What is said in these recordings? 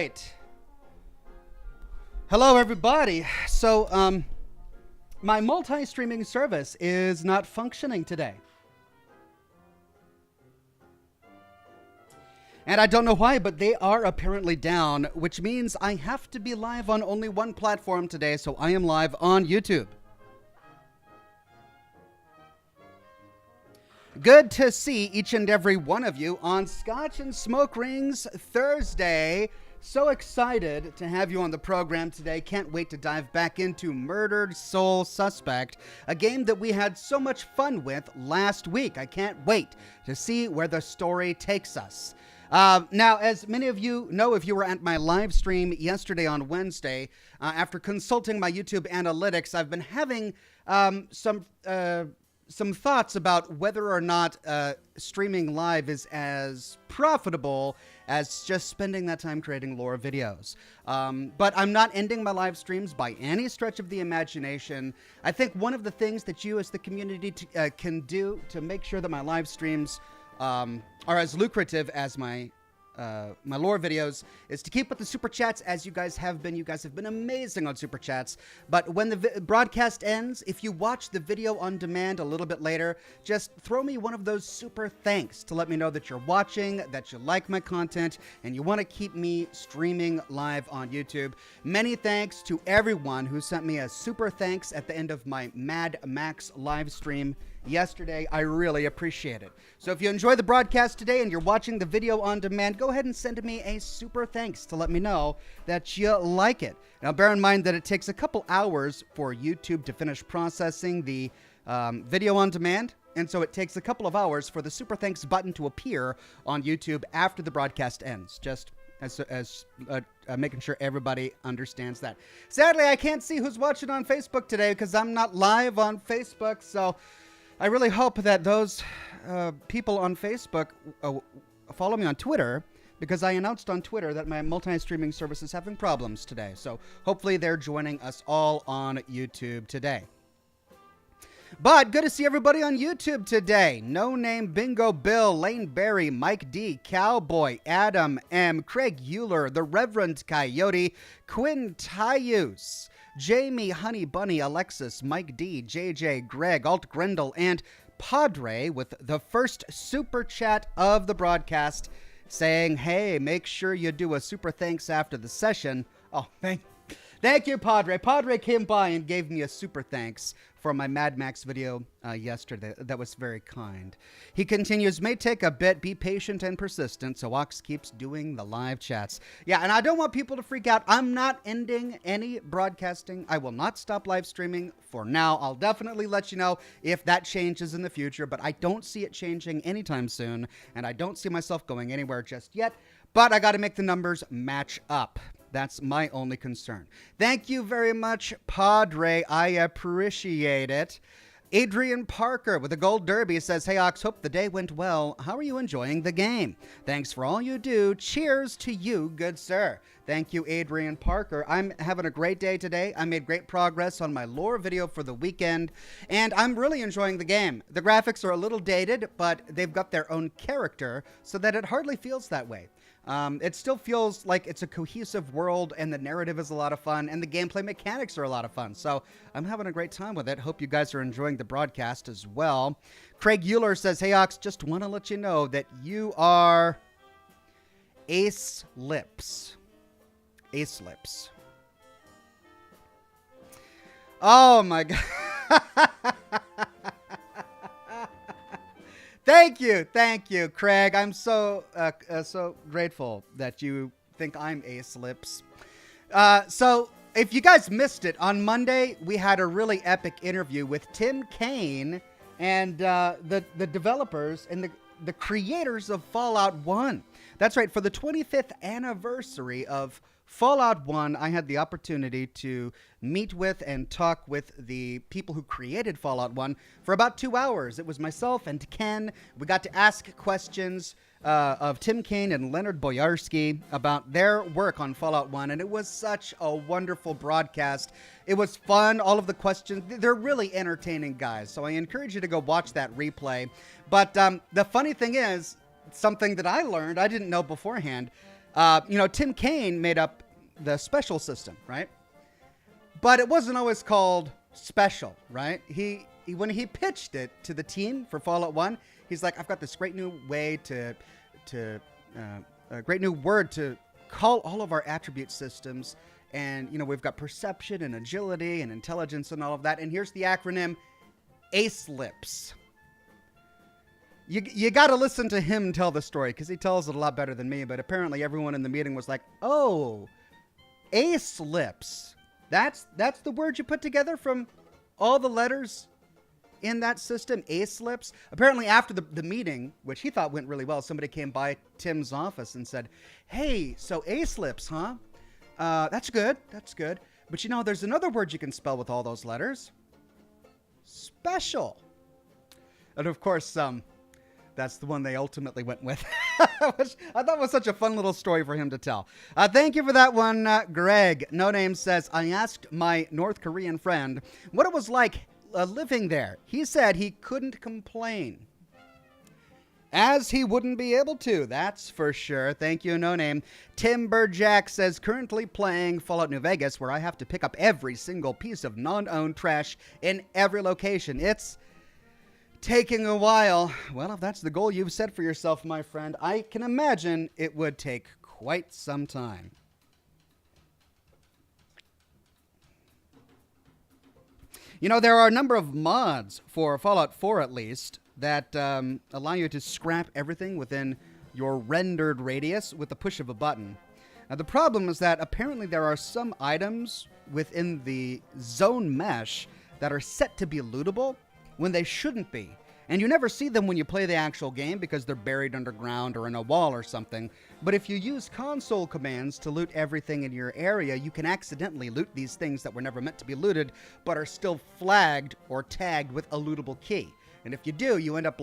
right. Hello, everybody. So, my multi-streaming service is not functioning today. And I don't know why, but they are apparently down, which means I have to be live on only one platform today, so I am live on YouTube. Good to see each and every one of you on Scotch and Smoke Rings Thursday. So excited to have you on the program today. Can't wait to dive back into Murdered Soul Suspect, a game that we had so much fun with last week. I can't wait to see where the story takes us. Now, as many of you know, if you were at my live stream yesterday on Wednesday, after consulting my YouTube analytics, I've been having some thoughts about whether or not streaming live is as profitable as just spending that time creating lore videos. But I'm not ending my live streams by any stretch of the imagination. I think one of the things that you as the community can do to make sure that my live streams are as lucrative as my lore videos is to keep with the super chats as you guys have been. You guys have been amazing on super chats. But when the broadcast ends, if you watch the video on demand a little bit later, just throw me one of those super thanks to let me know that you're watching, that you like my content, and you want to keep me streaming live on YouTube. Many thanks to everyone who sent me a super thanks at the end of my Mad Max live stream yesterday. I really appreciate it. So if you enjoy the broadcast today and you're watching the video on demand, go ahead and send me a super thanks to let me know that you like it. Now, bear in mind that it takes a couple hours for YouTube to finish processing the video on demand. And so it takes a couple of hours for the super thanks button to appear on YouTube after the broadcast ends. Just as making sure everybody understands that. Sadly, I can't see who's watching on Facebook today because I'm not live on Facebook. So I really hope that those people on Facebook follow me on Twitter, because I announced on Twitter that my multi-streaming service is having problems today. So hopefully they're joining us all on YouTube today. But good to see everybody on YouTube today. No Name Bingo Bill, Lane Berry, Mike D, Cowboy, Adam M, Craig Euler, The Reverend Coyote, Quinn Tyus, Jamie, Honey Bunny, Alexis, Mike D, JJ, Greg, Alt Grendel, and Padre with the first super chat of the broadcast saying, hey, make sure you do a super thanks after the session. Oh, thank you, Padre. Padre came by and gave me a super thanks for my Mad Max video yesterday. That was very kind. He continues, may take a bit, be patient and persistent, so Ox keeps doing the live chats. Yeah, and I don't want people to freak out. I'm not ending any broadcasting. I will not stop live streaming for now. I'll definitely let you know if that changes in the future, but I don't see it changing anytime soon, and I don't see myself going anywhere just yet, but I got to make the numbers match up. That's my only concern. Thank you very much, Padre. I appreciate it. Adrian Parker with a gold derby says, hey, Ox, hope the day went well. How are you enjoying the game? Thanks for all you do. Cheers to you, good sir. Thank you, Adrian Parker. I'm having a great day today. I made great progress on my lore video for the weekend, and I'm really enjoying the game. The graphics are a little dated, but they've got their own character so that it hardly feels that way. It still feels like it's a cohesive world, and the narrative is a lot of fun, and the gameplay mechanics are a lot of fun. So I'm having a great time with it. Hope you guys are enjoying the broadcast as well. Craig Euler says, hey, Ox, just want to let you know that you are Ace Lips. Ace Lips. Oh, my God. Thank you, Craig. I'm so grateful that you think I'm Ace Lips. So if you guys missed it, on Monday we had a really epic interview with Tim Kaine and the developers and the creators of Fallout 1. That's right, for the 25th anniversary of Fallout 1, I had the opportunity to meet with and talk with the people who created Fallout 1 for about 2 hours. It was myself and Ken. We got to ask questions of Tim Kaine and Leonard Boyarsky about their work on Fallout 1, and it was such a wonderful broadcast. It was fun. All of the questions, they're really entertaining guys, so I encourage you to go watch that replay. But the funny thing is, something that I learned, I didn't know beforehand, Tim Kaine made up the special system, right? But it wasn't always called special, right? He when he pitched it to the team for Fallout 1, he's like, I've got this great new way a great new word to call all of our attribute systems. And, we've got perception and agility and intelligence and all of that. And here's the acronym ACELIPS. You got to listen to him tell the story because he tells it a lot better than me. But apparently everyone in the meeting was like, oh, ACELIPS. That's the word you put together from all the letters in that system, ACELIPS. Apparently after the meeting, which he thought went really well, somebody came by Tim's office and said, hey, so ACELIPS, huh? That's good. But there's another word you can spell with all those letters. Special. And of course, that's the one they ultimately went with. Which I thought was such a fun little story for him to tell. Thank you for that one, Greg. No Name says, I asked my North Korean friend what it was like living there. He said he couldn't complain. As he wouldn't be able to, that's for sure. Thank you, No Name. Tim Burjack says, currently playing Fallout New Vegas, where I have to pick up every single piece of non-owned trash in every location. It's taking a while. Well, if that's the goal you've set for yourself, my friend, I can imagine it would take quite some time. There are a number of mods for Fallout 4, at least, that allow you to scrap everything within your rendered radius with the push of a button. Now, the problem is that apparently there are some items within the zone mesh that are set to be lootable when they shouldn't be. And you never see them when you play the actual game because they're buried underground or in a wall or something. But if you use console commands to loot everything in your area, you can accidentally loot these things that were never meant to be looted, but are still flagged or tagged with a lootable key. And if you do, you end up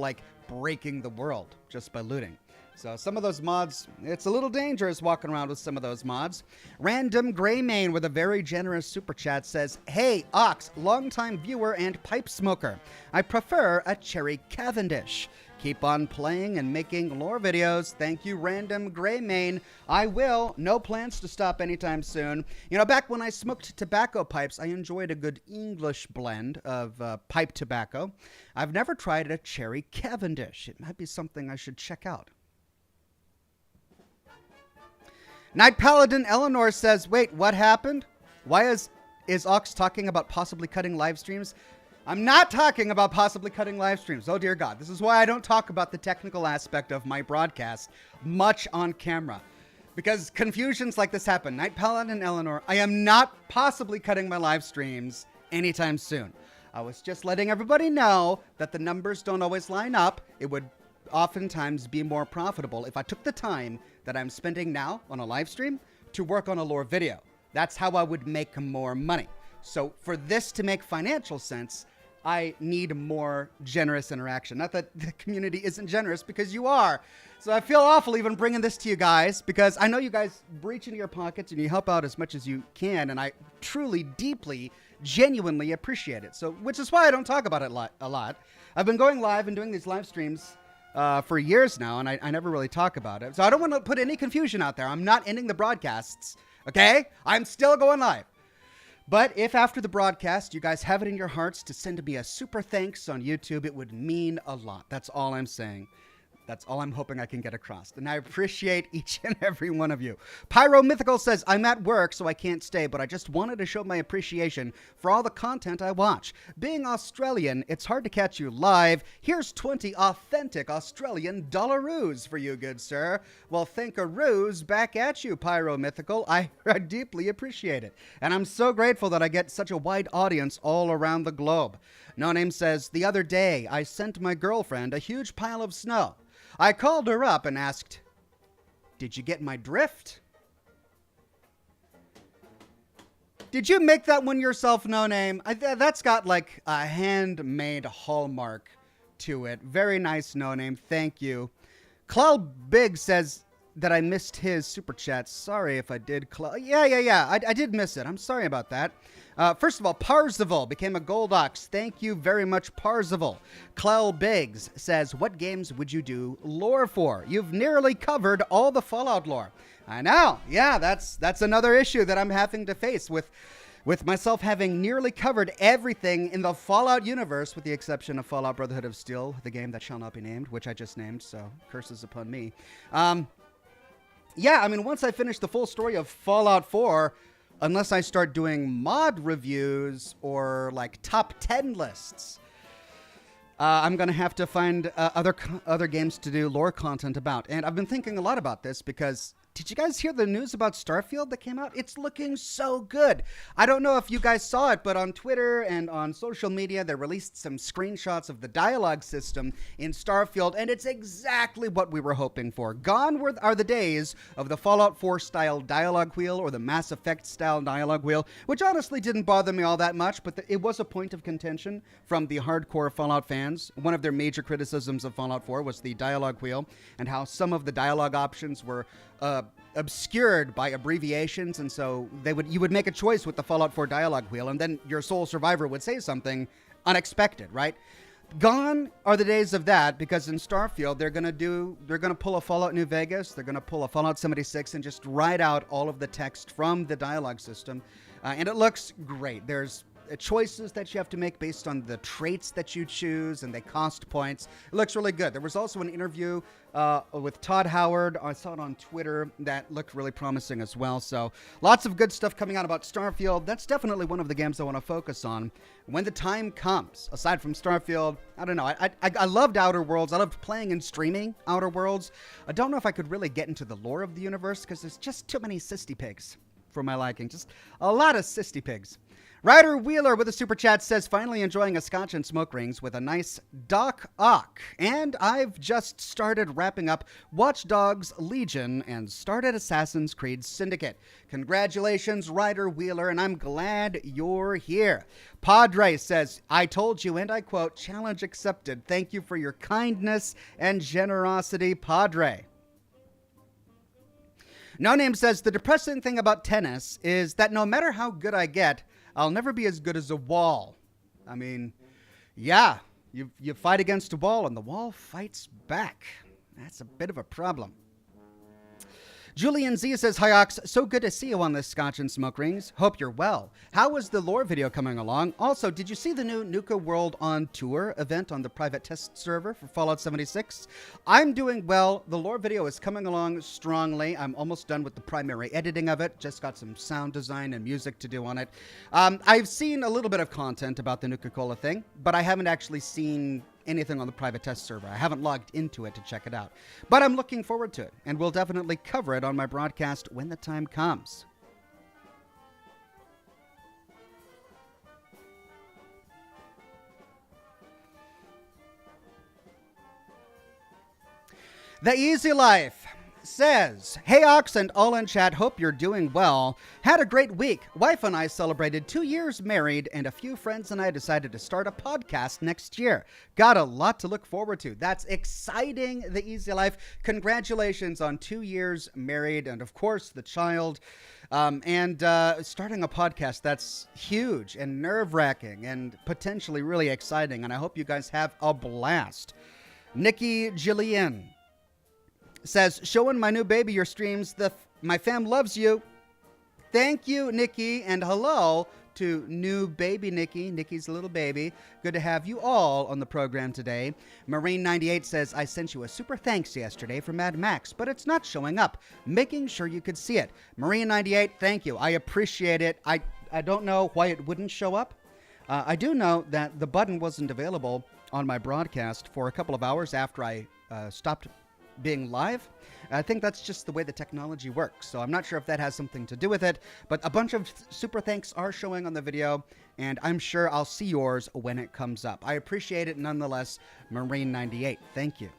breaking the world just by looting. So some of those mods, it's a little dangerous walking around with some of those mods. Random Greymane with a very generous super chat says, hey, Ox, longtime viewer and pipe smoker. I prefer a Cherry Cavendish. Keep on playing and making lore videos. Thank you, Random Greymane. I will. No plans to stop anytime soon. Back when I smoked tobacco pipes, I enjoyed a good English blend of pipe tobacco. I've never tried a Cherry Cavendish. It might be something I should check out. Night Paladin Eleanor says, wait, what happened? Why is Ox talking about possibly cutting live streams? I'm not talking about possibly cutting live streams. Oh, dear God. This is why I don't talk about the technical aspect of my broadcast much on camera. Because confusions like this happen. Night Paladin Eleanor, I am not possibly cutting my live streams anytime soon. I was just letting everybody know that the numbers don't always line up. It would oftentimes be more profitable if I took the time that I'm spending now on a live stream to work on a lore video. That's how I would make more money. So for this to make financial sense, I need more generous interaction. Not that the community isn't generous, because you are. So I feel awful even bringing this to you guys, because I know you guys reach into your pockets and you help out as much as you can, and I truly, deeply, genuinely appreciate it. So, which is why I don't talk about it a lot. I've been going live and doing these live streams for years now, and I never really talk about it. So I don't want to put any confusion out there. I'm not ending the broadcasts, okay? I'm still going live. But if after the broadcast you guys have it in your hearts to send me a super thanks on YouTube, it would mean a lot. That's all I'm saying. That's all I'm hoping I can get across. And I appreciate each and every one of you. Pyro Mythical says, I'm at work, so I can't stay, but I just wanted to show my appreciation for all the content I watch. Being Australian, it's hard to catch you live. Here's 20 authentic Australian dollaroos for you, good sir. Well, thankaroos back at you, Pyro Mythical. I deeply appreciate it. And I'm so grateful that I get such a wide audience all around the globe. No Name says, the other day, I sent my girlfriend a huge pile of snow. I called her up and asked, did you get my drift? Did you make that one yourself, No Name? That's got like a handmade hallmark to it. Very nice, No Name. Thank you. Cloud Big says, that I missed his super chat. Sorry if I did. Yeah. I did miss it. I'm sorry about that. First of all, Parzival became a Gold Ox. Thank you very much, Parzival. Clell Biggs says, what games would you do lore for? You've nearly covered all the Fallout lore. I know. Yeah, that's another issue that I'm having to face with myself having nearly covered everything in the Fallout universe, with the exception of Fallout Brotherhood of Steel, the game that shall not be named, which I just named, so curses upon me. Yeah, I mean, once I finish the full story of Fallout 4, unless I start doing mod reviews or like top 10 lists, I'm going to have to find other games to do lore content about. And I've been thinking a lot about this because did you guys hear the news about Starfield that came out? It's looking so good. I don't know if you guys saw it, but on Twitter and on social media, they released some screenshots of the dialogue system in Starfield, and it's exactly what we were hoping for. Gone are the days of the Fallout 4 style dialogue wheel or the Mass Effect style dialogue wheel, which honestly didn't bother me all that much, but it was a point of contention from the hardcore Fallout fans. One of their major criticisms of Fallout 4 was the dialogue wheel and how some of the dialogue options were obscured by abbreviations, and so you would make a choice with the Fallout 4 dialogue wheel, and then your sole survivor would say something unexpected, right? Gone are the days of that, because in Starfield they're gonna pull a Fallout New Vegas, they're gonna pull a Fallout 76, and just write out all of the text from the dialogue system, and it looks great. There's choices that you have to make based on the traits that you choose, and they cost points. It looks really good. There was also an interview with Todd Howard. I saw it on Twitter. That looked really promising as well. So lots of good stuff coming out about Starfield. That's definitely one of the games I want to focus on when the time comes. Aside from Starfield, I don't know. I loved Outer Worlds. I loved playing and streaming Outer Worlds. I don't know if I could really get into the lore of the universe because there's just too many cysty pigs for my liking. Just a lot of cysty pigs. Ryder Wheeler with a super chat says, finally enjoying a Scotch and smoke rings with a nice Doc Ock. And I've just started wrapping up Watch Dogs Legion and started Assassin's Creed Syndicate. Congratulations, Ryder Wheeler, and I'm glad you're here. Padre says, I told you, and I quote, challenge accepted. Thank you for your kindness and generosity, Padre. No Name says, the depressing thing about tennis is that no matter how good I get, I'll never be as good as a wall. I mean, yeah, you fight against a wall and the wall fights back. That's a bit of a problem. Julian Z says, hi Ox, so good to see you on this Scotch and Smoke Rings. Hope you're well. How is the lore video coming along? Also, did you see the new Nuka World on Tour event on the private test server for Fallout 76? I'm doing well. The lore video is coming along strongly. I'm almost done with the primary editing of it. Just got some sound design and music to do on it. I've seen a little bit of content about the Nuka-Cola thing, but I haven't actually seen anything on the private test server. I haven't logged into it to check it out. But I'm looking forward to it, and we'll definitely cover it on my broadcast when the time comes. The Easy Life says, hey Ox and all in chat, hope you're doing well. Had a great week. Wife and I celebrated 2 years married, and a few friends and I decided to start a podcast next year. Got a lot to look forward to. That's exciting, The Easy Life. Congratulations on 2 years married, and of course the child. And starting a podcast, that's huge and nerve-wracking and potentially really exciting, and I hope you guys have a blast. Nikki Jillian says, showing my new baby your streams. My fam loves you. Thank you, Nikki, and hello to new baby Nikki. Nikki's little baby. Good to have you all on the program today. Marine98 says, I sent you a super thanks yesterday for Mad Max, but it's not showing up. Making sure you could see it. Marine98, thank you. I appreciate it. I don't know why it wouldn't show up. I do know that the button wasn't available on my broadcast for a couple of hours after I stopped being live. I think that's just the way the technology works, so I'm not sure if that has something to do with it, but a bunch of super thanks are showing on the video, and I'm sure I'll see yours when it comes up. I appreciate it nonetheless, Marine98. Thank you.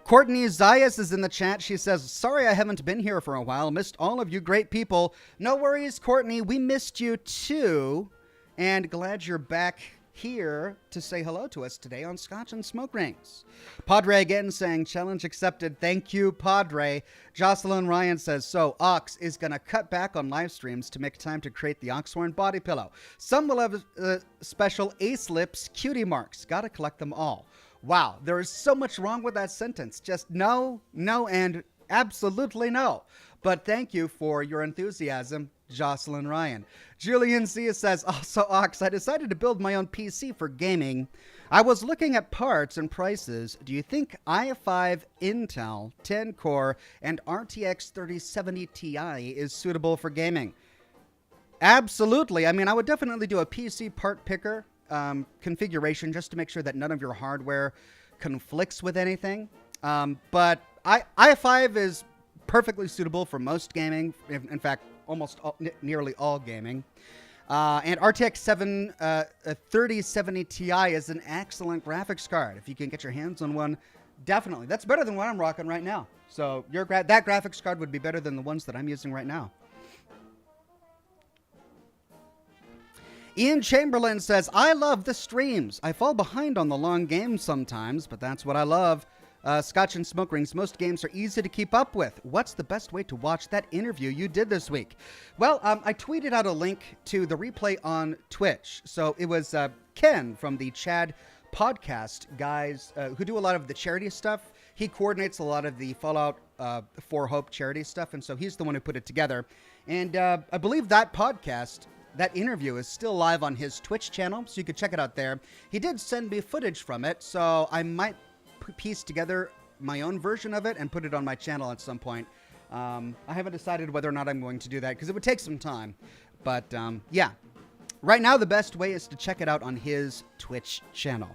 Courtney Zayas is in the chat. She says, sorry I haven't been here for a while. Missed all of you great people. No worries, Courtney. We missed you too, and glad you're back here to say hello to us today on Scotch and Smoke Rings. Padre again saying, challenge accepted. Thank you, Padre. Jocelyn Ryan says, so Ox is going to cut back on live streams to make time to create the Oxhorn body pillow. Some will have special ace lips cutie marks. Got to collect them all. Wow, there is so much wrong with that sentence. Just no, and absolutely no. But thank you for your enthusiasm, Jocelyn Ryan. Julian Zia says, also, Ox, I decided to build my own PC for gaming. I was looking at parts and prices. Do you think i5 Intel 10-core and RTX 3070 Ti is suitable for gaming? Absolutely. I mean, I would definitely do a PC part picker configuration just to make sure that none of your hardware conflicts with anything. But i5 is perfectly suitable for most gaming. In fact, nearly all gaming. And RTX 3070 Ti is an excellent graphics card. If you can get your hands on one, definitely. That's better than what I'm rocking right now. So that graphics card would be better than the ones that I'm using right now. Ian Chamberlain says, I love the streams. I fall behind on the long games sometimes, but that's what I love. Scotch and Smoke Rings, most games are easy to keep up with. What's the best way to watch that interview you did this week? Well, I tweeted out a link to the replay on Twitch. So it was Ken from the Chad podcast guys who do a lot of the charity stuff. He coordinates a lot of the Fallout 4 Hope charity stuff, and so he's the one who put it together. And I believe that podcast, that interview, is still live on his Twitch channel, so you could check it out there. He did send me footage from it, so I might piece together my own version of it and put it on my channel at some point. I haven't decided whether or not I'm going to do that because it would take some time. But yeah, right now the best way is to check it out on his Twitch channel.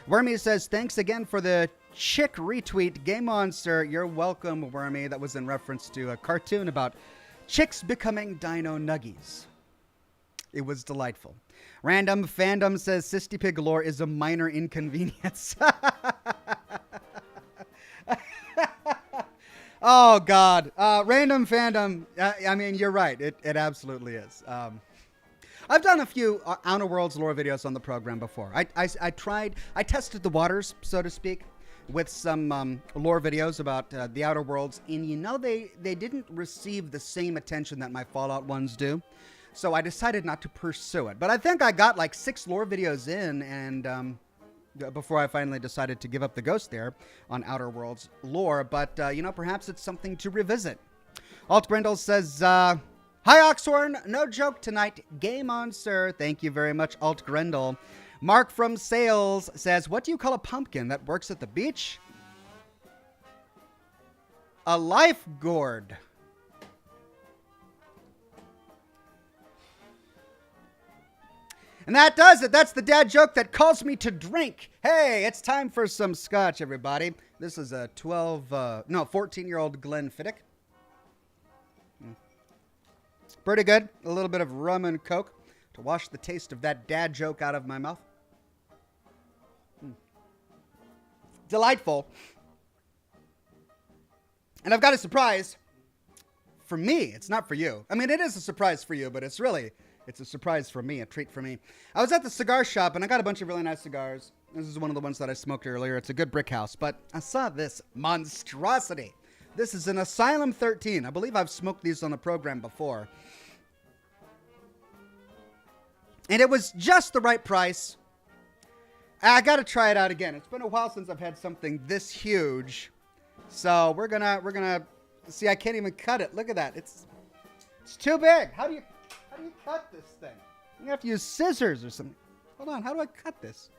Wormy says, thanks again for the chick retweet. Game on, sir. You're welcome, Wormy. That was in reference to a cartoon about chicks becoming dino nuggies. It was delightful. Random Fandom says, Sisty Pig lore is a minor inconvenience. Oh, God. Random Fandom, I mean, you're right. It absolutely is. I've done a few Outer Worlds lore videos on the program before. I tested the waters, so to speak, with some lore videos about the Outer Worlds. And, you know, they didn't receive the same attention that my Fallout ones do. So I decided not to pursue it. But I think I got like 6 lore videos in, and before I finally decided to give up the ghost there on Outer Worlds lore. But, you know, perhaps it's something to revisit. Alt Brindle says, hi, Oxhorn. No joke tonight. Game on, sir. Thank you very much, Alt Grendel. Mark from Sales says, what do you call a pumpkin that works at the beach? A life gourd. And that does it. That's the dad joke that calls me to drink. Hey, it's time for some scotch, everybody. This is a 14-year-old Glenfiddich. Pretty good. A little bit of rum and Coke to wash the taste of that dad joke out of my mouth. Delightful. And I've got a surprise for me. It's not for you. I mean, it is a surprise for you, but it's a surprise for me, a treat for me. I was at the cigar shop, and I got a bunch of really nice cigars. This is one of the ones that I smoked earlier. It's a good brick house, but I saw this monstrosity. This is an Salem 13. I believe I've smoked these on the program before. And it was just the right price. I got to try it out again. It's been a while since I've had something this huge. So we're gonna see. I can't even cut it. Look at that. It's too big. How do you cut this thing? You have to use scissors or something. Hold on. How do I cut this?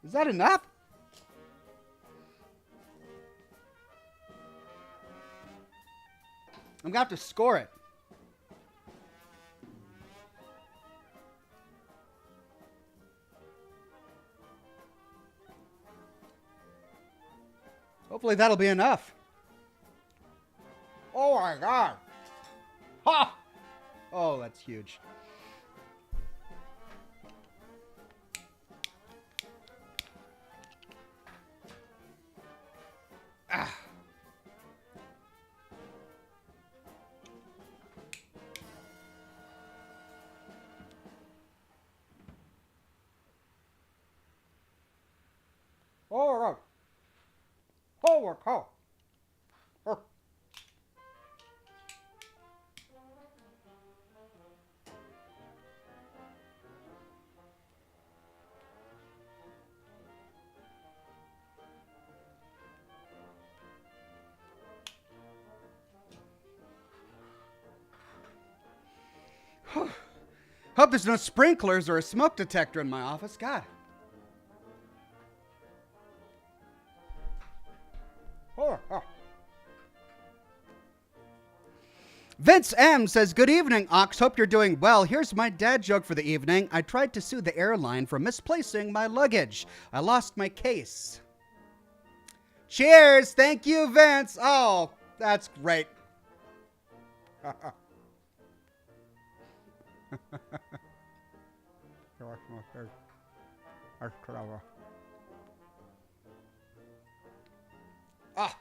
Is that enough? I'm gonna have to score it. Hopefully that'll be enough. Oh my God. Ha! Oh, that's huge. work. Oh. Oh. Hope there's no sprinklers or a smoke detector in my office. God. Vince M says, good evening, Ox. Hope you're doing well. Here's my dad joke for the evening. I tried to sue the airline for misplacing my luggage. I lost my case. Cheers. Thank you, Vince. Oh, that's great. That's clever. Ah.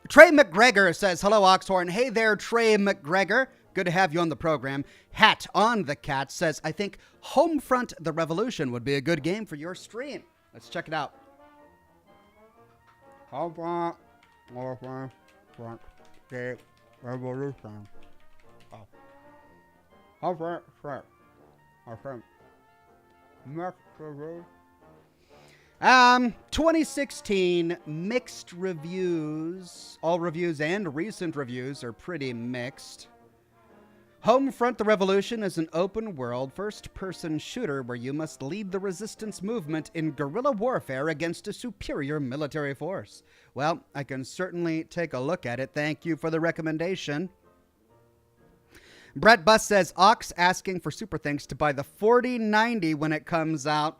Trey McGregor says, hello, Oxhorn. Hey there, Trey McGregor. Good to have you on the program. Hat on the Cat says, I think Homefront the Revolution would be a good game for your stream. Let's check it out. Homefront the Revolution. Oh. Homefront. 2016 mixed reviews. All reviews and recent reviews are pretty mixed. Homefront the Revolution is an open-world, first-person shooter where you must lead the resistance movement in guerrilla warfare against a superior military force. Well, I can certainly take a look at it. Thank you for the recommendation. Brett Buss says, Ox asking for super thanks to buy the 4090 when it comes out.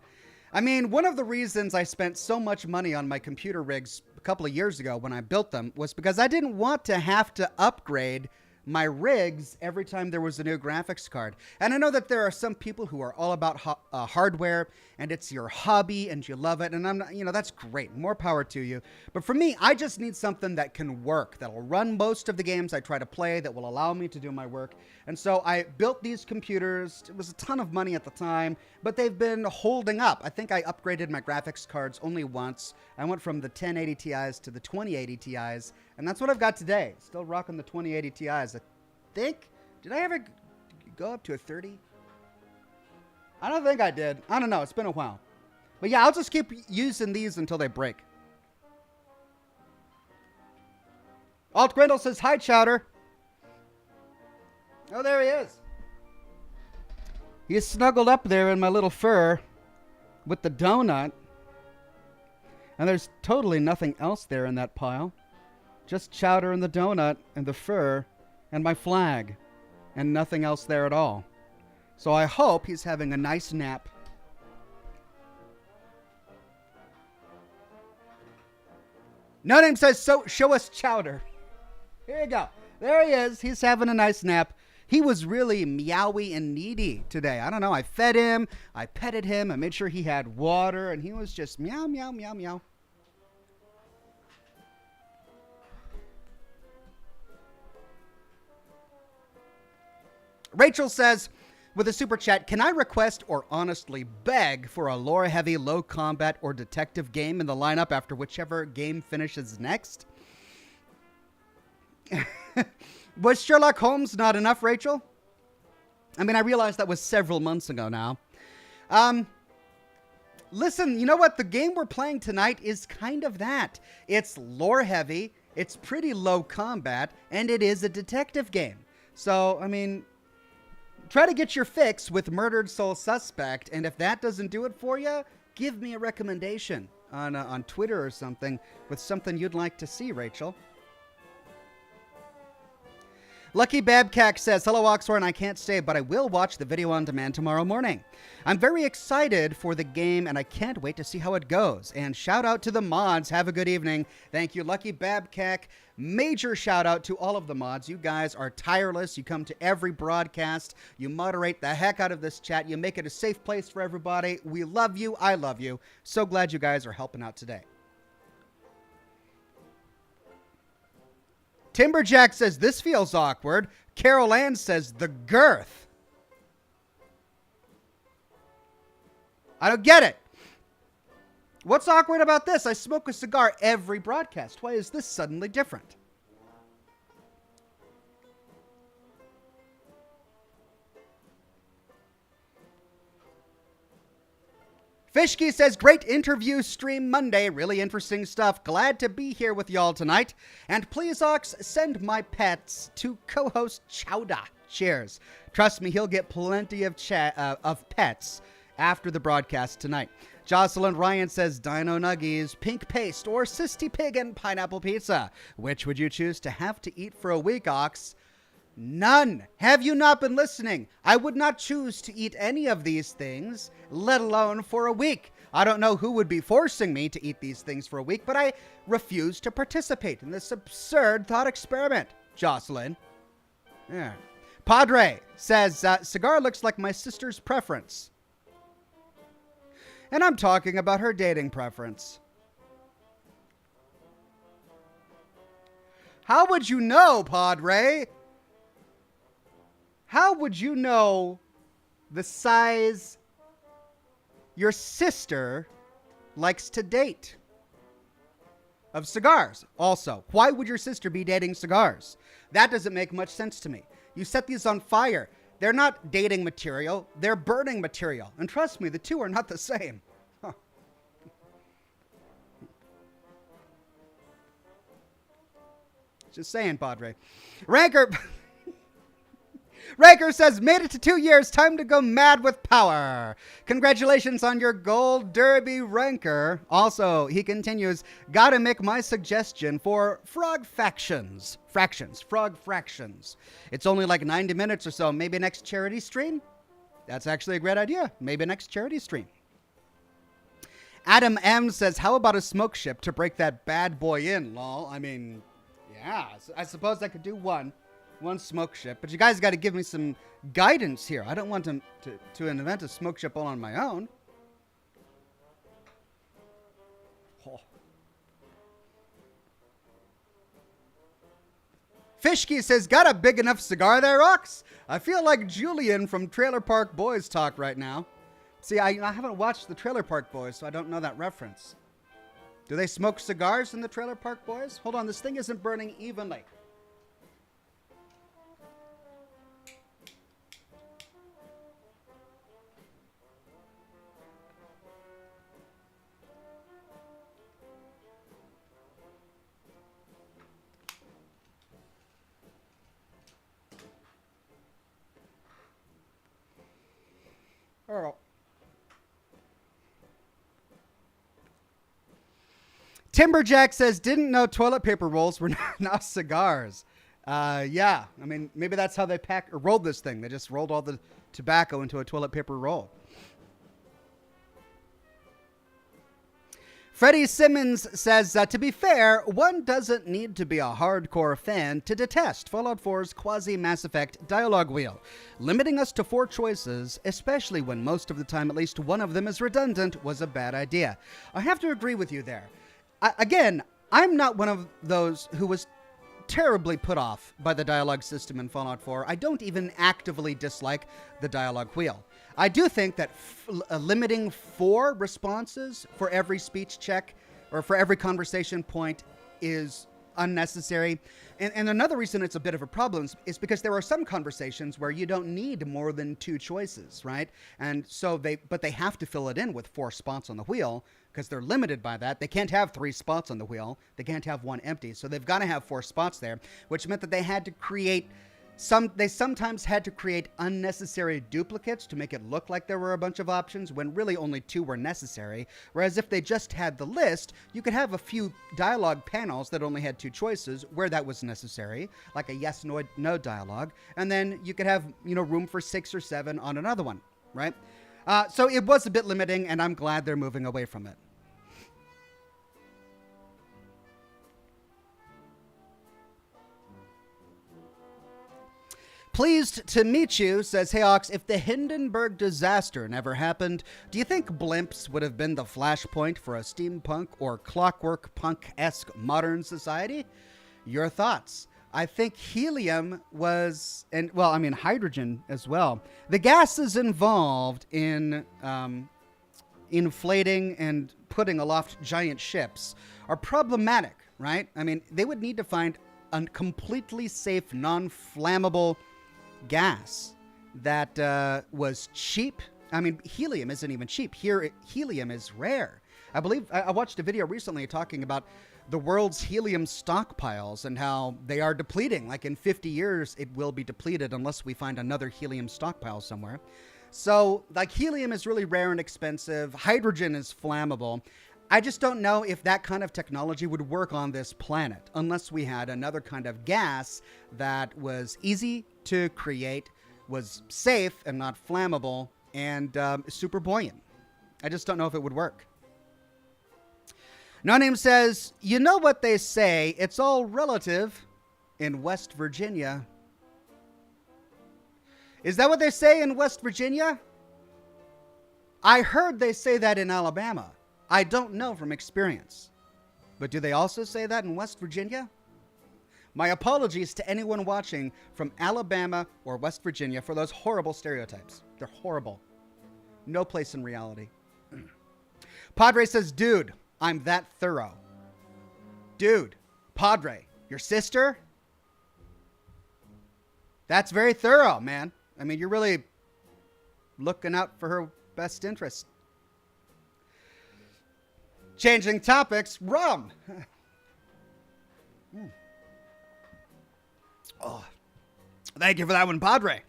I mean, one of the reasons I spent so much money on my computer rigs a couple of years ago when I built them was because I didn't want to have to upgrade my rigs every time there was a new graphics card. And I know that there are some people who are all about hardware and it's your hobby and you love it. And I'm not, that's great. More power to you. But for me, I just need something that can work, that'll run most of the games I try to play, that will allow me to do my work. And so I built these computers. It was a ton of money at the time, but they've been holding up. I think I upgraded my graphics cards only once. I went from the 1080 Ti's to the 2080 Ti's, and that's what I've got today. Still rocking the 2080 Ti's. I think, did I ever go up to a 30? I don't think I did. I don't know. It's been a while. But yeah, I'll just keep using these until they break. Alt Grindle says, hi, Chowder. Oh, there he is. He's snuggled up there in my little fur with the donut. And there's totally nothing else there in that pile. Just Chowder and the donut and the fur and my flag. And nothing else there at all. So I hope he's having a nice nap. No Name says, so show us Chowder. Here you go. There he is. He's having a nice nap. He was really meowy and needy today. I don't know. I fed him. I petted him. I made sure he had water. And he was just meow, meow, meow, meow. Rachel says, with a super chat, can I request or honestly beg for a lore-heavy, low-combat, or detective game in the lineup after whichever game finishes next? Was Sherlock Holmes not enough, Rachel? I mean, I realized that was several months ago now. Listen, you know what? The game we're playing tonight is kind of that. It's lore-heavy, it's pretty low combat, and it is a detective game. So, I mean, try to get your fix with Murdered Soul Suspect, and if that doesn't do it for you, give me a recommendation on Twitter or something with something you'd like to see, Rachel. Lucky Babcack says, hello, Oxhorn. I can't stay, but I will watch the video on demand tomorrow morning. I'm very excited for the game, and I can't wait to see how it goes. And shout out to the mods. Have a good evening. Thank you, Lucky Babcack. Major shout out to all of the mods. You guys are tireless. You come to every broadcast. You moderate the heck out of this chat. You make it a safe place for everybody. We love you. I love you. So glad you guys are helping out today. Timberjack says, this feels awkward. Carol Ann says, the girth. I don't get it. What's awkward about this? I smoke a cigar every broadcast. Why is this suddenly different? Fishke says, great interview stream Monday. Really interesting stuff. Glad to be here with y'all tonight. And please, Ox, send my pets to co-host Chowda. Cheers. Trust me, he'll get plenty of pets after the broadcast tonight. Jocelyn Ryan says, Dino Nuggies, pink paste, or Sisty Pig and pineapple pizza. Which would you choose to have to eat for a week, Ox? None. Have you not been listening? I would not choose to eat any of these things, let alone for a week. I don't know who would be forcing me to eat these things for a week, but I refuse to participate in this absurd thought experiment. Jocelyn. Yeah. Padre says, cigar looks like my sister's preference. And I'm talking about her dating preference. How would you know, Padre? How would you know the size your sister likes to date of cigars? Also, why would your sister be dating cigars? That doesn't make much sense to me. You set these on fire. They're not dating material. They're burning material. And trust me, the two are not the same. Huh. Just saying, Padre. Raker says, made it to 2 years. Time to go mad with power. Congratulations on your gold derby, Ranker. Also, he continues, gotta make my suggestion for frog fractions. Frog fractions. It's only like 90 minutes or so. Maybe next charity stream? That's actually a great idea. Maybe next charity stream. Adam M says, how about a smoke ship to break that bad boy in, lol? I mean, yeah, I suppose I could do one smoke ship, but you guys got to give me some guidance here. I don't want to invent a smoke ship all on my own. Oh. Fishke says, got a big enough cigar there, Ox? I feel like Julian from Trailer Park Boys talk right now. See, I haven't watched the Trailer Park Boys, so I don't know that reference. Do they smoke cigars in the Trailer Park Boys? Hold on, this thing isn't burning evenly. Oh. Timberjack says, didn't know toilet paper rolls were now cigars. Yeah, I mean, maybe that's how they rolled this thing. They just rolled all the tobacco into a toilet paper roll. Freddie Simmons says, to be fair, one doesn't need to be a hardcore fan to detest Fallout 4's quasi-Mass Effect dialogue wheel. Limiting us to 4 choices, especially when most of the time at least one of them is redundant, was a bad idea. I have to agree with you there. Again, I'm not one of those who was terribly put off by the dialogue system in Fallout 4. I don't even actively dislike the dialogue wheel. I do think that limiting 4 responses for every speech check or for every conversation point is unnecessary. And another reason it's a bit of a problem is because there are some conversations where you don't need more than 2 choices, right? And so they have to fill it in with 4 spots on the wheel because they're limited by that. They can't have 3 spots on the wheel. They can't have 1 empty. So they've got to have 4 spots there, which meant that they had to create they sometimes had to create unnecessary duplicates to make it look like there were a bunch of options when really only 2 were necessary. Whereas if they just had the list, you could have a few dialogue panels that only had 2 choices where that was necessary, like a yes, no dialogue. And then you could have, room for 6 or 7 on another one, right? So it was a bit limiting, and I'm glad they're moving away from it. Pleased to meet you, says Hey Ox, if the Hindenburg disaster never happened, do you think blimps would have been the flashpoint for a steampunk or clockwork punk-esque modern society? Your thoughts? I think helium was, hydrogen as well. The gases involved in inflating and putting aloft giant ships are problematic, right? I mean, they would need to find a completely safe, non-flammable gas that was cheap. I mean, helium isn't even cheap. Here, helium is rare. I believe I watched a video recently talking about the world's helium stockpiles and how they are depleting. Like in 50 years, it will be depleted unless we find another helium stockpile somewhere. So, like, helium is really rare and expensive. Hydrogen is flammable. I just don't know if that kind of technology would work on this planet unless we had another kind of gas that was easy to create, was safe and not flammable, and super buoyant. I just don't know if it would work. No Name says, you know what they say, it's all relative in West Virginia. Is that what they say in West Virginia? I heard they say that in Alabama. I don't know from experience. But do they also say that in West Virginia? My apologies to anyone watching from Alabama or West Virginia for those horrible stereotypes. They're horrible. No place in reality. Padre says, dude, I'm that thorough. Dude, Padre, your sister? That's very thorough, man. I mean, you're really looking out for her best interest. Changing topics, rum. Oh, thank you for that one, Padre.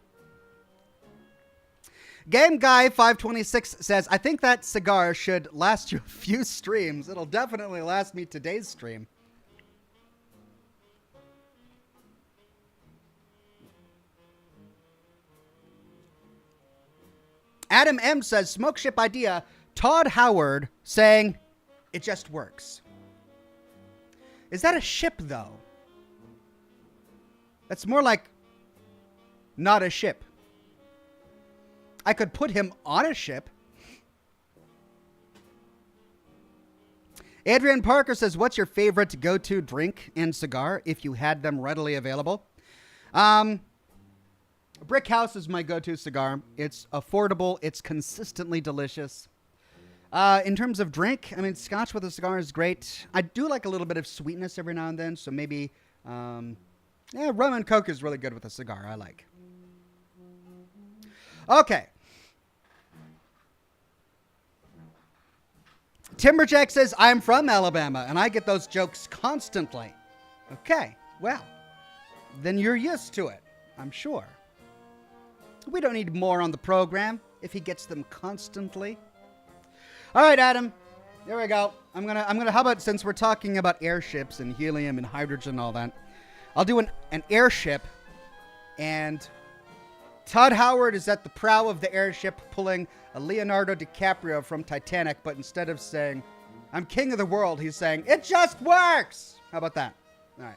Game Guy 526 says, I think that cigar should last you a few streams. It'll definitely last me today's stream. Adam M says, smoke ship idea. Todd Howard saying, it just works. Is that a ship, though? That's more like not a ship. I could put him on a ship. Adrian Parker says, what's your favorite go-to drink and cigar if you had them readily available? Brick House is my go-to cigar. It's affordable. It's consistently delicious. In terms of drink, I mean, Scotch with a cigar is great. I do like a little bit of sweetness every now and then, so maybe, rum and Coke is really good with a cigar, I like. Okay. Timberjack says, I'm from Alabama, and I get those jokes constantly. Okay, well, then you're used to it, I'm sure. We don't need more on the program if he gets them constantly. All right, Adam, there we go. I'm gonna, how about, since we're talking about airships and helium and hydrogen and all that, I'll do an airship, and Todd Howard is at the prow of the airship pulling a Leonardo DiCaprio from Titanic, but instead of saying, I'm king of the world, he's saying, it just works! How about that? All right.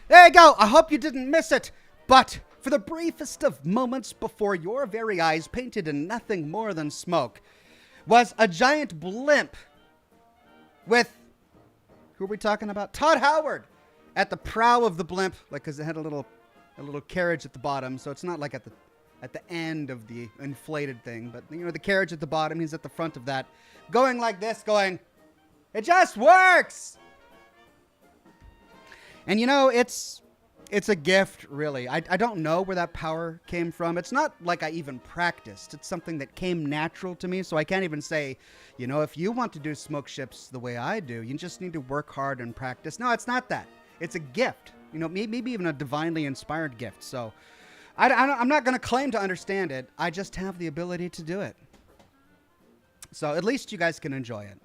There you go. I hope you didn't miss it. But for the briefest of moments before your very eyes, painted in nothing more than smoke, was a giant blimp with, who are we talking about? Todd Howard at the prow of the blimp, like, because it had a little carriage at the bottom, so it's not like at the end of the inflated thing, but you know, the carriage at the bottom, he's at the front of that, going like this, going, it just works. And you know, it's a gift, really. I don't know where that power came from. It's not like I even practiced. It's something that came natural to me, so I can't even say, you know, if you want to do smoke ships the way I do, you just need to work hard and practice. No, it's not that. It's a gift. You know, maybe even a divinely inspired gift. So I'm not going to claim to understand it. I just have the ability to do it. So at least you guys can enjoy it.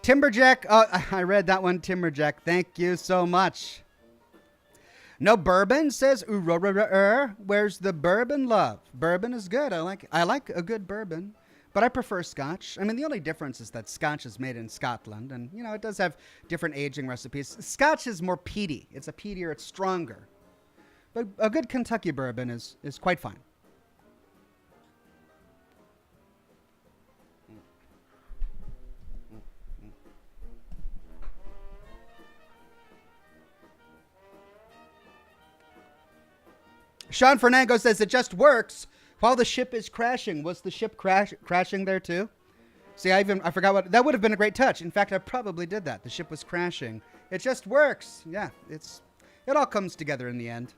Timberjack, I read that one, Timberjack. Thank you so much. No bourbon, says where's the bourbon love? Bourbon is good. I like a good bourbon. But I prefer Scotch. I mean, the only difference is that Scotch is made in Scotland, and, you know, it does have different aging recipes. Scotch is more peaty. It's a peatier, it's stronger. But a good Kentucky bourbon is quite fine. Sean Fernando says it just works while the ship is crashing. Was the ship crashing there too? See, I forgot what that would have been a great touch. In fact, I probably did that. The ship was crashing. It just works. Yeah, it all comes together in the end.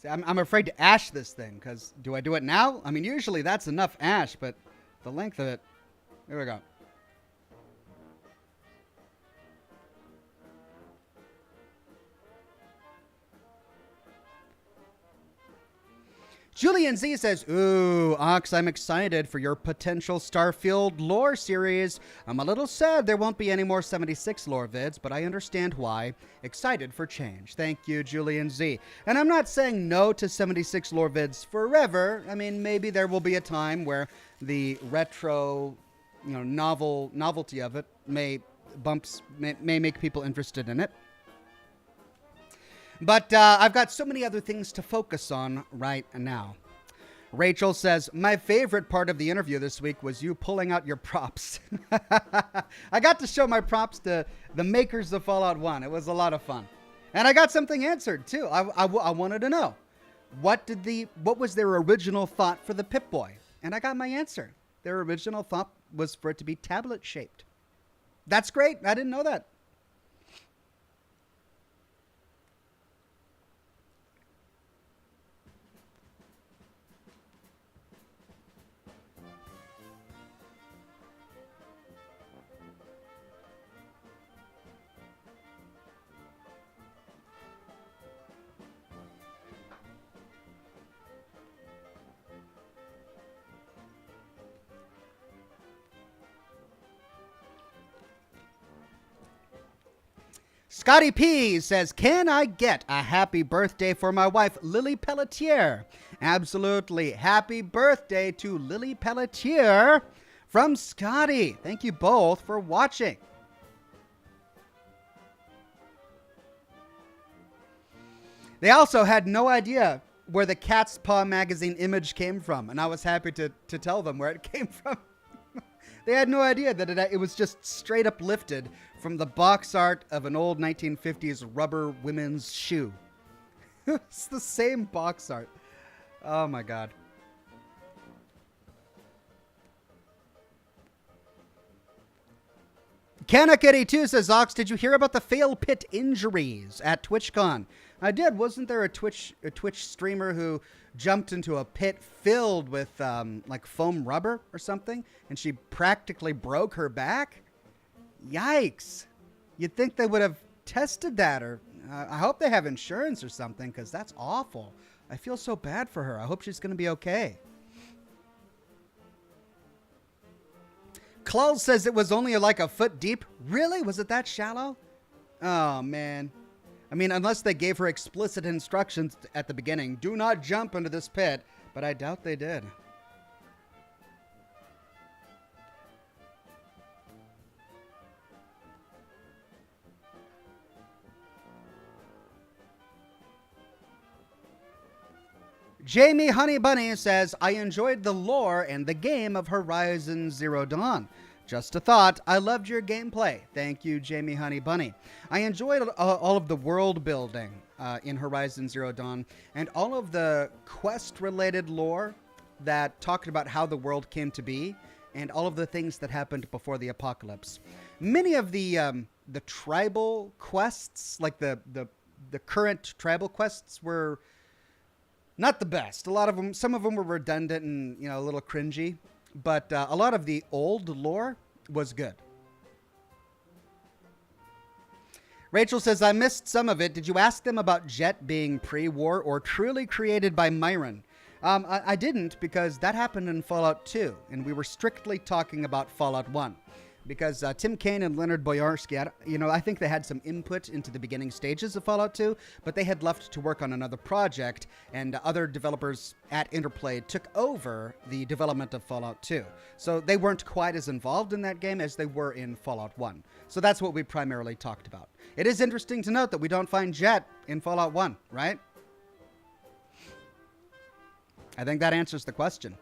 I'm afraid to ash this thing, because do I do it now? I mean, usually that's enough ash, but the length of it... Here we go. Julian Z says, ooh, Ox, I'm excited for your potential Starfield lore series. I'm a little sad there won't be any more 76 lore vids, but I understand why. Excited for change. Thank you, Julian Z. And I'm not saying no to 76 lore vids forever. I mean, maybe there will be a time where the retro, novelty of it may make people interested in it. But I've got so many other things to focus on right now. Rachel says, my favorite part of the interview this week was you pulling out your props. I got to show my props to the makers of Fallout 1. It was a lot of fun. And I got something answered, too. I wanted to know. What was their original thought for the Pip-Boy? And I got my answer. Their original thought was for it to be tablet-shaped. That's great. I didn't know that. Scotty P says, can I get a happy birthday for my wife, Lily Pelletier? Absolutely. Happy birthday to Lily Pelletier from Scotty. Thank you both for watching. They also had no idea where the Cat's Paw magazine image came from, and I was happy to tell them where it came from. They had no idea that it was just straight up lifted from the box art of an old 1950s rubber women's shoe. It's the same box art. Oh my God. Canuck82 says, Ox, did you hear about the fail pit injuries at TwitchCon? I did. Wasn't there a Twitch streamer who jumped into a pit filled with like foam rubber or something, and she practically broke her back? Yikes. You'd think they would have tested that, or I hope they have insurance or something, because that's awful. I feel so bad for her. I hope she's going to be okay. Claus says it was only like a foot deep. Really? Was it that shallow? Oh, man. I mean, unless they gave her explicit instructions at the beginning, do not jump into this pit, but I doubt they did. Jamie Honey Bunny says, I enjoyed the lore and the game of Horizon Zero Dawn. Just a thought, I loved your gameplay. Thank you, Jamie Honey Bunny. I enjoyed all of the world building in Horizon Zero Dawn and all of the quest-related lore that talked about how the world came to be and all of the things that happened before the apocalypse. Many of the tribal quests, like the current tribal quests, were not the best. A lot of them, some of them were redundant and, a little cringy, but a lot of the old lore was good. Rachel says, I missed some of it. Did you ask them about Jet being pre-war or truly created by Myron? I didn't, because that happened in Fallout 2, and we were strictly talking about Fallout 1. Because Tim Kaine and Leonard Boyarsky, I think they had some input into the beginning stages of Fallout 2, but they had left to work on another project, and other developers at Interplay took over the development of Fallout 2. So they weren't quite as involved in that game as they were in Fallout 1. So that's what we primarily talked about. It is interesting to note that we don't find Jet in Fallout 1, right? I think that answers the question.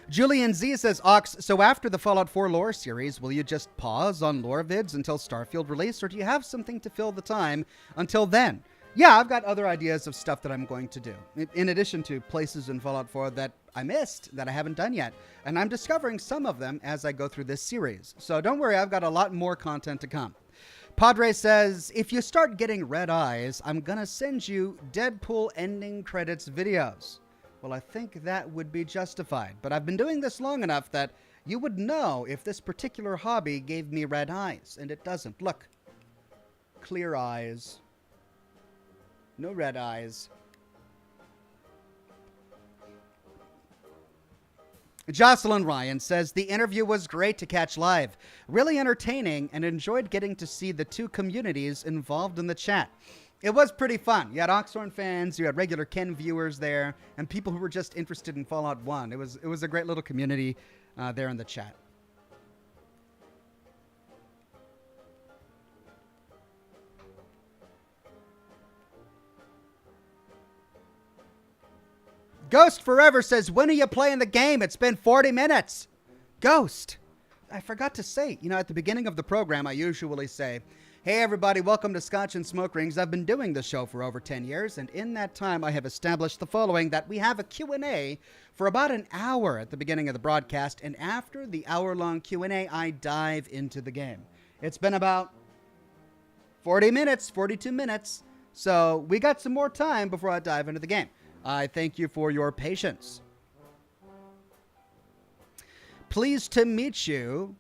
Julian Z says, Ox, so after the Fallout 4 lore series, will you just pause on lore vids until Starfield release, or do you have something to fill the time until then? Yeah, I've got other ideas of stuff that I'm going to do, in addition to places in Fallout 4 that I missed, that I haven't done yet. And I'm discovering some of them as I go through this series. So don't worry, I've got a lot more content to come. Padre says, if you start getting red eyes, I'm going to send you Deadpool ending credits videos. Well, I think that would be justified, but I've been doing this long enough that you would know if this particular hobby gave me red eyes, and it doesn't. Look, clear eyes, no red eyes. Jocelyn Ryan says, the interview was great to catch live, really entertaining, and enjoyed getting to see the two communities involved in the chat. It was pretty fun. You had Oxhorn fans, you had regular Ken viewers there, and people who were just interested in Fallout 1. It was a great little community there in the chat. Ghost Forever says, when are you playing the game? It's been 40 minutes. Ghost, I forgot to say, at the beginning of the program, I usually say, hey everybody, welcome to Scotch and Smoke Rings. I've been doing this show for over 10 years, and in that time I have established the following, that we have a Q&A for about an hour at the beginning of the broadcast, and after the hour-long Q&A, I dive into the game. It's been about 40 minutes, 42 minutes, so we got some more time before I dive into the game. I thank you for your patience. Pleased to meet you.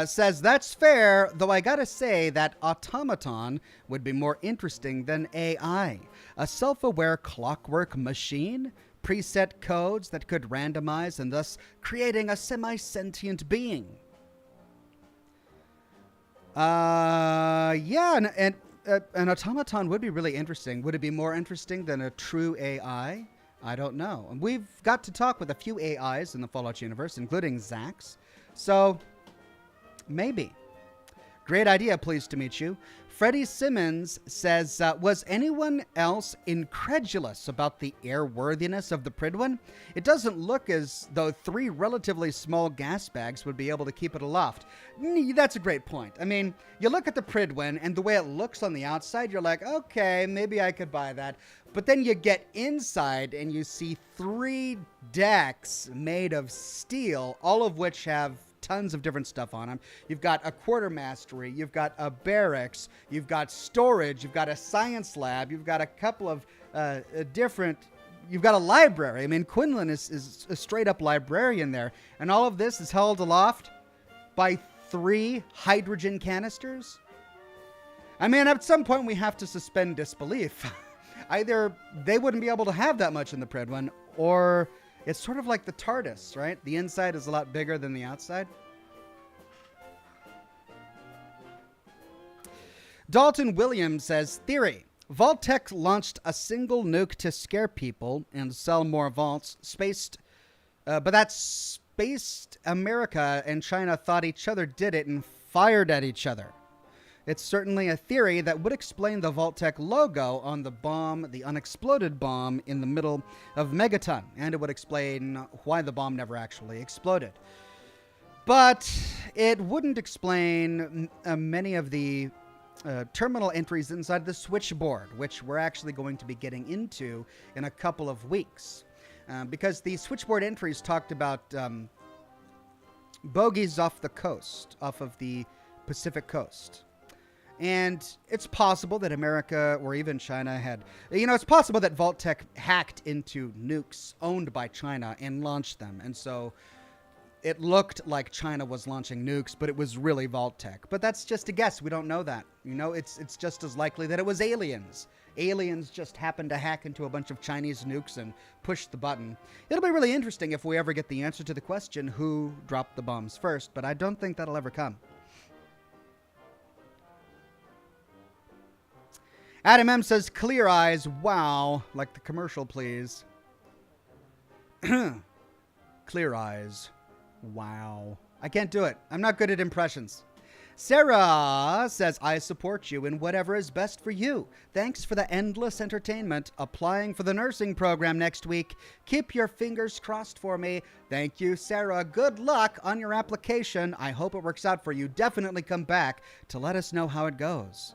Says, that's fair, though I gotta say that automaton would be more interesting than AI. A self-aware clockwork machine, preset codes that could randomize and thus creating a semi-sentient being. Yeah, and an automaton would be really interesting. Would it be more interesting than a true AI? I don't know. And we've got to talk with a few AIs in the Fallout universe, including Zax. So maybe. Great idea, pleased to meet you. Freddie Simmons says, was anyone else incredulous about the airworthiness of the Pridwin? It doesn't look as though 3 relatively small gas bags would be able to keep it aloft. That's a great point. I mean, you look at the Pridwin and the way it looks on the outside, you're like, okay, maybe I could buy that. But then you get inside and you see 3 decks made of steel, all of which have tons of different stuff on them. You've got a quartermastery, you've got a barracks, you've got storage, you've got a science lab, you've got a couple of you've got a library. I mean, Quinlan is a straight up librarian there. And all of this is held aloft by 3 hydrogen canisters. I mean, at some point we have to suspend disbelief. Either they wouldn't be able to have that much in the Pridwin, or it's sort of like the TARDIS, right? The inside is a lot bigger than the outside. Dalton Williams says, theory. Vault-Tec launched a single nuke to scare people and sell more vaults. But that spaced America and China thought each other did it and fired at each other. It's certainly a theory that would explain the Vault-Tec logo on the bomb, the unexploded bomb in the middle of Megaton, and it would explain why the bomb never actually exploded. But it wouldn't explain many of the terminal entries inside the switchboard, which we're actually going to be getting into in a couple of weeks. Because the switchboard entries talked about bogies off the coast, off of the Pacific coast. And it's possible that America or even China had, it's possible that Vault-Tec hacked into nukes owned by China and launched them. And so it looked like China was launching nukes, but it was really Vault-Tec. But that's just a guess. We don't know that. You know, it's just as likely that it was aliens. Aliens just happened to hack into a bunch of Chinese nukes and push the button. It'll be really interesting if we ever get the answer to the question, who dropped the bombs first, but I don't think that'll ever come. Adam M says, clear eyes, wow, like the commercial, please. Clear eyes, wow. I can't do it. I'm not good at impressions. Sarah says, I support you in whatever is best for you. Thanks for the endless entertainment. Applying for the nursing program next week. Keep your fingers crossed for me. Thank you, Sarah. Good luck on your application. I hope it works out for you. Definitely come back to let us know how it goes.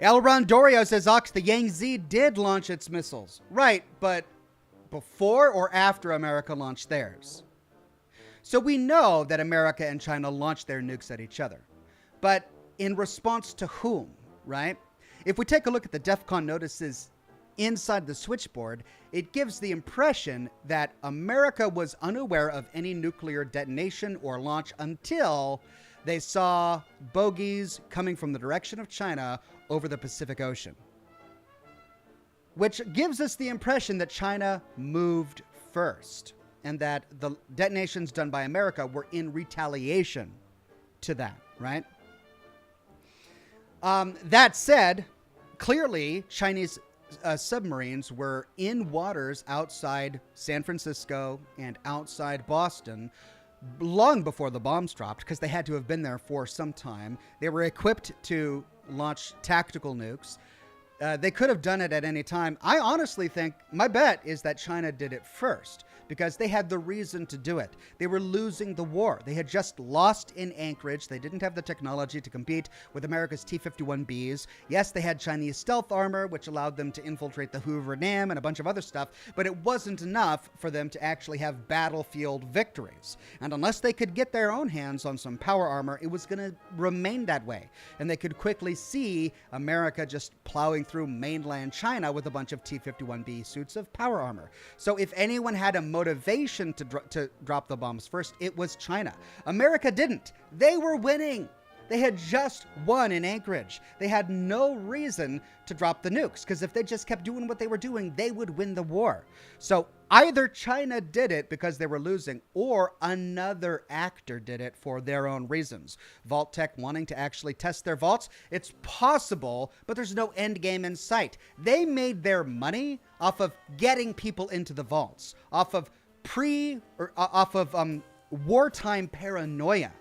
El Rondorio says, Ox, the Yangtze did launch its missiles. Right, but before or after America launched theirs? So we know that America and China launched their nukes at each other. But in response to whom, right? If we take a look at the DEFCON notices inside the switchboard, it gives the impression that America was unaware of any nuclear detonation or launch until they saw bogeys coming from the direction of China over the Pacific Ocean, which gives us the impression that China moved first and that the detonations done by America were in retaliation to that, right? That said, clearly Chinese submarines were in waters outside San Francisco and outside Boston long before the bombs dropped, because they had to have been there for some time. They were equipped to launch tactical nukes. They could have done it at any time. I honestly think, my bet is that China did it first, because they had the reason to do it. They were losing the war. They had just lost in Anchorage. They didn't have the technology to compete with America's T-51Bs. Yes, they had Chinese stealth armor, which allowed them to infiltrate the Hoover Dam and a bunch of other stuff, but it wasn't enough for them to actually have battlefield victories. And unless they could get their own hands on some power armor, it was going to remain that way. And they could quickly see America just plowing through mainland China with a bunch of T-51B suits of power armor. So if anyone had a motivation to drop the bombs first, it was China. America didn't. They were winning. They had just won in Anchorage. They had no reason to drop the nukes, because if they just kept doing what they were doing, they would win the war. So either China did it because they were losing, or another actor did it for their own reasons. Vault-Tec wanting to actually test their vaults, it's possible, but there's no end game in sight. They made their money off of getting people into the vaults, off of wartime paranoia.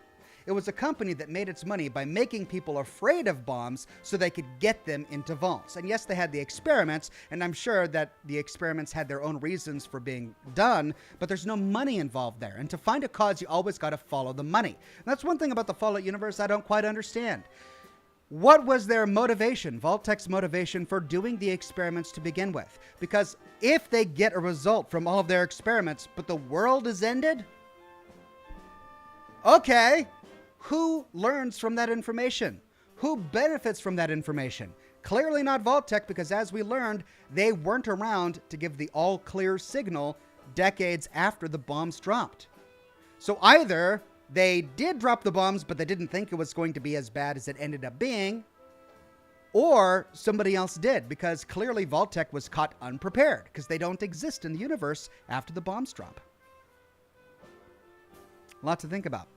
It was a company that made its money by making people afraid of bombs so they could get them into vaults. And yes, they had the experiments, and I'm sure that the experiments had their own reasons for being done, but there's no money involved there. And to find a cause, you always got to follow the money. And that's one thing about the Fallout universe I don't quite understand. What was their motivation, Vault-Tec's motivation, for doing the experiments to begin with? Because if they get a result from all of their experiments, but the world is ended, okay. Who learns from that information? Who benefits from that information? Clearly not Vault-Tec, because as we learned, they weren't around to give the all-clear signal decades after the bombs dropped. So either they did drop the bombs, but they didn't think it was going to be as bad as it ended up being, or somebody else did, because clearly Vault-Tec was caught unprepared, because they don't exist in the universe after the bombs drop. A lot to think about.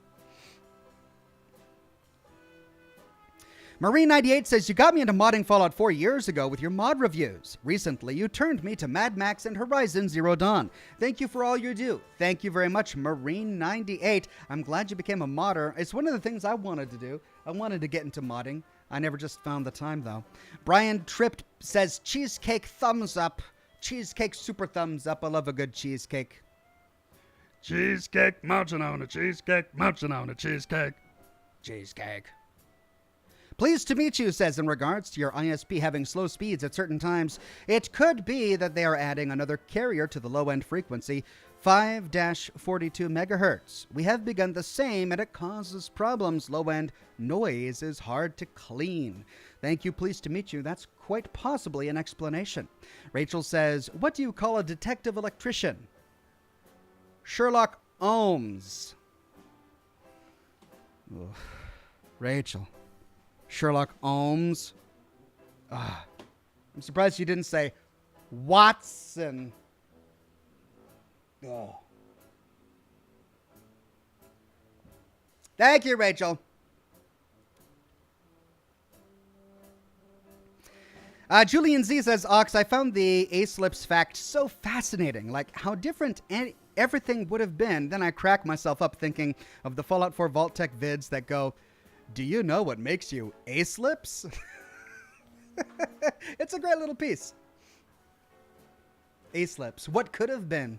Marine98 says, you got me into modding Fallout 4 years ago with your mod reviews. Recently, you turned me to Mad Max and Horizon Zero Dawn. Thank you for all you do. Thank you very much, Marine98. I'm glad you became a modder. It's one of the things I wanted to do. I wanted to get into modding. I never just found the time, though. Brian Tripp says, cheesecake thumbs up. Cheesecake super thumbs up. I love a good cheesecake. Cheesecake, munching on a cheesecake, munching on a cheesecake. Cheesecake. Pleased to meet you, says, in regards to your ISP having slow speeds at certain times, it could be that they are adding another carrier to the low-end frequency, 5-42 megahertz. We have begun the same, and it causes problems. Low-end noise is hard to clean. Thank you, pleased to meet you. That's quite possibly an explanation. Rachel says, what do you call a detective electrician? Sherlock Holmes. Ugh. Rachel. Sherlock Holmes. I'm surprised you didn't say Watson. Oh. Thank you, Rachel. Julian Z says, Ox, I found the A-Slips fact so fascinating, like how different everything would have been. Then I crack myself up thinking of the Fallout 4 Vault-Tec vids that go, do you know what makes you A-Slips? It's a great little piece. A-Slips, what could have been?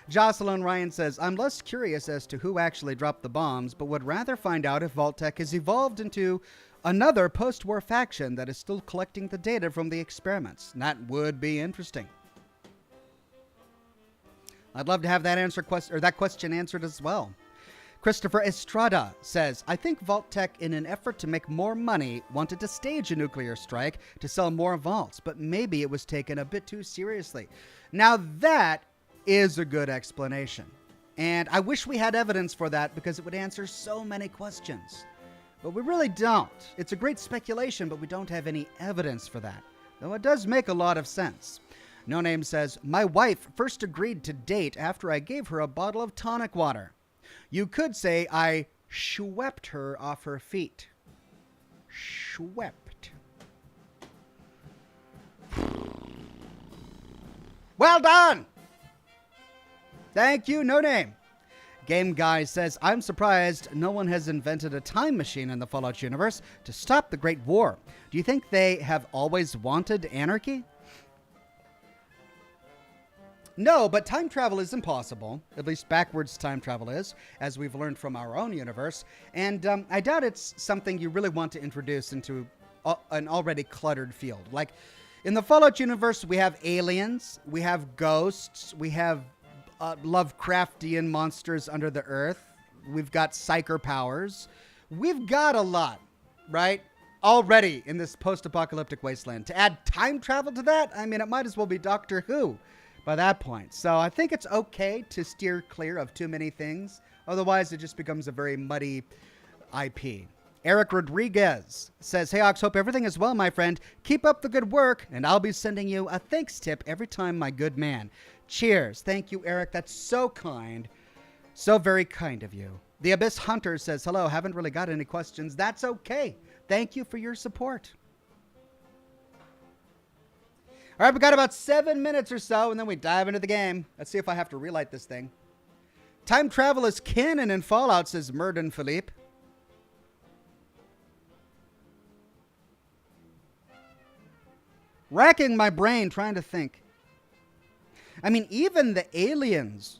Jocelyn Ryan says, I'm less curious as to who actually dropped the bombs, but would rather find out if Vault-Tec has evolved into another post-war faction that is still collecting the data from the experiments. That would be interesting. I'd love to have that question answered as well. Christopher Estrada says, I think Vault-Tec, in an effort to make more money, wanted to stage a nuclear strike to sell more vaults, but maybe it was taken a bit too seriously. Now that is a good explanation. And I wish we had evidence for that because it would answer so many questions. But we really don't. It's a great speculation, but we don't have any evidence for that. Though it does make a lot of sense. No Name says, my wife first agreed to date after I gave her a bottle of tonic water. You could say I swept her off her feet. Swept. Well done! Thank you, No Name. Game Guy says, I'm surprised no one has invented a time machine in the Fallout universe to stop the Great War. Do you think they have always wanted anarchy? No, but time travel is impossible. At least backwards time travel is, as we've learned from our own universe. And I doubt it's something you really want to introduce into an already cluttered field. Like, in the Fallout universe, we have aliens, we have ghosts, we have Lovecraftian monsters under the earth. We've got psyker powers. We've got a lot, right? Already in this post-apocalyptic wasteland. To add time travel to that, I mean, it might as well be Doctor Who by that point. So I think it's okay to steer clear of too many things. Otherwise, it just becomes a very muddy IP. Eric Rodriguez says, hey, Ox, hope everything is well, my friend. Keep up the good work, and I'll be sending you a thanks tip every time, my good man. Cheers. Thank you, Eric. That's so kind. So very kind of you. The Abyss Hunter says, hello, haven't really got any questions. That's okay. Thank you for your support. All right, we got about 7 minutes or so, and then we dive into the game. Let's see if I have to relight this thing. Time travel is canon in Fallout, says Murden Philippe. Racking my brain trying to think. I mean, even the aliens.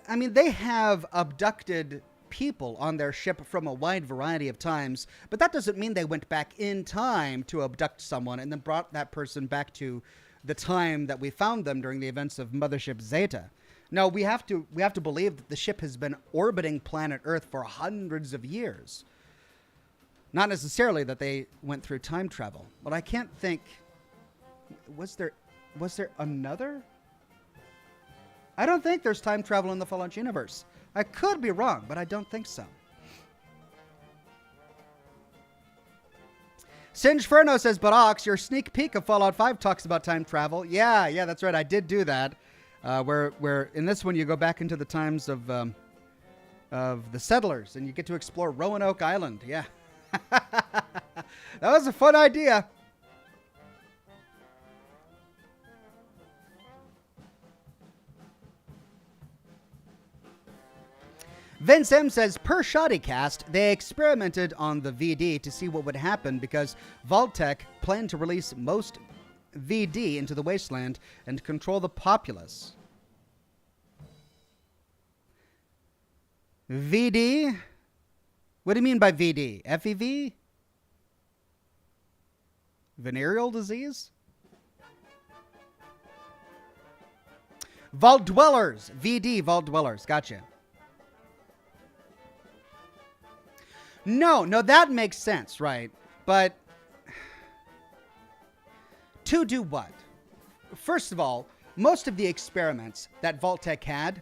I mean, they have abducted people on their ship from a wide variety of times, but that doesn't mean they went back in time to abduct someone and then brought that person back to the time that we found them during the events of Mothership Zeta. No, we have to believe that the ship has been orbiting planet Earth for hundreds of years. Not necessarily that they went through time travel, but I can't think. Was there another? I don't think there's time travel in the Fallout universe. I could be wrong, but I don't think so. Singe Furno says, but Ox, your sneak peek of Fallout 5 talks about time travel. Yeah, that's right. I did do that. Where in this one you go back into the times of the settlers and you get to explore Roanoke Island. Yeah. That was a fun idea. Vince M says, per Shoddycast, they experimented on the VD to see what would happen because Vault-Tec planned to release most VD into the wasteland and control the populace. VD? What do you mean by VD? FEV? Venereal disease? Vault dwellers. VD, vault dwellers. Gotcha. No, that makes sense, right? But to do what? First of all, most of the experiments that Vault-Tec had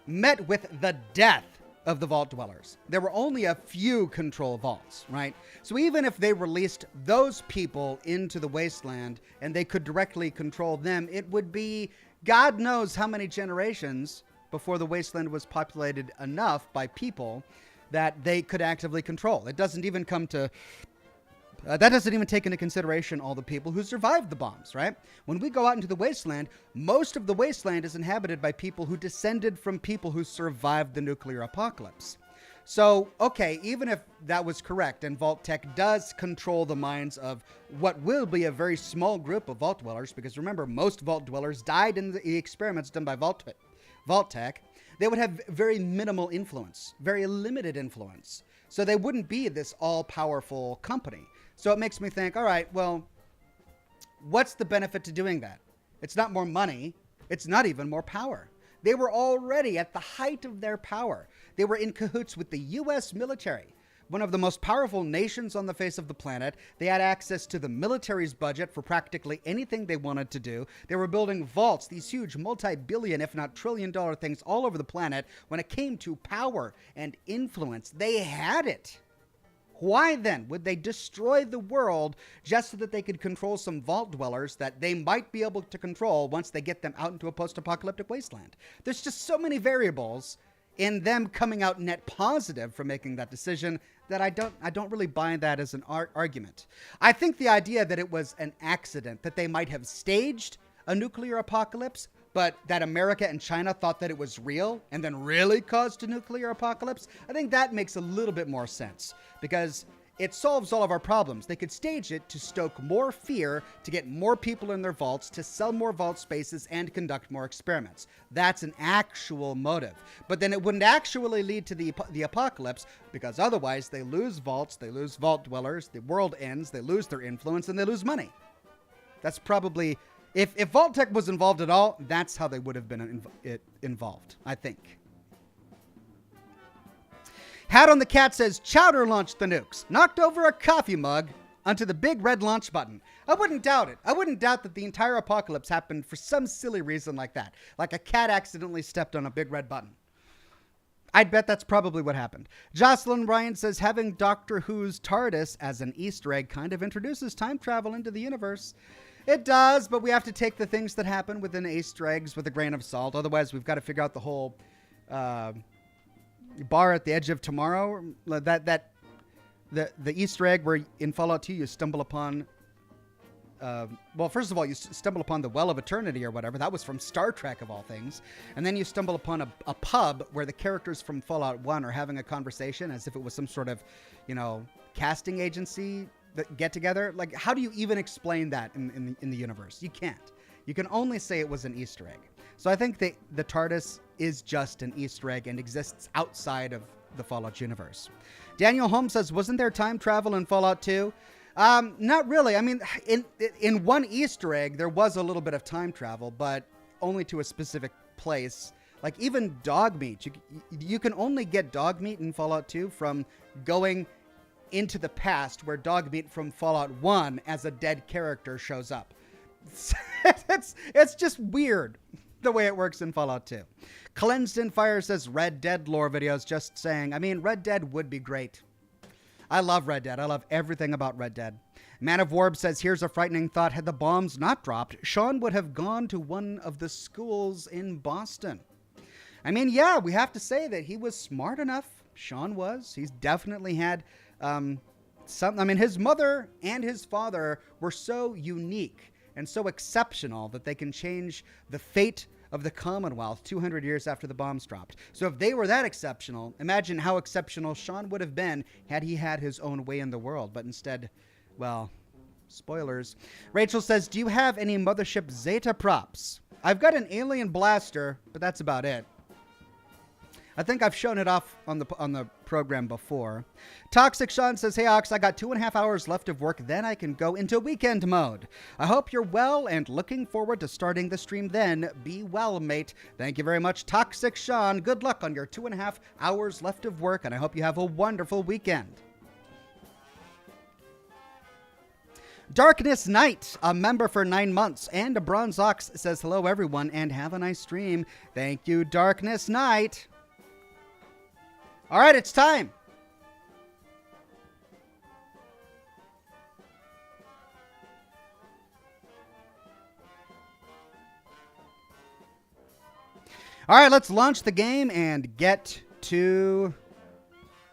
met with the death of the vault dwellers. There were only a few control vaults, right? So even if they released those people into the wasteland and they could directly control them, it would be God knows how many generations before the wasteland was populated enough by people that they could actively control. It doesn't even come to... that doesn't even take into consideration all the people who survived the bombs, right? When we go out into the wasteland, most of the wasteland is inhabited by people who descended from people who survived the nuclear apocalypse. So, okay, even if that was correct and Vault-Tec does control the minds of what will be a very small group of vault dwellers, because remember, most vault dwellers died in the experiments done by Vault-Tec, they would have very minimal influence, very limited influence. So they wouldn't be this all-powerful company. So it makes me think, all right, well, what's the benefit to doing that? It's not more money. It's not even more power. They were already at the height of their power. They were in cahoots with the U.S. military, one of the most powerful nations on the face of the planet. They had access to the military's budget for practically anything they wanted to do. They were building vaults, these huge multi-billion, if not trillion-dollar things all over the planet. When it came to power and influence, they had it. Why then would they destroy the world just so that they could control some vault dwellers that they might be able to control once they get them out into a post-apocalyptic wasteland? There's just so many variables in them coming out net positive for making that decision that I don't really buy that as an argument. I think the idea that it was an accident, that they might have staged a nuclear apocalypse, but that America and China thought that it was real and then really caused a nuclear apocalypse, I think that makes a little bit more sense because it solves all of our problems. They could stage it to stoke more fear, to get more people in their vaults, to sell more vault spaces, and conduct more experiments. That's an actual motive. But then it wouldn't actually lead to the apocalypse because otherwise they lose vaults, they lose vault dwellers, the world ends, they lose their influence, and they lose money. That's probably... If Vault-Tec was involved at all, that's how they would have been involved, I think. Hat on the Cat says, Chowder launched the nukes, knocked over a coffee mug onto the big red launch button. I wouldn't doubt it. I wouldn't doubt that the entire apocalypse happened for some silly reason like that. Like a cat accidentally stepped on a big red button. I'd bet that's probably what happened. Jocelyn Ryan says, having Doctor Who's TARDIS as an Easter egg kind of introduces time travel into the universe. It does, but we have to take the things that happen within Easter eggs with a grain of salt. Otherwise, we've got to figure out the whole bar at the edge of tomorrow. The Easter egg where in Fallout 2 you stumble upon... well, first of all, you stumble upon the Well of Eternity or whatever. That was from Star Trek, of all things. And then you stumble upon a pub where the characters from Fallout 1 are having a conversation as if it was some sort of, casting agency get together. Like, how do you even explain that in the universe? You can't. You can only say it was an Easter egg. So I think the TARDIS is just an Easter egg and exists outside of the Fallout universe. Daniel Holmes says, wasn't there time travel in Fallout 2? Not really. I mean, in one Easter egg, there was a little bit of time travel, but only to a specific place. Like even dog meat. You can only get dog meat in Fallout 2 from going into the past where dog meat from Fallout 1 as a dead character shows up. It's just weird the way it works in Fallout 2. Cleansed in Fire says Red Dead lore videos. Just saying. I mean, Red Dead would be great. I love Red Dead. I love everything about Red Dead. Man of Warb says, here's a frightening thought. Had the bombs not dropped, Sean would have gone to one of the schools in Boston. I mean, yeah, we have to say that he was smart enough. Sean was. He's definitely had... his mother and his father were so unique and so exceptional that they can change the fate of the Commonwealth 200 years after the bombs dropped. So if they were that exceptional, imagine how exceptional Sean would have been had he had his own way in the world. But instead, well, spoilers. Rachel says, do you have any Mothership Zeta props? I've got an alien blaster, but that's about it. I think I've shown it off on the program before. Toxic Sean says, "Hey Ox, I got 2.5 hours left of work, then I can go into weekend mode. I hope you're well and looking forward to starting the stream then. Be well, mate." Thank you very much, Toxic Sean. Good luck on your 2.5 hours left of work, and I hope you have a wonderful weekend. Darkness Knight, a member for 9 months, and a Bronze Ox says, "Hello everyone and have a nice stream." Thank you, Darkness Knight. All right, it's time. All right, let's launch the game and get to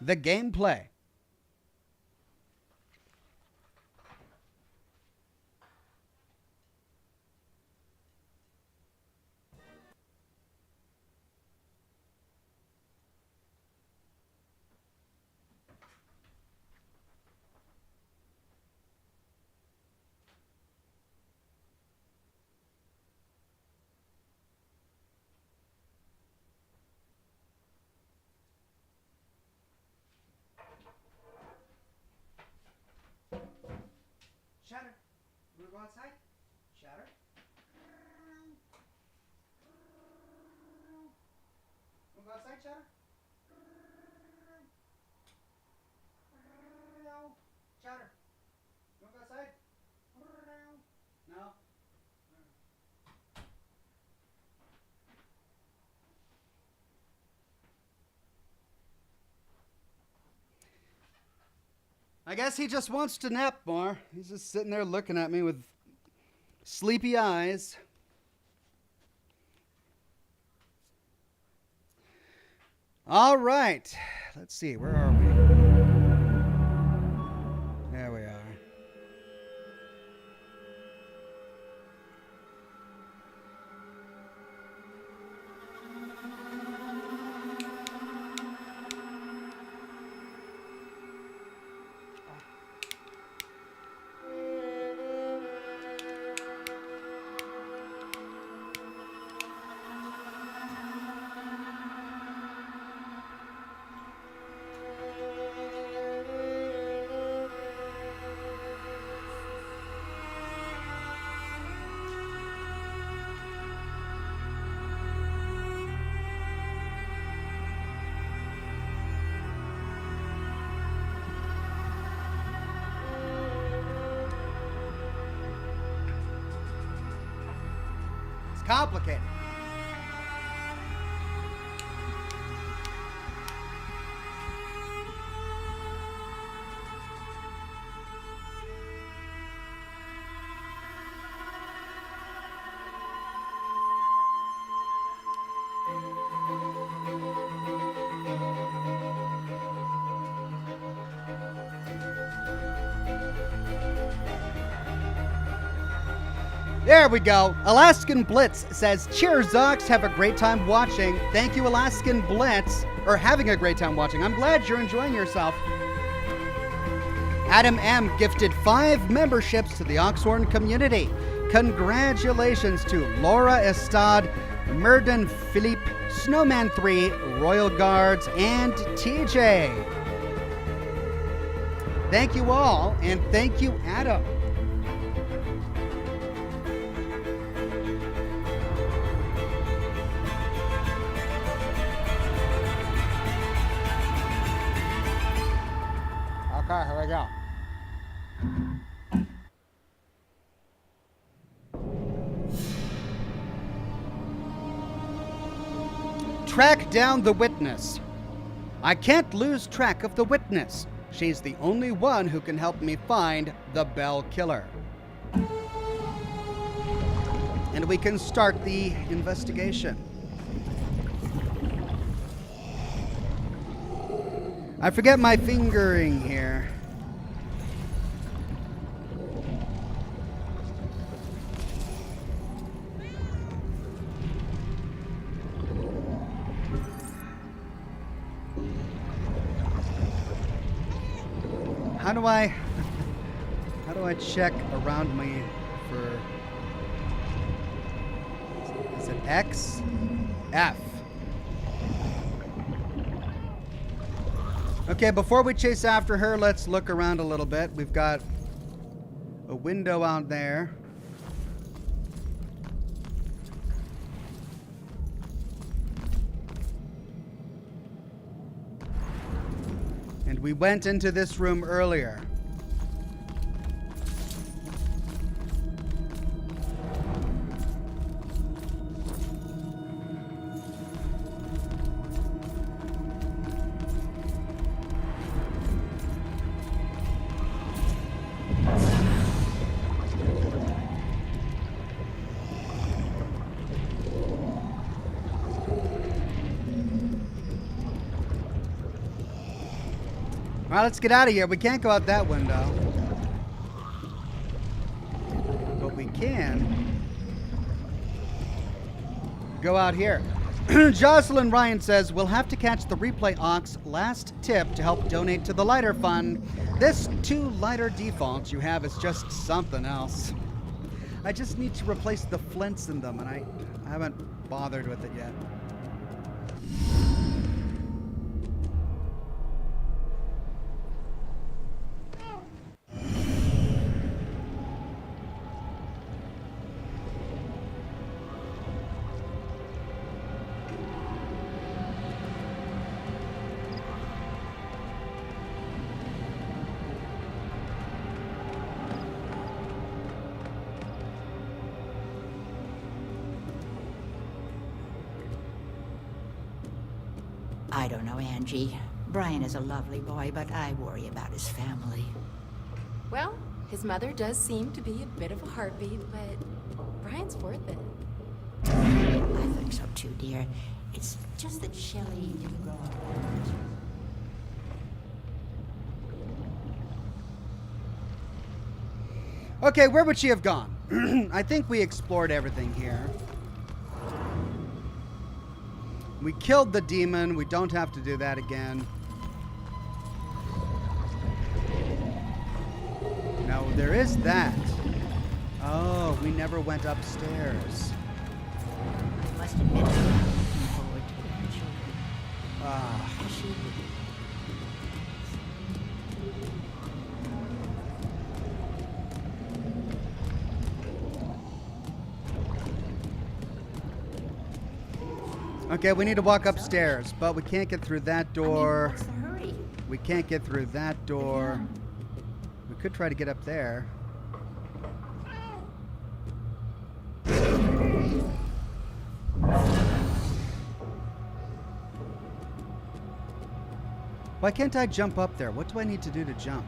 the gameplay. Shatter. You wanna go outside? Shatter. Wanna go outside, Shatter? Shatter. You wanna go outside? No? I guess he just wants to nap more. He's just sitting there looking at me with sleepy eyes. All right. Let's see. Where are we? There we are. Complicated. There we go. Alaskan Blitz says, "Cheers, Ox. Have a great time watching." Thank you, Alaskan Blitz, or having a great time watching. I'm glad you're enjoying yourself. Adam M. gifted 5 memberships to the Oxhorn community. Congratulations to Laura Estad, Murden Philippe, Snowman 3, Royal Guards, and TJ. Thank you all, and thank you, Adam. Okay, here we go. Track down the witness. I can't lose track of the witness. She's the only one who can help me find the Bell Killer. And we can start the investigation. I forget my fingering here. How do I check around me for, is it X? F. Okay, before we chase after her, let's look around a little bit. We've got a window out there. And we went into this room earlier. All right, let's get out of here. We can't go out that window. But we can go out here. Jocelyn Ryan says, we'll have to catch the replay Ox last tip to help donate to the lighter fund. This 2 lighter defaults you have is just something else. I just need to replace the flints in them, and I haven't bothered with it yet. I don't know, Angie. Brian is a lovely boy, but I worry about his family. Well, his mother does seem to be a bit of a heartbeat, but Brian's worth it. I think so too, dear. It's just that Shelley didn't grow up. Okay, where would she have gone? I think we explored everything here. We killed the demon. We don't have to do that again. No, there is that. Oh, we never went upstairs. I must admit, I'm looking forward to the children. Ah. Okay, we need to walk upstairs, but we can't get through that door. What's the hurry? We can't get through that door. We could try to get up there. Why can't I jump up there? What do I need to do to jump?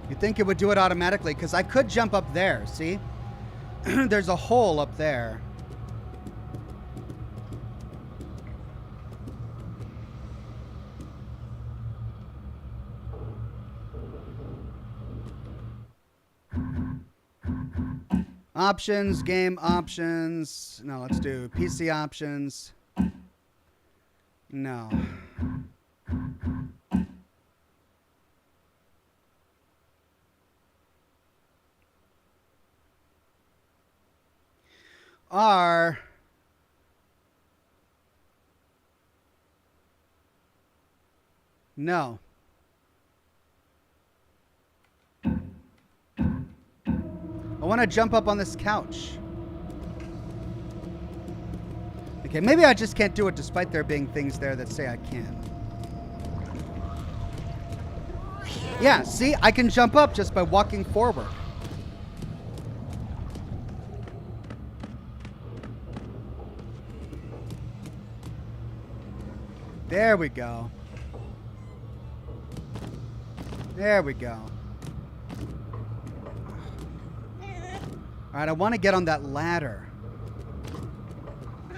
You'd think it would do it automatically, because I could jump up there, see? There's a hole up there. Options, game options. No, let's do PC options. No. R. No. I want to jump up on this couch. Okay, maybe I just can't do it despite there being things there that say I can. Yeah, see? I can jump up just by walking forward. There we go. There we go. All right, I want to get on that ladder. All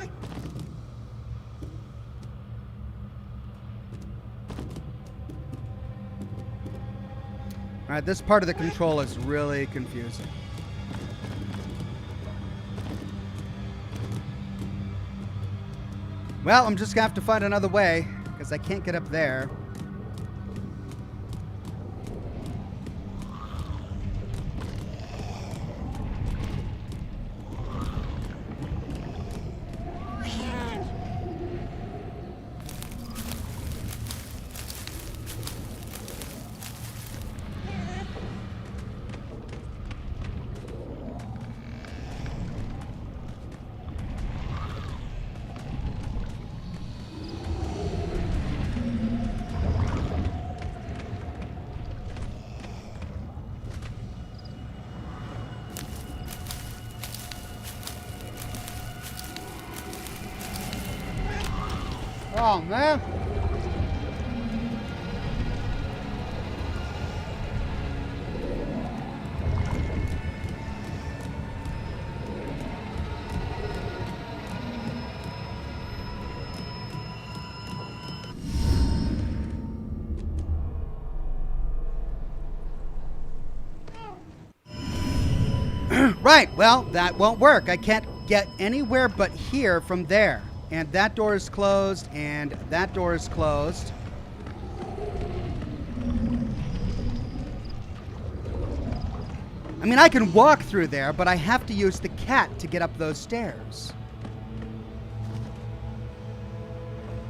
right, this part of the control is really confusing. Well, I'm just going to have to find another way, because I can't get up there. Oh, man. Right, well, that won't work. I can't get anywhere but here from there. And that door is closed, and that door is closed. I mean, I can walk through there, but I have to use the cat to get up those stairs.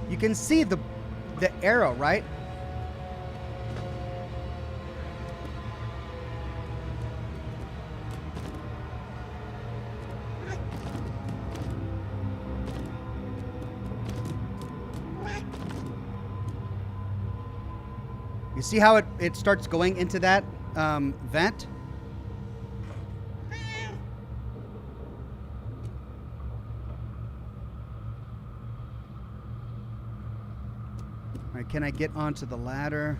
You can see the arrow, right? You see how it starts going into that vent? All right, can I get onto the ladder?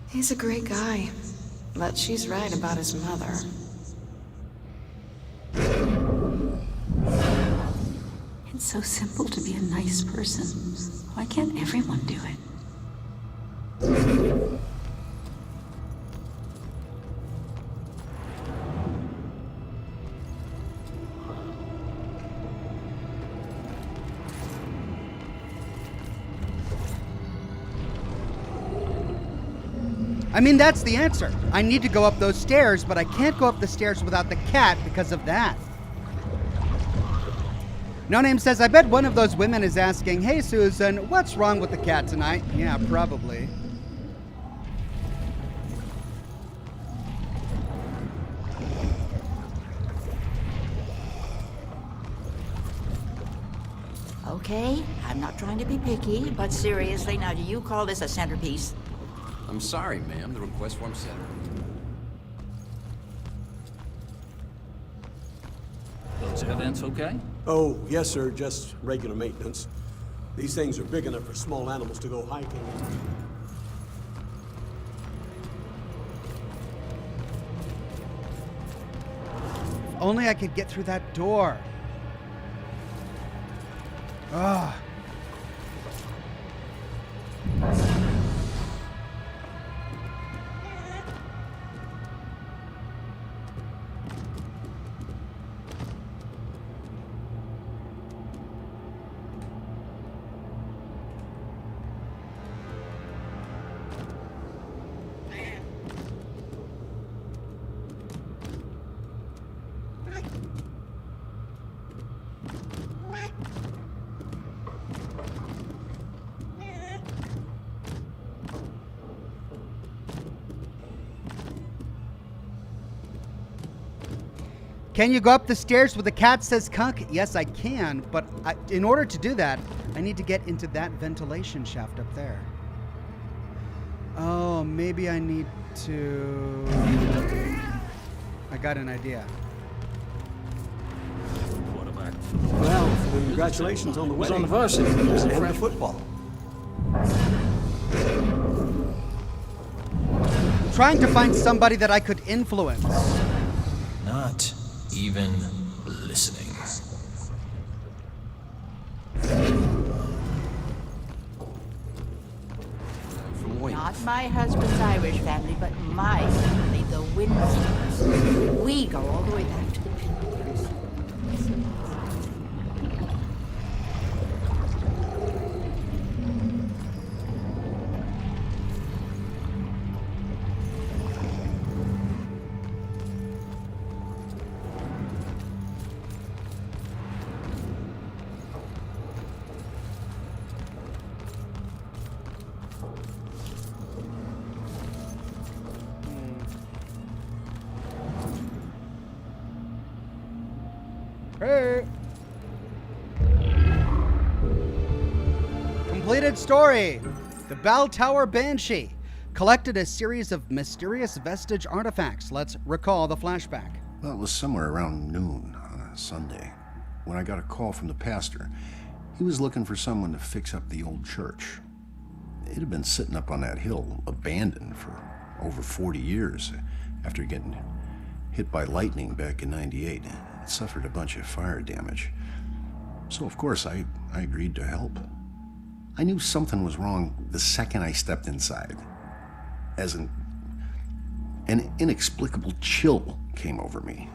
He's a great guy, but she's right about his mother. It's so simple to be a nice person. Why can't everyone do it? I mean, that's the answer. I need to go up those stairs, but I can't go up the stairs without the cat because of that. No Name says, I bet one of those women is asking, hey, Susan, what's wrong with the cat tonight? Yeah, probably. Okay, I'm not trying to be picky, but seriously, now do you call this a centerpiece? I'm sorry, ma'am. The request form said. Those evidence okay? Oh, yes, sir. Just regular maintenance. These things are big enough for small animals to go hiking. If only I could get through that door. Ugh. Can you go up the stairs where the cat says "kunk"? Yes, I can, but in order to do that, I need to get into that ventilation shaft up there. Oh, maybe I need to... I got an idea. Quarterback. Well, congratulations on the Who's wedding. on the varsity? And the football. Trying to find somebody that I could influence. Not even listening. From Wayne. Not my husband's Irish family, but my family, the Windsors. We go all the way back to the Pilgrims. Hey. Completed story. The Bell Tower Banshee collected a series of mysterious vestige artifacts. Let's recall the flashback. Well, it was somewhere around noon on a Sunday when I got a call from the pastor. He was looking for someone to fix up the old church. It had been sitting up on that hill, abandoned for over 40 years after getting hit by lightning back in '98. It suffered a bunch of fire damage. So, of course, I agreed to help. I knew something was wrong the second I stepped inside, as an inexplicable chill came over me.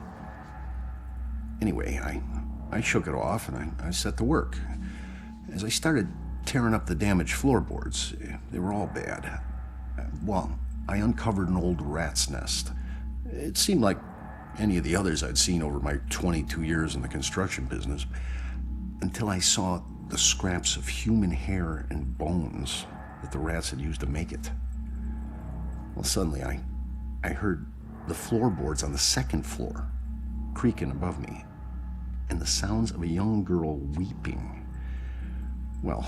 Anyway, I shook it off and I set to work. As I started tearing up the damaged floorboards, they were all bad. Well, I uncovered an old rat's nest. It seemed like any of the others I'd seen over my 22 years in the construction business, until I saw the scraps of human hair and bones that the rats had used to make it. Well, suddenly I heard the floorboards on the second floor creaking above me, and the sounds of a young girl weeping. Well,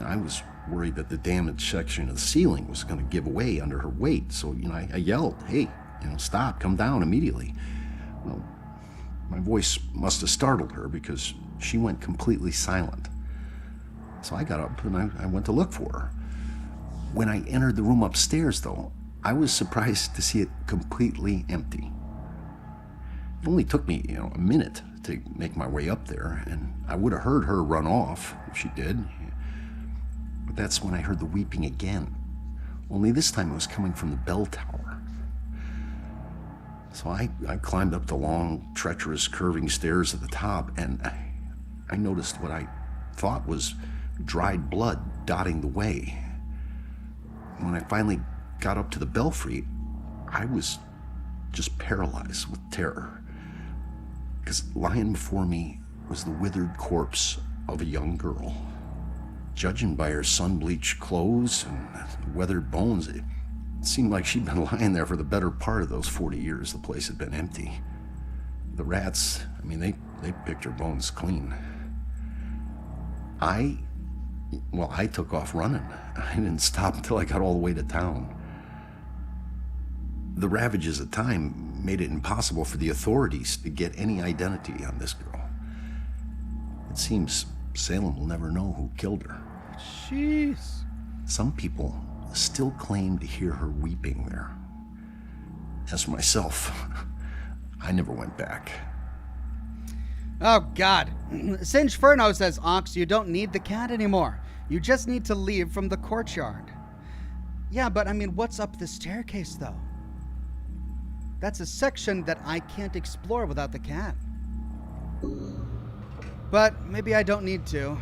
I was worried that the damaged section of the ceiling was going to give way under her weight, so I yelled, "Hey, stop, come down immediately." Well, my voice must have startled her because she went completely silent. So I got up and I went to look for her. When I entered the room upstairs, though, I was surprised to see it completely empty. It only took me, a minute to make my way up there, and I would have heard her run off if she did. But that's when I heard the weeping again. Only this time it was coming from the bell tower. So I climbed up the long, treacherous, curving stairs at the top, and I noticed what I thought was dried blood dotting the way. When I finally got up to the belfry, I was just paralyzed with terror, because lying before me was the withered corpse of a young girl. Judging by her sun-bleached clothes and weathered bones, it seemed like she'd been lying there for the better part of those 40 years the place had been empty. The rats, they picked her bones clean. I took off running. I didn't stop until I got all the way to town. The ravages of time made it impossible for the authorities to get any identity on this girl. It seems Salem will never know who killed her. Jeez. Some people still claim to hear her weeping there. As for myself, I never went back. Oh, God. Singe Furno says, "Ox, you don't need the cat anymore. You just need to leave from the courtyard." Yeah, but what's up the staircase, though? That's a section that I can't explore without the cat. But maybe I don't need to.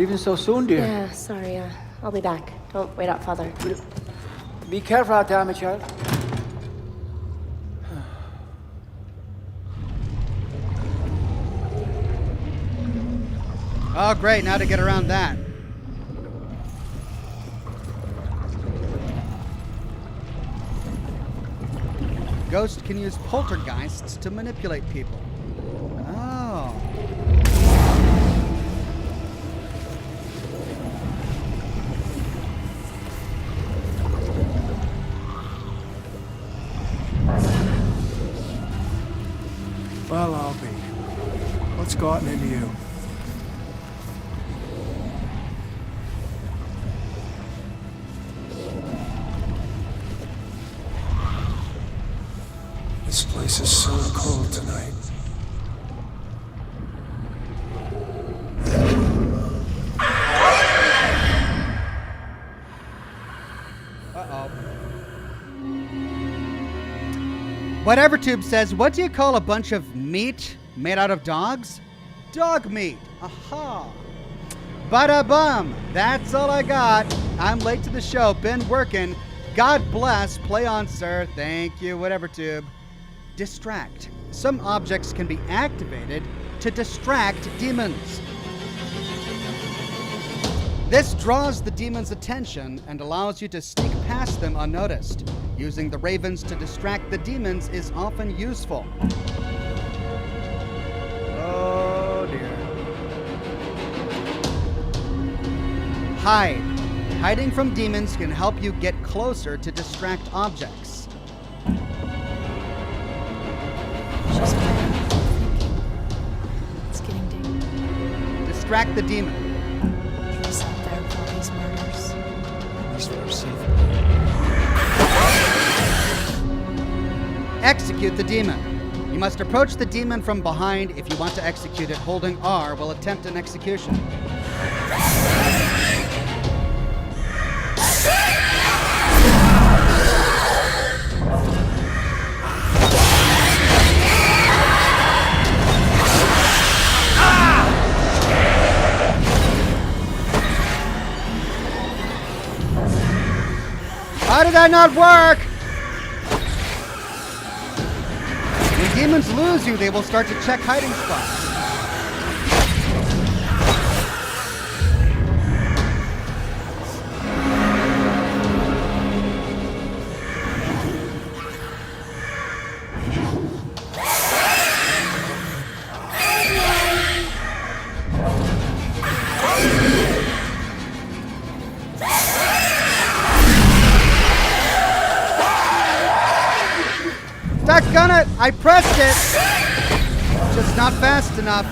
Leaving so soon, dear? Yeah, sorry. I'll be back. Don't wait up, Father. Be careful out there, my child. Oh, great. Now to get around that. Ghost can use poltergeists to manipulate people. Oh. Well, I'll be. What's gotten into you? This place is so cold tonight. Uh-oh. Whatever Tube says, what do you call a bunch of meat made out of dogs? Dog meat. Aha. Bada-bum. That's all I got. I'm late to the show. Been working. God bless. Play on, sir. Thank you. Whatever, Tube. Distract. Some objects can be activated to distract demons. This draws the demon's attention and allows you to sneak past them unnoticed. Using the ravens to distract the demons is often useful. Oh dear. Hide. Hiding from demons can help you get closer to distract objects. She's planning, thinking. It's getting deep. Distract the demon. She's out there for these murders. At least we're safe. Execute the demon. You must approach the demon from behind. If you want to execute it, holding R will attempt an execution. How did that not work? When demons lose you, they will start to check hiding spots. Doggone it! I pressed it! Just not fast enough.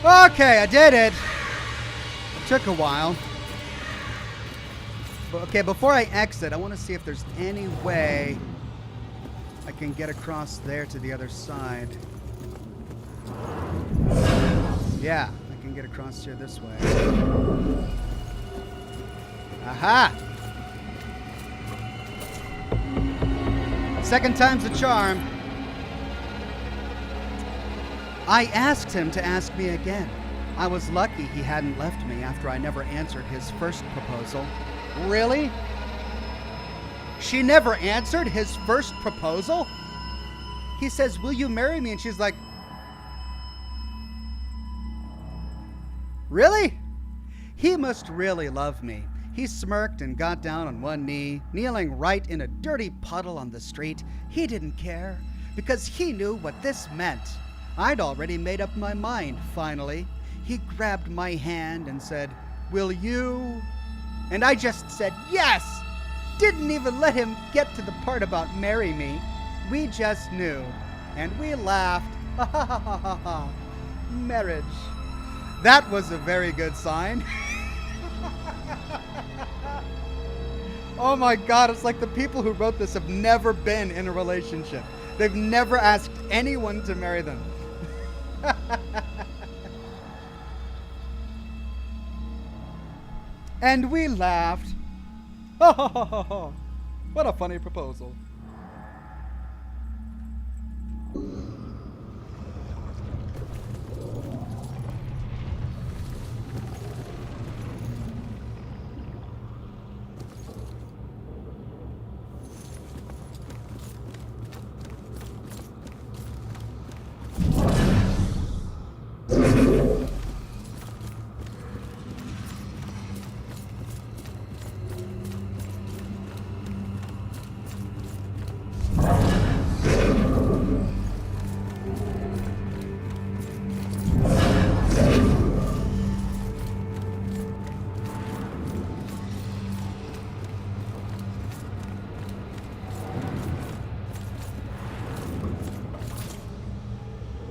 Okay, I did it. It took a while. But, okay, before I exit, I want to see if there's any way I can get across there to the other side. Yeah, I can get across here this way. Aha! Second time's a charm. I asked him to ask me again. I was lucky he hadn't left me after I never answered his first proposal. Really? She never answered his first proposal? He says, "Will you marry me?" And she's like, "Really?" He must really love me. He smirked and got down on one knee, kneeling right in a dirty puddle on the street. He didn't care, because he knew what this meant. I'd already made up my mind, finally. He grabbed my hand and said, "Will you?" And I just said, "Yes!" Didn't even let him get to the part about marry me. We just knew. And we laughed. Ha ha ha ha ha ha. Marriage. That was a very good sign. Oh my God, it's like the people who wrote this have never been in a relationship. They've never asked anyone to marry them. And we laughed. Ha ha ha ha ha. What a funny proposal.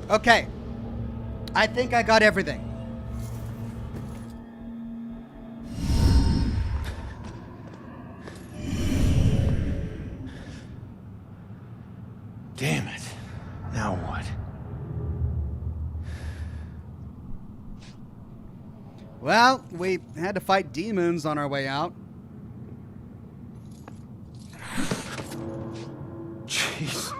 Okay, I think I got everything. Damn it. Now what? Well, we had to fight demons on our way out. Jesus.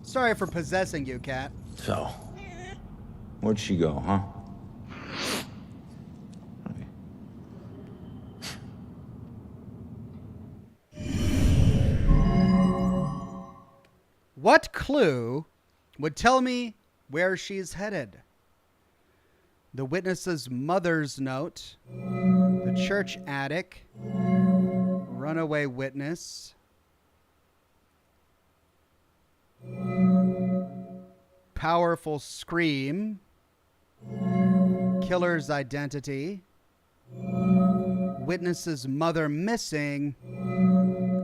Sorry for possessing you, Cat. So, where'd she go, huh? What clue would tell me where she's headed? The witness's mother's note, the church attic, runaway witness, powerful scream, killer's identity, witness's mother missing,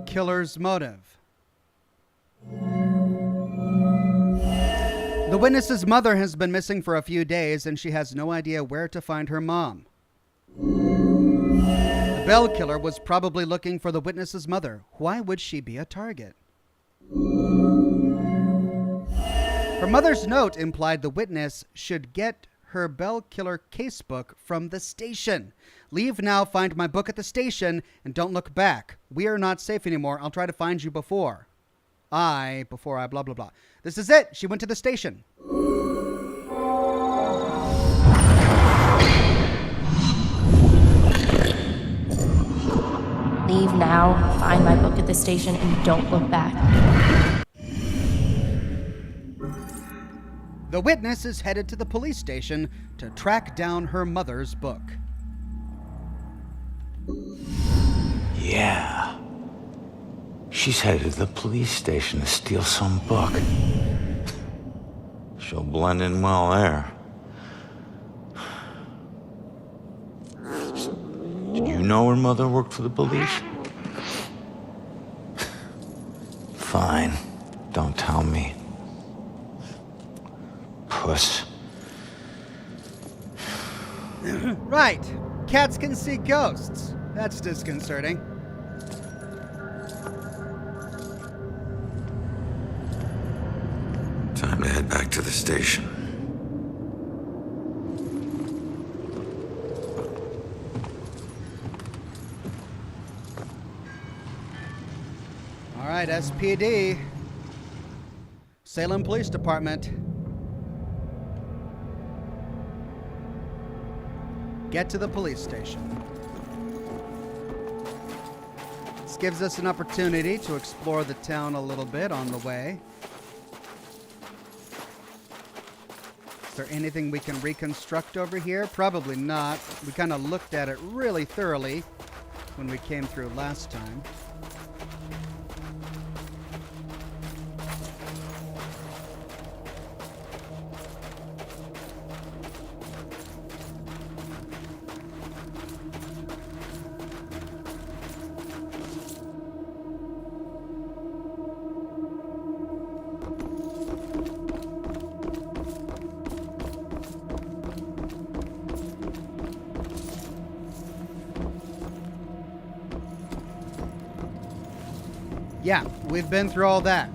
killer's motive. The witness's mother has been missing for a few days and she has no idea where to find her mom. The bell killer was probably looking for the witness's mother. Why would she be a target? Her mother's note implied the witness should get her bell killer casebook from the station. Leave now, find my book at the station, and don't look back. We are not safe anymore. I'll try to find you before I blah, blah, blah. This is it. She went to the station. Leave now, find my book at the station, and don't look back. The witness is headed to the police station to track down her mother's book. Yeah. She's headed to the police station to steal some book. She'll blend in well there. Did you know her mother worked for the police? Fine. Don't tell me. puss. Right. Cats can see ghosts. That's disconcerting. Time to head back to the station. All right, SPD. Salem Police Department. Get to the police station. This gives us an opportunity to explore the town a little bit on the way. Is there anything we can reconstruct over here? Probably not. We kind of looked at it really thoroughly when we came through last time. Yeah, we've been through all that.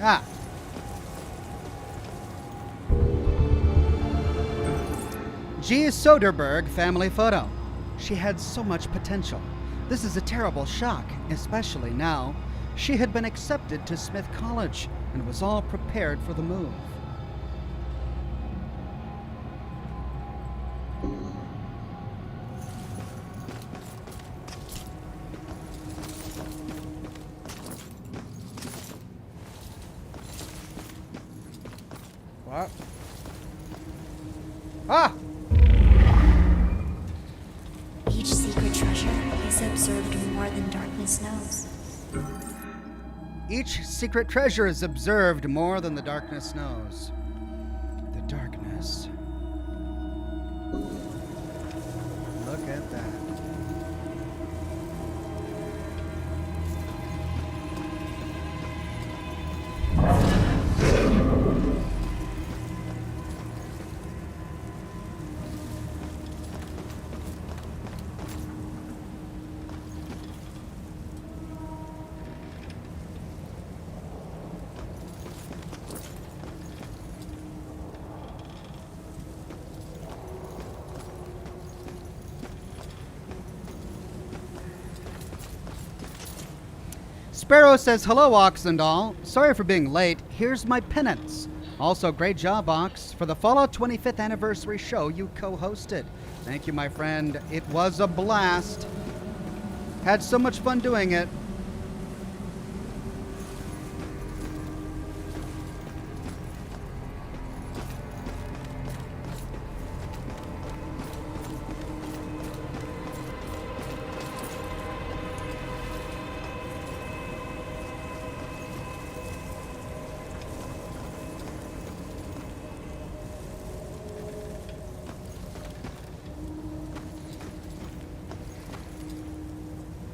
Ah. G. Soderbergh family photo. She had so much potential. This is a terrible shock, especially now. She had been accepted to Smith College and was all prepared for the move. What? Ah! Each secret treasure is observed more than darkness knows. Each secret treasure is observed more than the darkness knows. The darkness. Look at that. Sparrow says, hello, Ox and all. Sorry for being late. Here's my penance. Also, great job, Ox, for the Fallout 25th anniversary show you co-hosted. Thank you, my friend. It was a blast. Had so much fun doing it.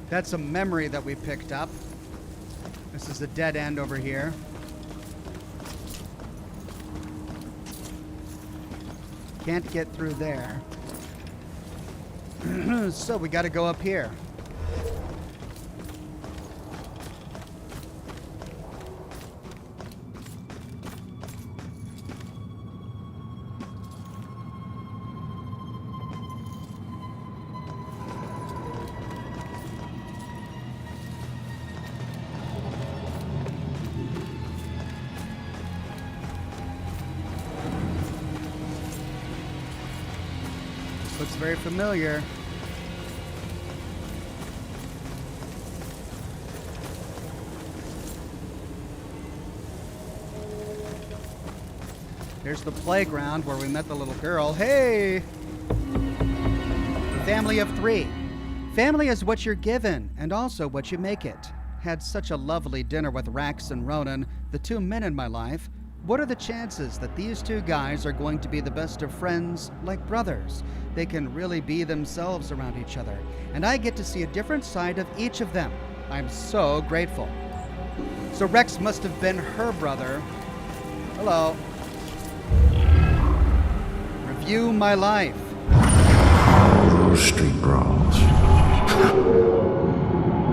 That's a memory that we picked up. This is a dead end over here. Can't get through there. So we gotta go up here. Looks very familiar. There's the playground where we met the little girl. Hey! Family of 3. Family is what you're given and also what you make it. had such a lovely dinner with Rax and Ronan, the two men in my life. What are the chances that these two guys are going to be the best of friends, like brothers? They can really be themselves around each other, and I get to see a different side of each of them. I'm so grateful. So Rex must have been her brother. Hello. Review my life. Those street brawls.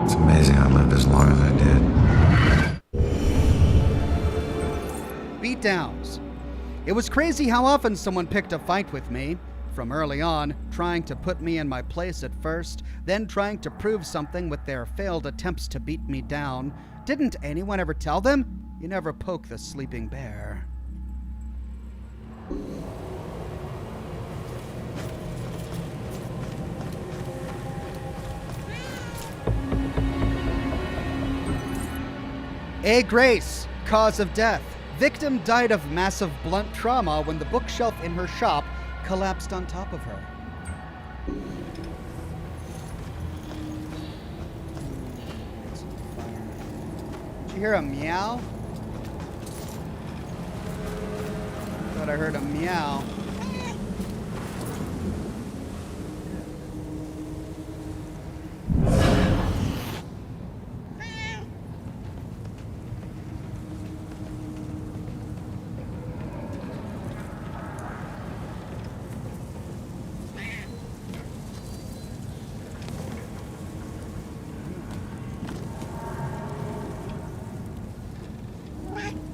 It's amazing I lived as long as I did. Beatdowns. It was crazy how often someone picked a fight with me. From early on, trying to put me in my place at first, then trying to prove something with their failed attempts to beat me down. Didn't anyone ever tell them? You never poke the sleeping bear. A. Grace, cause of death. Victim died of massive blunt trauma when the bookshelf in her shop collapsed on top of her. Did you hear a meow? Thought I heard a meow.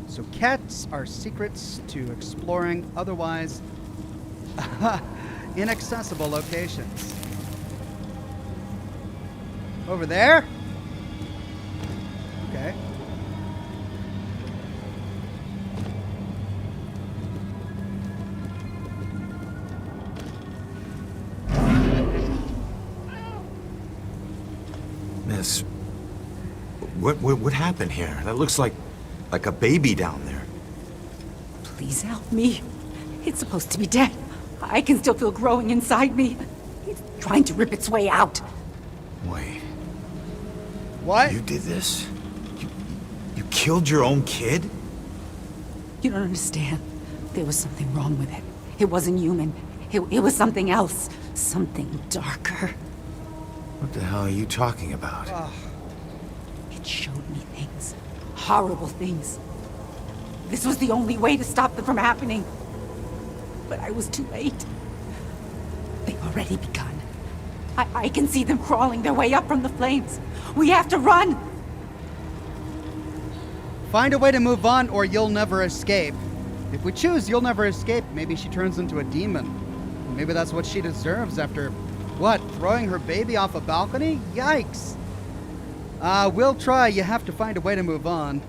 So cats are secrets to exploring otherwise inaccessible locations. Over there? Okay. Miss, what happened here? That looks like a baby down there. Please help me. It's supposed to be dead. I can still feel growing inside me. It's trying to rip its way out. Wait. What? You did this? You killed your own kid? You don't understand. There was something wrong with it. It wasn't human. It was something else. Something darker. What the hell are you talking about? It showed me things. Horrible things. This was the only way to stop them from happening. But I was too late. They've already begun. I can see them crawling their way up from the flames. We have to run! Find a way to move on or you'll never escape. If we choose you'll never escape, maybe she turns into a demon. Maybe that's what she deserves after, what, throwing her baby off a balcony? Yikes! We'll try. You have to find a way to move on.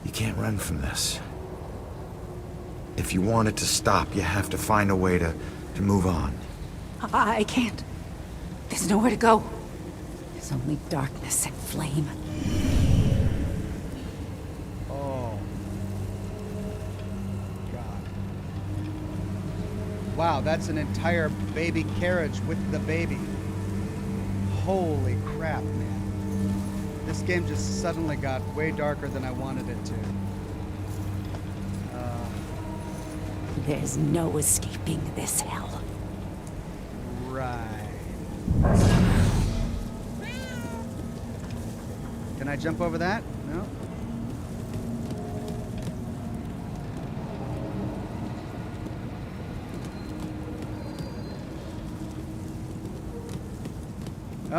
You can't run from this. If you want it to stop, you have to find a way to move on. I can't. There's nowhere to go. There's only darkness and flame. Oh. God. Wow, that's an entire baby carriage with the baby. Holy crap, man. This game just suddenly got way darker than I wanted it to. There's no escaping this hell. Right. Can I jump over that? No?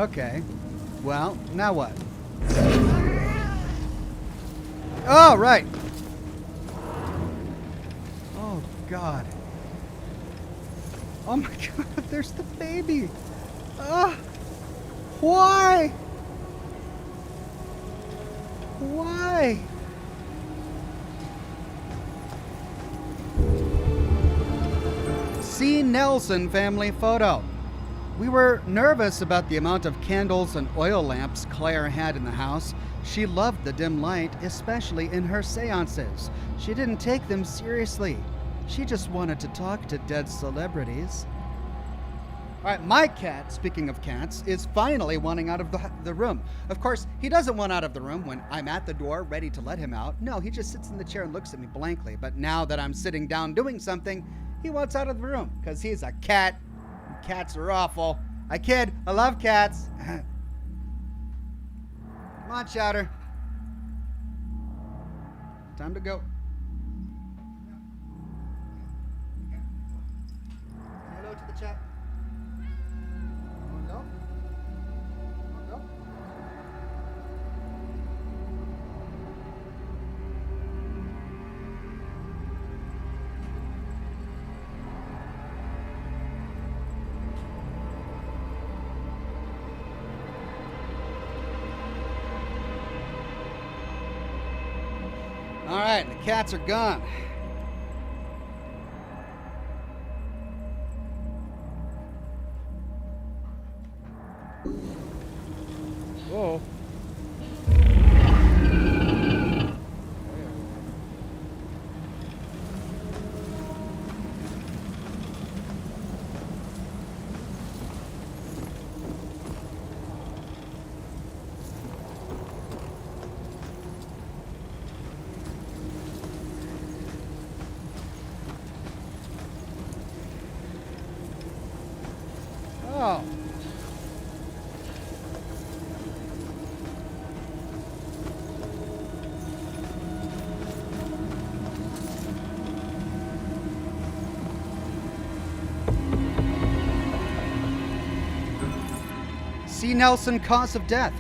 Okay. Well, now what? Oh, right. Oh, God. Oh, my God. There's the baby. Why? Why? C. Nelson family photo. We were nervous about the amount of candles and oil lamps Claire had in the house. She loved the dim light, especially in her seances. She didn't take them seriously. She just wanted to talk to dead celebrities. All right, my cat, speaking of cats, is finally wanting out of the room. Of course, he doesn't want out of the room when I'm at the door ready to let him out. No, he just sits in the chair and looks at me blankly. But now that I'm sitting down doing something, he wants out of the room because he's a cat. Cats are awful. I kid. I love cats. Come on, Chowder. Time to go. Hello to the chat. Go. Go. All right, the cats are gone. Whoa. Oh. C. Nelson, cause of death.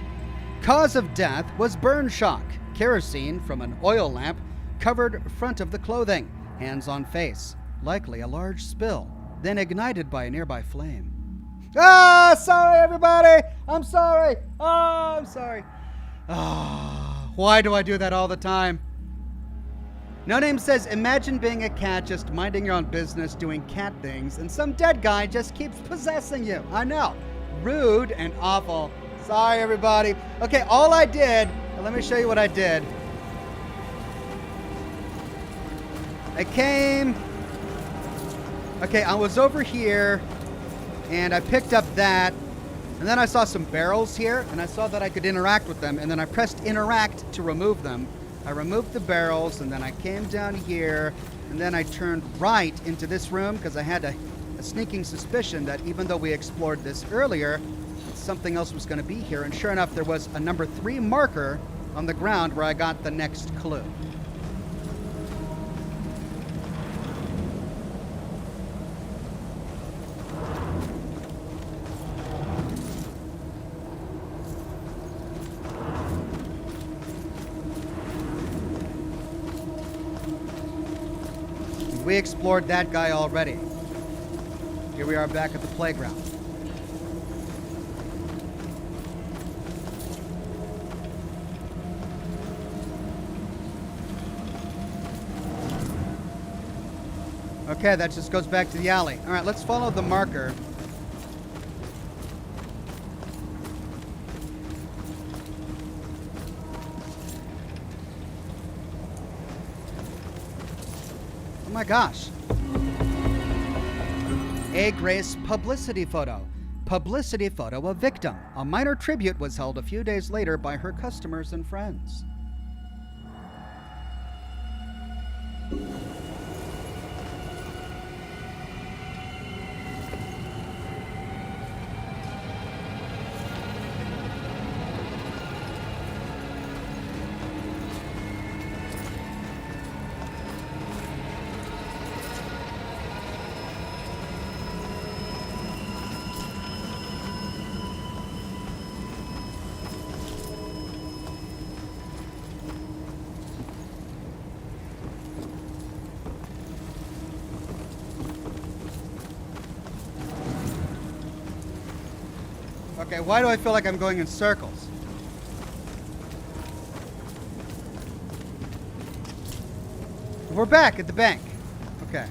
Cause of death was burn shock. Kerosene from an oil lamp covered front of the clothing. Hands on face. Likely a large spill. Then ignited by a nearby flame. Ah, sorry everybody. I'm sorry. Oh, I'm sorry. Ah, why do I do that all the time? No Name says, imagine being a cat just minding your own business, doing cat things, and some dead guy just keeps possessing you. I know. Rude and awful. Sorry, everybody. Okay, all I did, let me show you what I did. I came, okay, I was over here, and I picked up that, and then I saw some barrels here, and I saw that I could interact with them, and then I pressed interact to remove them. I removed the barrels, and then I came down here, and then I turned right into this room, because I had a sneaking suspicion that even though we explored this earlier, something else was going to be here, and sure enough, there was a number 3 marker on the ground where I got the next clue. We explored that guy already. Here we are back at the playground. Okay, that just goes back to the alley. All right, let's follow the marker. Oh my gosh. A Grace publicity photo. Publicity photo of victim. A minor tribute was held a few days later by her customers and friends. Okay, why do I feel like I'm going in circles? We're back at the bank. Okay.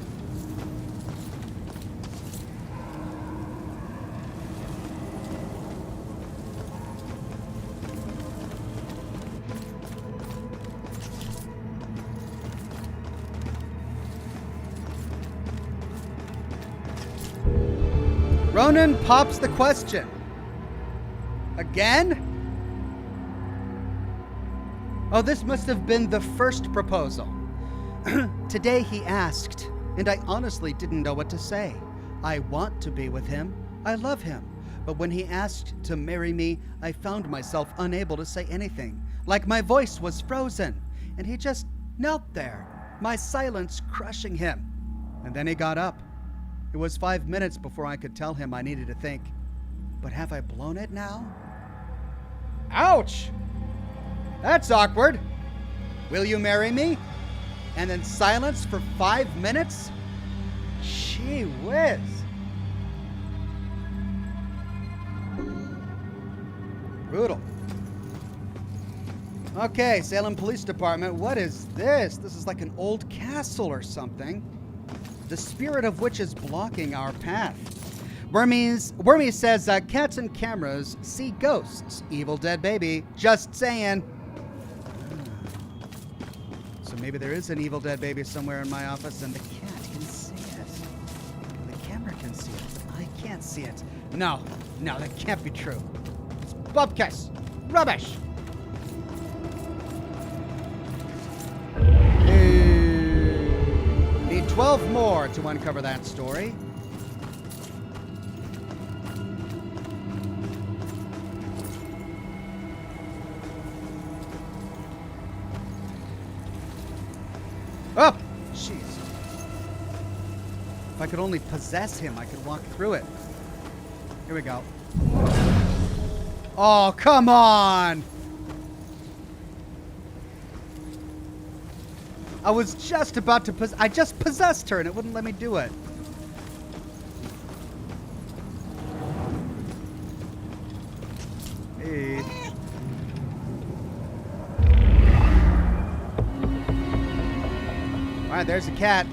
Ronan pops the question. Again? Oh, this must have been the first proposal. Today he asked, and I honestly didn't know what to say. I want to be with him. I love him. But when he asked to marry me, I found myself unable to say anything, like my voice was frozen, and he just knelt there, my silence crushing him. And then he got up. It was 5 minutes before I could tell him I needed to think. But have I blown it now? Ouch! That's awkward. Will you marry me? And then silence for 5 minutes? Gee whiz. Brutal. Okay, Salem Police Department, what is this? This is like an old castle or something. The spirit of which is blocking our path. Wormy says cats and cameras see ghosts. Evil dead baby. Just saying. So maybe there is an evil dead baby somewhere in my office and the cat can see it. The camera can see it. I can't see it. No, that can't be true. It's bupkis. Rubbish. Need 12 more to uncover that story. Oh, jeez. If I could only possess him, I could walk through it. Here we go. Oh, come on! I was just about to I just possessed her and it wouldn't let me do it. Hey. All right, there's a cat.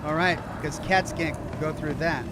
All right, because cats can't go through that.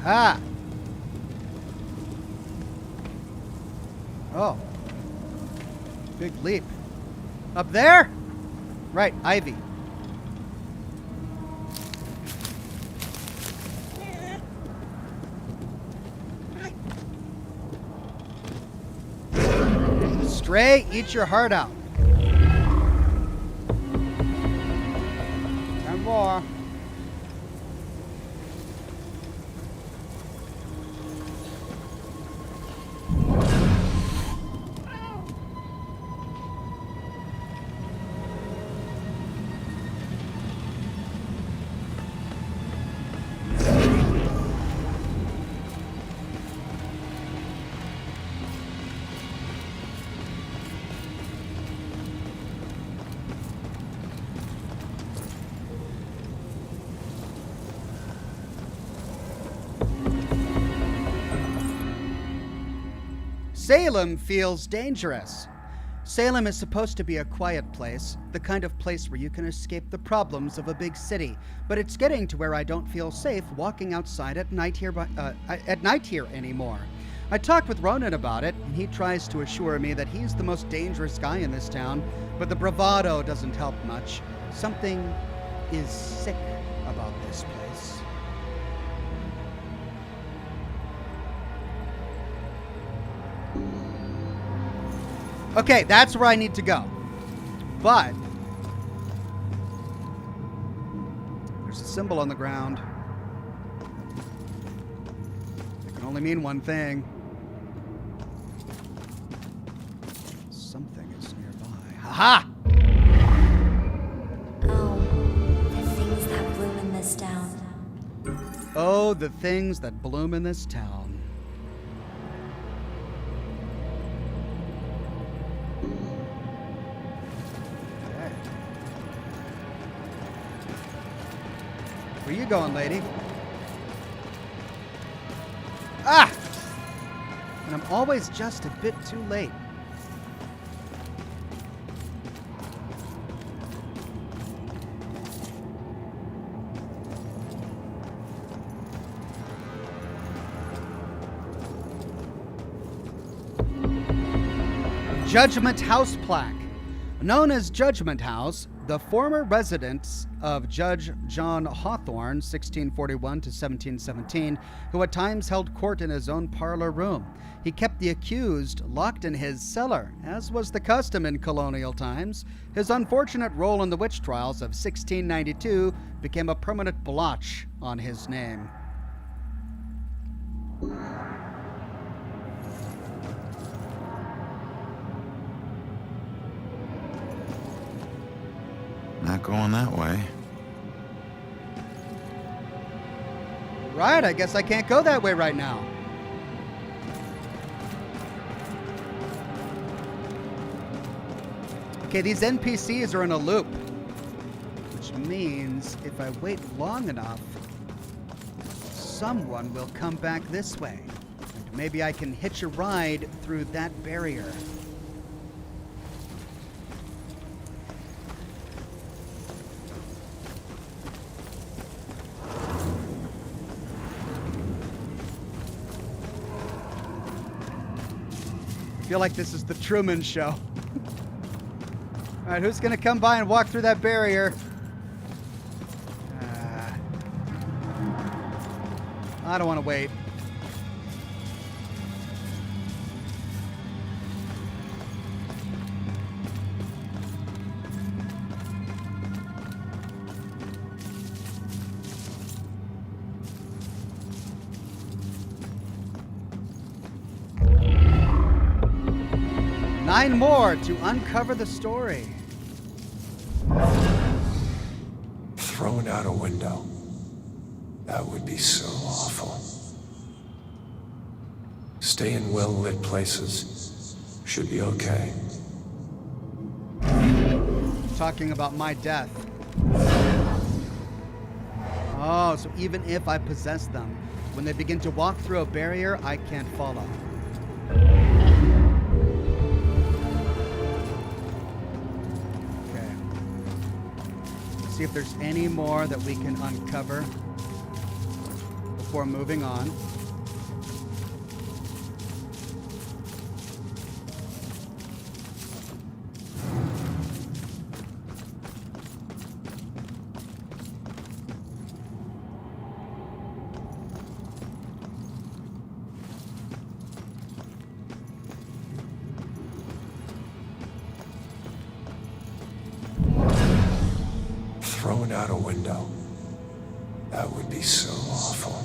Ah. Oh. Big leap. Up there? Right, Ivy. Stray, eat your heart out. Time more. Salem feels dangerous. Salem is supposed to be a quiet place, the kind of place where you can escape the problems of a big city, but it's getting to where I don't feel safe walking outside at night here anymore. I talked with Ronan about it, and he tries to assure me that he's the most dangerous guy in this town, but the bravado doesn't help much. Something is sick about this place. Okay, that's where I need to go. But there's a symbol on the ground. It can only mean one thing. Something is nearby. Ha-ha! Oh, the things that bloom in this town. Oh, the things that bloom in this town. Where you going, lady? Ah! And I'm always just a bit too late. Judgment House plaque. Known as Judgment House, the former residence of Judge John Hawthorne, 1641 to 1717, who at times held court in his own parlor room. He kept the accused locked in his cellar, as was the custom in colonial times. His unfortunate role in the witch trials of 1692 became a permanent blotch on his name. Not going that way. Right, I guess I can't go that way right now. Okay, these NPCs are in a loop, which means if I wait long enough, someone will come back this way. And maybe I can hitch a ride through that barrier. I feel like this is the Truman Show. All right, who's gonna come by and walk through that barrier? I don't want to wait. Nine more to uncover the story. Thrown out a window. That would be so awful. Stay in well-lit places. Should be okay. Talking about my death. Oh, so even if I possess them, when they begin to walk through a barrier, I can't follow. See if there's any more that we can uncover before moving on. Thrown out a window. That would be so awful.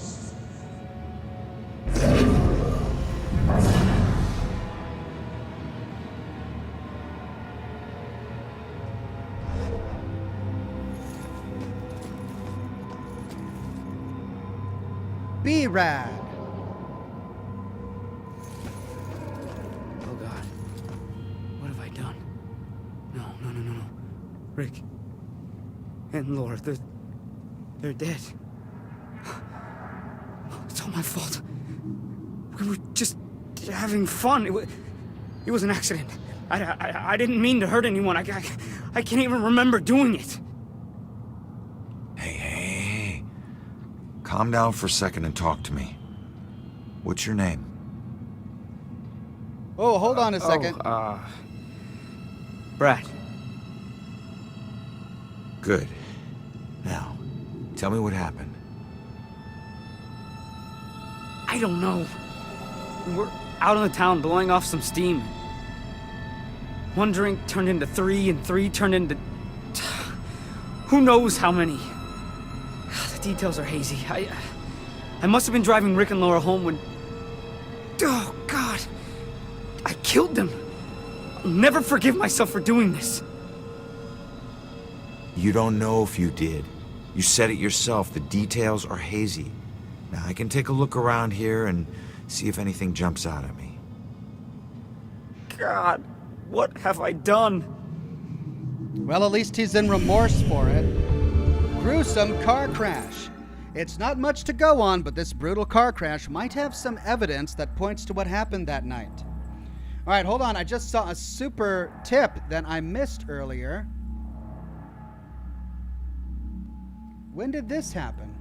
B-Rad. Oh God. What have I done? No. Rick and Laura, they're dead. It's all my fault. We were just having fun. It was an accident. I didn't mean to hurt anyone. I can't even remember doing it. Hey. Calm down for a second and talk to me. What's your name? Oh, hold on a second. Brad. Good. Now, tell me what happened. I don't know. We were out in the town blowing off some steam. One drink turned into three, and three turned into... who knows how many. The details are hazy. I must have been driving Rick and Laura home when... Oh, God. I killed them. I'll never forgive myself for doing this. You don't know if you did. You said it yourself. The details are hazy. Now, I can take a look around here and see if anything jumps out at me. God, what have I done? Well, at least he's in remorse for it. Gruesome car crash. It's not much to go on, but this brutal car crash might have some evidence that points to what happened that night. All right, hold on. I just saw a super tip that I missed earlier. When did this happen?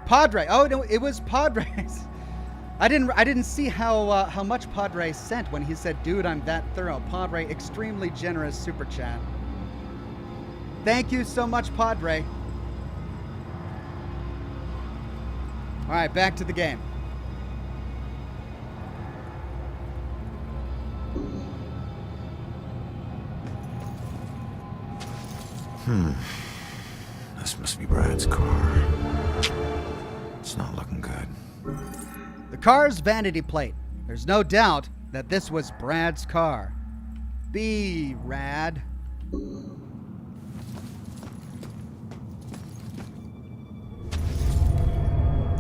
Padre. Oh, no, it was Padres. I didn't see how much Padre sent when he said, "Dude, I'm that thorough." Padre, extremely generous super chat. Thank you so much, Padre. All right, back to the game. This must be Brad's car. It's not looking good. The car's vanity plate. There's no doubt that this was Brad's car. Be rad.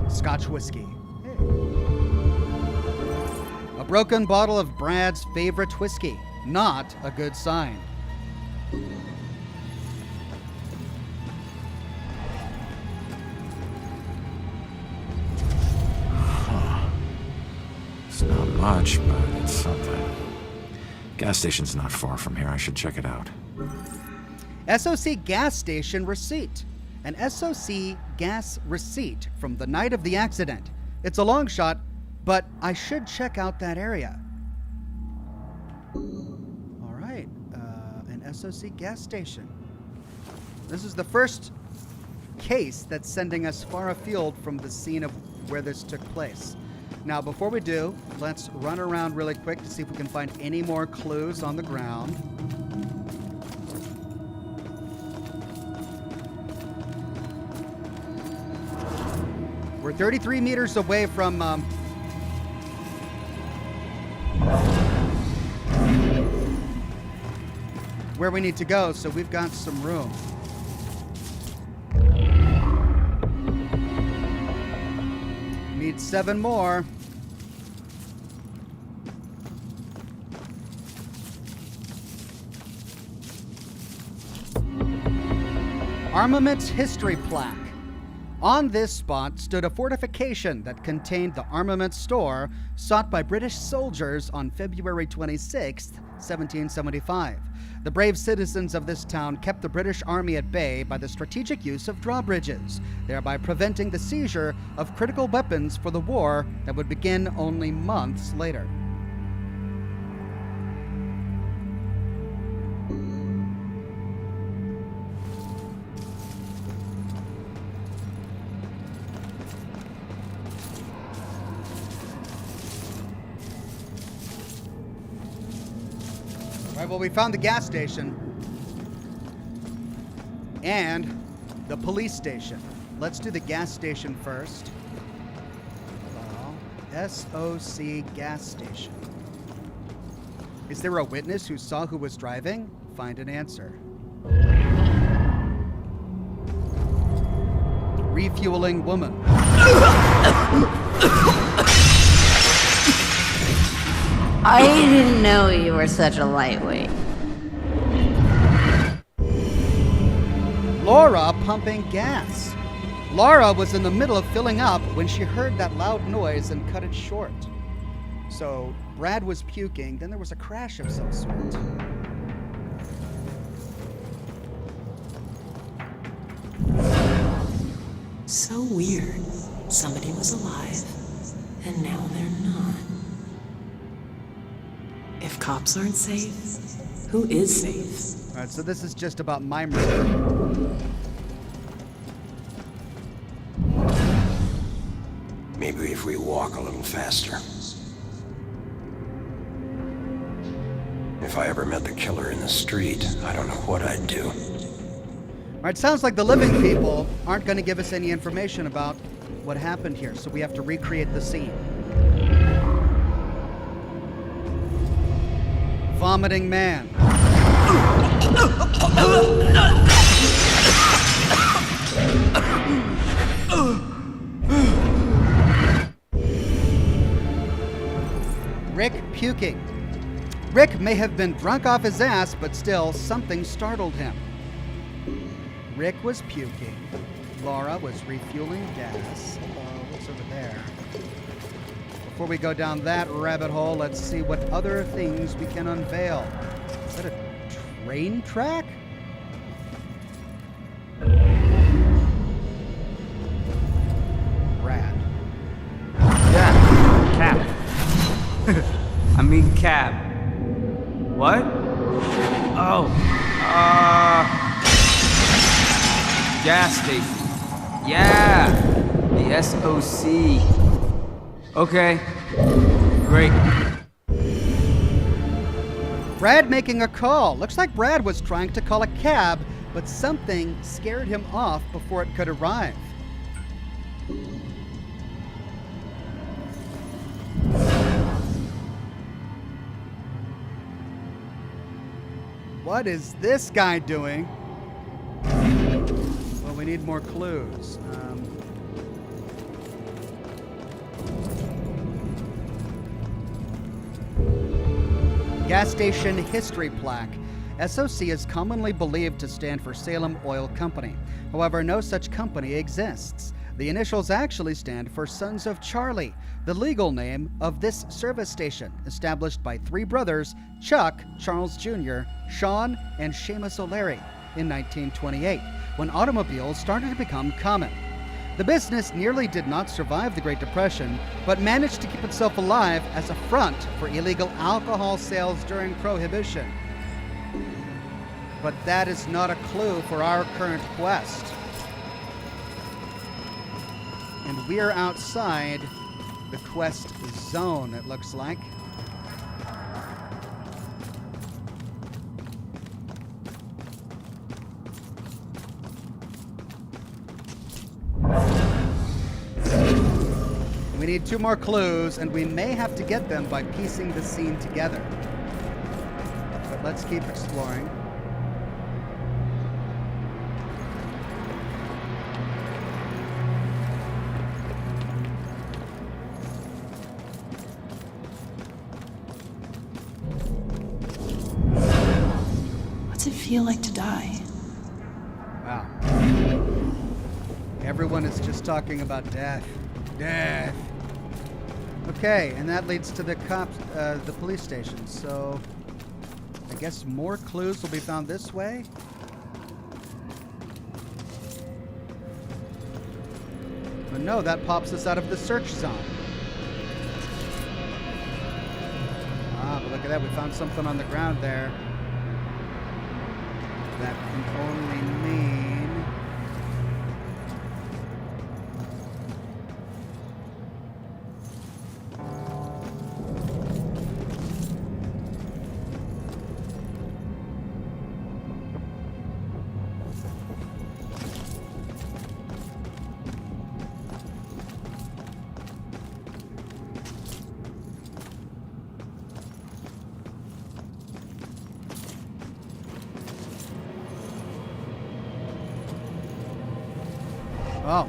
Scotch whiskey. Hey. A broken bottle of Brad's favorite whiskey. Not a good sign. It's not much, but it's something. Gas station's not far from here. I should check it out. SOC gas station receipt. An SOC gas receipt from the night of the accident. It's a long shot, but I should check out that area. All right, an SOC gas station. This is the first case that's sending us far afield from the scene of where this took place. Now, before we do, let's run around really quick to see if we can find any more clues on the ground. We're 33 meters away from where we need to go, so we've got some room. Need 7 more. Armament history plaque. On this spot stood a fortification that contained the armament store sought by British soldiers on February 26, 1775. The brave citizens of this town kept the British Army at bay by the strategic use of drawbridges, thereby preventing the seizure of critical weapons for the war that would begin only months later. Well, we found the gas station and the police station. Let's do the gas station first. SOC gas station. Is there a witness who saw who was driving? Find an answer. Refueling woman. I didn't know you were such a lightweight. Laura pumping gas. Laura was in the middle of filling up when she heard that loud noise and cut it short. So Brad was puking, then there was a crash of some sort. So weird. Somebody was alive, and now they're not. If cops aren't safe, who is safe? All right, so this is just about my murder. Maybe if we walk a little faster. If I ever met the killer in the street, I don't know what I'd do. All right, sounds like the living people aren't going to give us any information about what happened here, so we have to recreate the scene. Vomiting man. Rick puking. Rick may have been drunk off his ass, but still, something startled him. Rick was puking. Laura was refueling gas. What's over there? Before we go down that rabbit hole, let's see what other things we can unveil. Is that a train track? Rad. Yeah, cab. I mean cab. What? Oh, gas station. Yeah, the SOC. Okay, great. Brad making a call. Looks like Brad was trying to call a cab, but something scared him off before it could arrive. What is this guy doing? Well, we need more clues. Gas station history plaque. SOC is commonly believed to stand for Salem Oil Company. However, no such company exists. The initials actually stand for Sons of Charlie, the legal name of this service station, established by three brothers, Chuck, Charles Jr., Sean, and Seamus O'Leary, in 1928, when automobiles started to become common. The business nearly did not survive the Great Depression, but managed to keep itself alive as a front for illegal alcohol sales during Prohibition. But that is not a clue for our current quest. And we're outside the quest zone, it looks like. We need 2 more clues, and we may have to get them by piecing the scene together. But let's keep exploring. What's it feel like to die? Wow. Everyone is just talking about death. Death. Okay, and that leads to the police station. So I guess more clues will be found this way. But no, that pops us out of the search zone. Ah, but look at that. We found something on the ground there. That can only mean... Oh.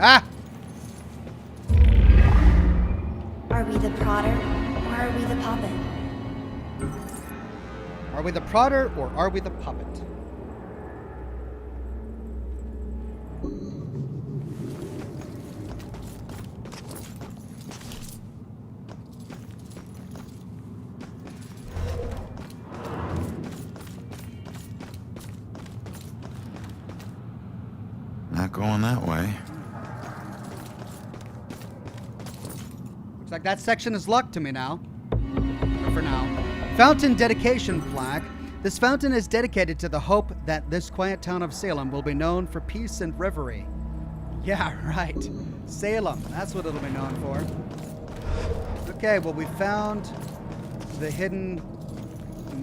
Ah! Are we the prodder, or are we the puppet? Are we the prodder, or are we the puppet? Not going that way. Looks like that section is locked to me now. Or for now. Fountain dedication plaque. This fountain is dedicated to the hope that this quiet town of Salem will be known for peace and reverie. Yeah, right. Salem. That's what it'll be known for. Okay, well, we found the hidden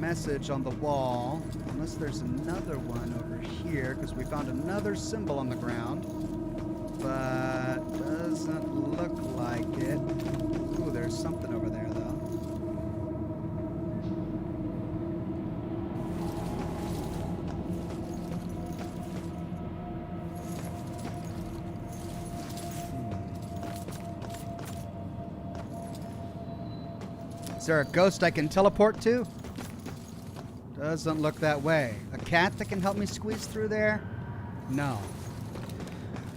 message on the wall. Unless there's another one over here, because we found another symbol on the ground. But doesn't look like it. Ooh, there's something over there, though. Is there a ghost I can teleport to? Doesn't look that way. A cat that can help me squeeze through there? No.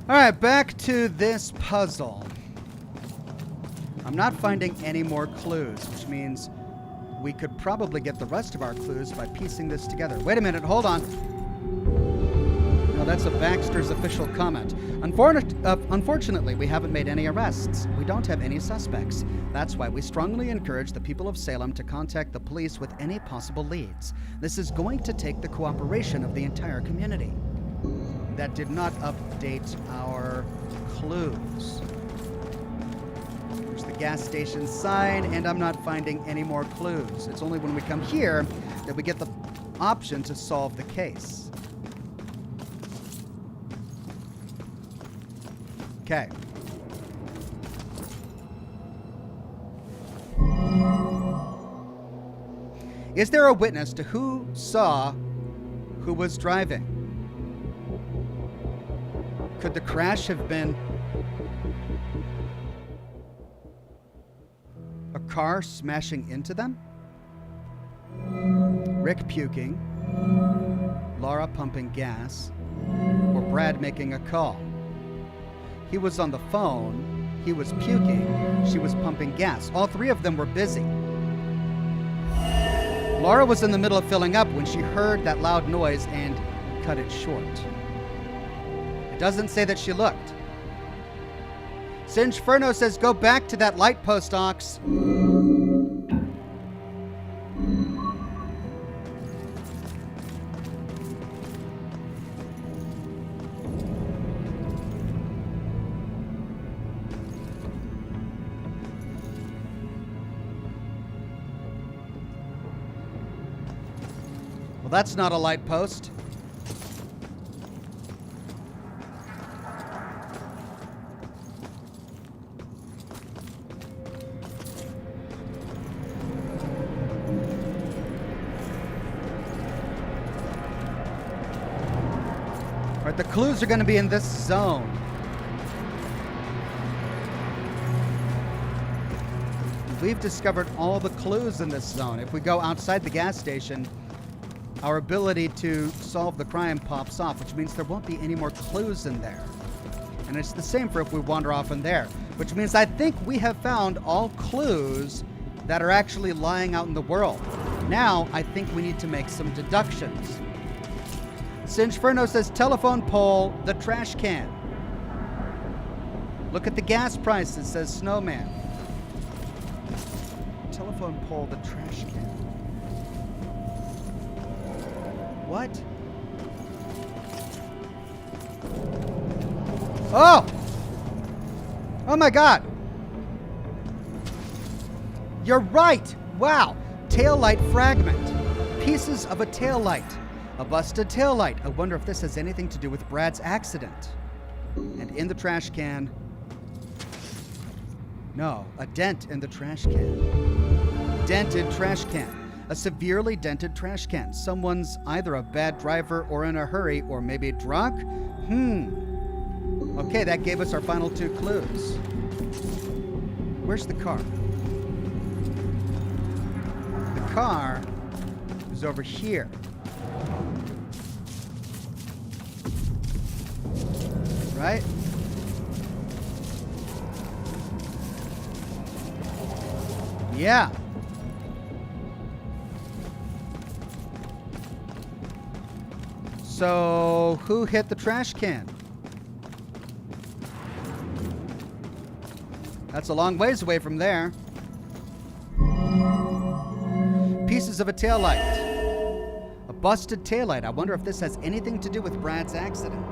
Alright, back to this puzzle. I'm not finding any more clues, which means we could probably get the rest of our clues by piecing this together. Wait a minute, hold on. No, that's a Baxter's official comment. Unfortunately, we haven't made any arrests. We don't have any suspects. That's why we strongly encourage the people of Salem to contact the police with any possible leads. This is going to take the cooperation of the entire community. That did not update our clues. There's the gas station sign, and I'm not finding any more clues. It's only when we come here that we get the option to solve the case. Okay. Is there a witness to who saw who was driving? Could the crash have been a car smashing into them? Rick puking, Laura pumping gas, or Brad making a call? He was on the phone, he was puking, she was pumping gas. All three of them were busy. Laura was in the middle of filling up when she heard that loud noise and cut it short. It doesn't say that she looked. Singeferno says go back to that light post, Ox. Well, that's not a light post. All right, the clues are going to be in this zone. We've discovered all the clues in this zone. If we go outside the gas station, our ability to solve the crime pops off, which means there won't be any more clues in there. And it's the same for if we wander off in there, which means I think we have found all clues that are actually lying out in the world. Now, I think we need to make some deductions. Singeferno says telephone pole, the trash can. Look at the gas prices, says Snowman. Telephone pole, the trash can. What? Oh! Oh my God! You're right! Wow! Taillight fragment. Pieces of a taillight. A busted taillight. I wonder if this has anything to do with Brad's accident. And in the trash can... No, a dent in the trash can. Dented trash can. A severely dented trash can. Someone's either a bad driver or in a hurry or maybe drunk? Okay, that gave us our final two clues. Where's the car? The car is over here. Right? Yeah. So, who hit the trash can? That's a long ways away from there. Pieces of a taillight. A busted taillight. I wonder if this has anything to do with Brad's accident.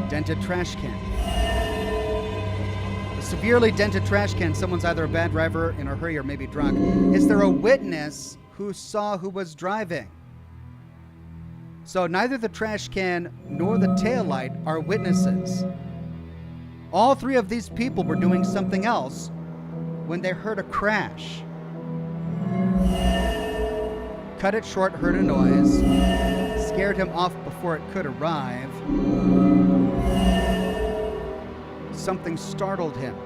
Dented trash can. A severely dented trash can. Someone's either a bad driver, in a hurry, or maybe drunk. Is there a witness who saw who was driving? So neither the trash can nor the taillight are witnesses. All three of these people were doing something else when they heard a crash. Cut it short, heard a noise, scared him off before it could arrive. Something startled him.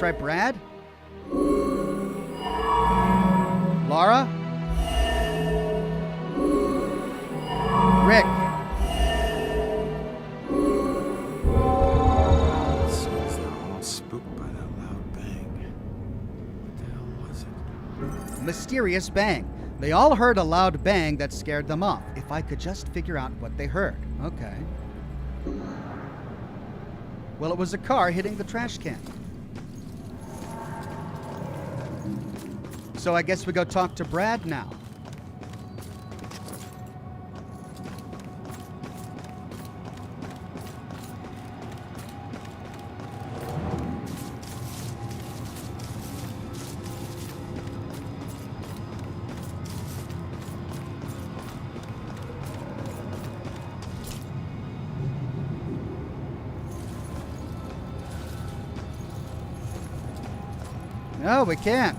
try Brad? Laura? Rick? Seems they're all spooked by that loud bang. What the hell was it? Mysterious bang. They all heard a loud bang that scared them off. If I could just figure out what they heard. Okay. Well, it was a car hitting the trash can. So I guess we go talk to Brad now. No, we can't.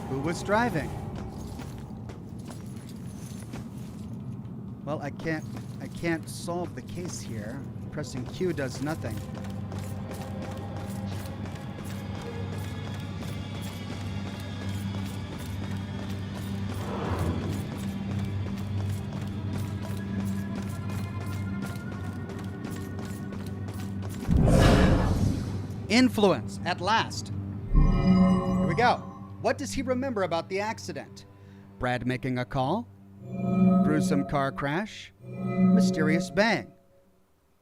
Who was driving? Well, I can't solve the case here. Pressing Q does nothing. Influence, at last. Here we go. What does he remember about the accident? Brad making a call? Gruesome car crash? Mysterious bang.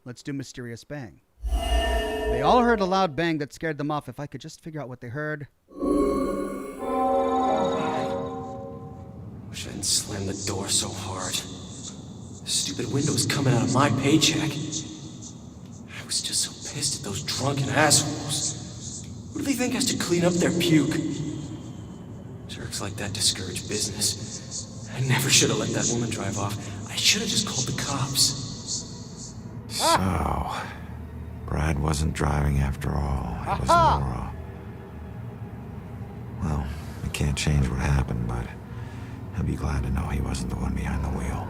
Let's do mysterious bang. They all heard a loud bang that scared them off. If I could just figure out what they heard. Wish I hadn't slammed the door so hard. The stupid window's coming out of my paycheck. I was just so pissed at those drunken assholes. Who do they think has to clean up their puke? Jerks like that discourage business. I never should have let that woman drive off. I should have just called the cops. So, Brad wasn't driving after all. It was Laura. Well, I can't change what happened, but he'll be glad to know he wasn't the one behind the wheel.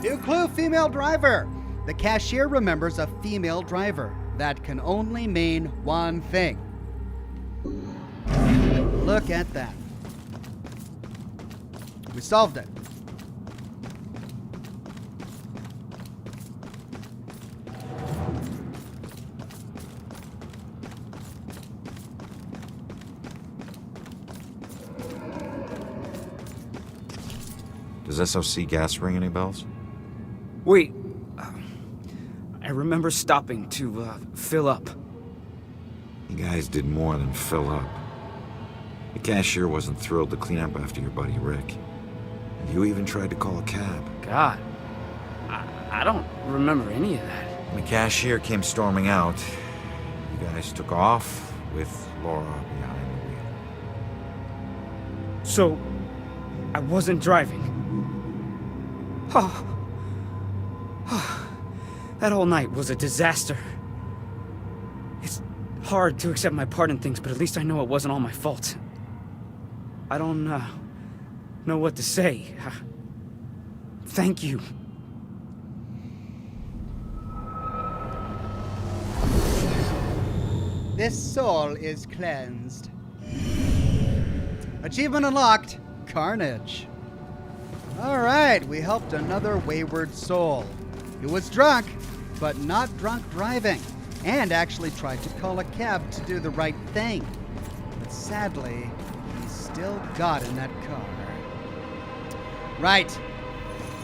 New clue, female driver. The cashier remembers a female driver. That can only mean one thing. Look at that. We solved it. Does SOC gas ring any bells? Wait. I remember stopping to fill up. You guys did more than fill up. The cashier wasn't thrilled to clean up after your buddy Rick. And you even tried to call a cab. God. I don't remember any of that. When the cashier came storming out, you guys took off with Laura behind the wheel. So, I wasn't driving. Oh. That whole night was a disaster. It's hard to accept my part in things, but at least I know it wasn't all my fault. I don't know what to say. Thank you. This soul is cleansed. Achievement unlocked. Carnage. All right, we helped another wayward soul. He was drunk, but not drunk driving, and actually tried to call a cab to do the right thing. But sadly, he still got in that car. Right.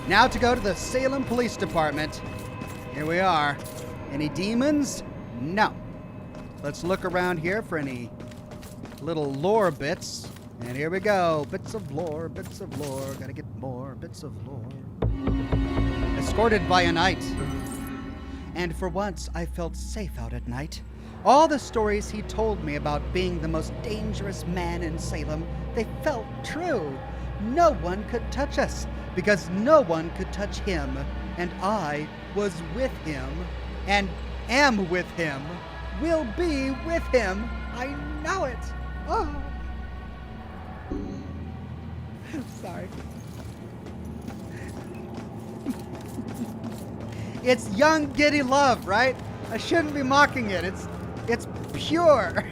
Now to go to the Salem Police Department. Here we are. Any demons? No. Let's look around here for any little lore bits. And here we go. Bits of lore, bits of lore. Gotta get more bits of lore. Escorted by a knight. And for once, I felt safe out at night. All the stories he told me about being the most dangerous man in Salem, they felt true. No one could touch us, because no one could touch him. And I was with him, and am with him, will be with him. I know it. Oh. Sorry. It's young, giddy love, right? I shouldn't be mocking it. It's pure.